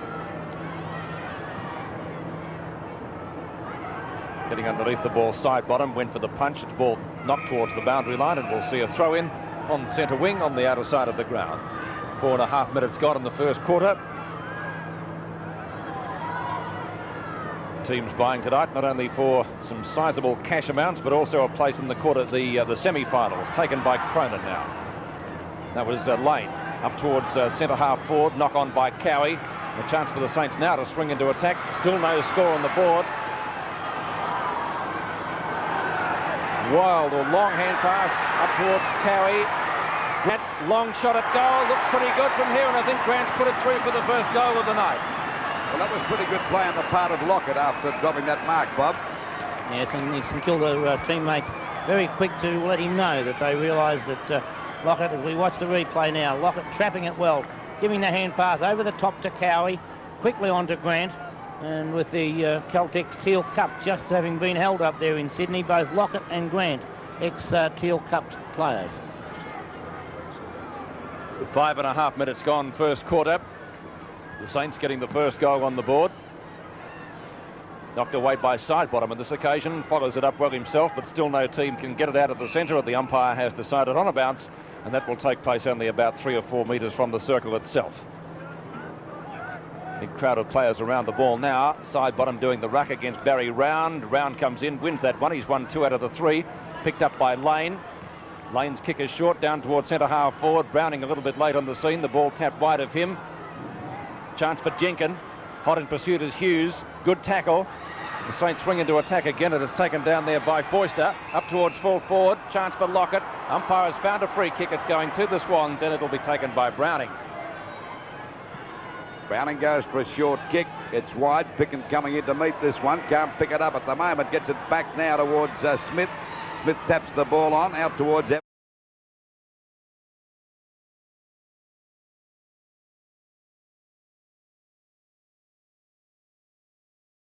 Getting underneath the ball side bottom, went for the punch. It's ball knocked towards the boundary line, and we'll see a throw in on centre wing on the outer side of the ground. 4.5 minutes gone in the first quarter. Teams buying tonight not only for some sizable cash amounts, but also a place in the quarter, the semi-finals, taken by Cronin now. That was Lane up towards centre half forward, knock on by Cowie. A chance for the Saints now to swing into attack. Still no score on the board. Wild or long hand pass up towards Cowie. That long shot at goal looks pretty good from here, and I think Grant's put it through for the first goal of the night. Well, that was pretty good play on the part of Lockett after dropping that mark, Bob. Yes, and his St Kilda teammates very quick to let him know that they realise that Lockett, as we watch the replay now, Lockett trapping it well, giving the hand pass over the top to Cowie, quickly on to Grant, and with the Caltex Teal Cup just having been held up there in Sydney, both Lockett and Grant, ex-Teal Cup players. 5.5 minutes gone, first quarter. The Saints getting the first goal on the board. Knocked away by Sidebottom on this occasion, follows it up well himself, but still no team can get it out of the centre. The umpire has decided on a bounce, and that will take place only about 3 or 4 metres from the circle itself. Big crowd of players around the ball now. Sidebottom doing the ruck against Barry Round. Round comes in, wins that one. He's won 2 out of the 3. Picked up by Lane. Lane's kick is short down towards centre half forward. Browning a little bit late on the scene. The ball tapped wide of him. Chance for Jenkin. Hot in pursuit is Hughes. Good tackle. The Saints swing into attack again. It is taken down there by Foyster. Up towards full forward. Chance for Lockett. Umpire has found a free kick. It's going to the Swans, and it'll be taken by Browning. Browning goes for a short kick. It's wide. Picken coming in to meet this one. Can't pick it up at the moment. Gets it back now towards Smith. Smith taps the ball on out towards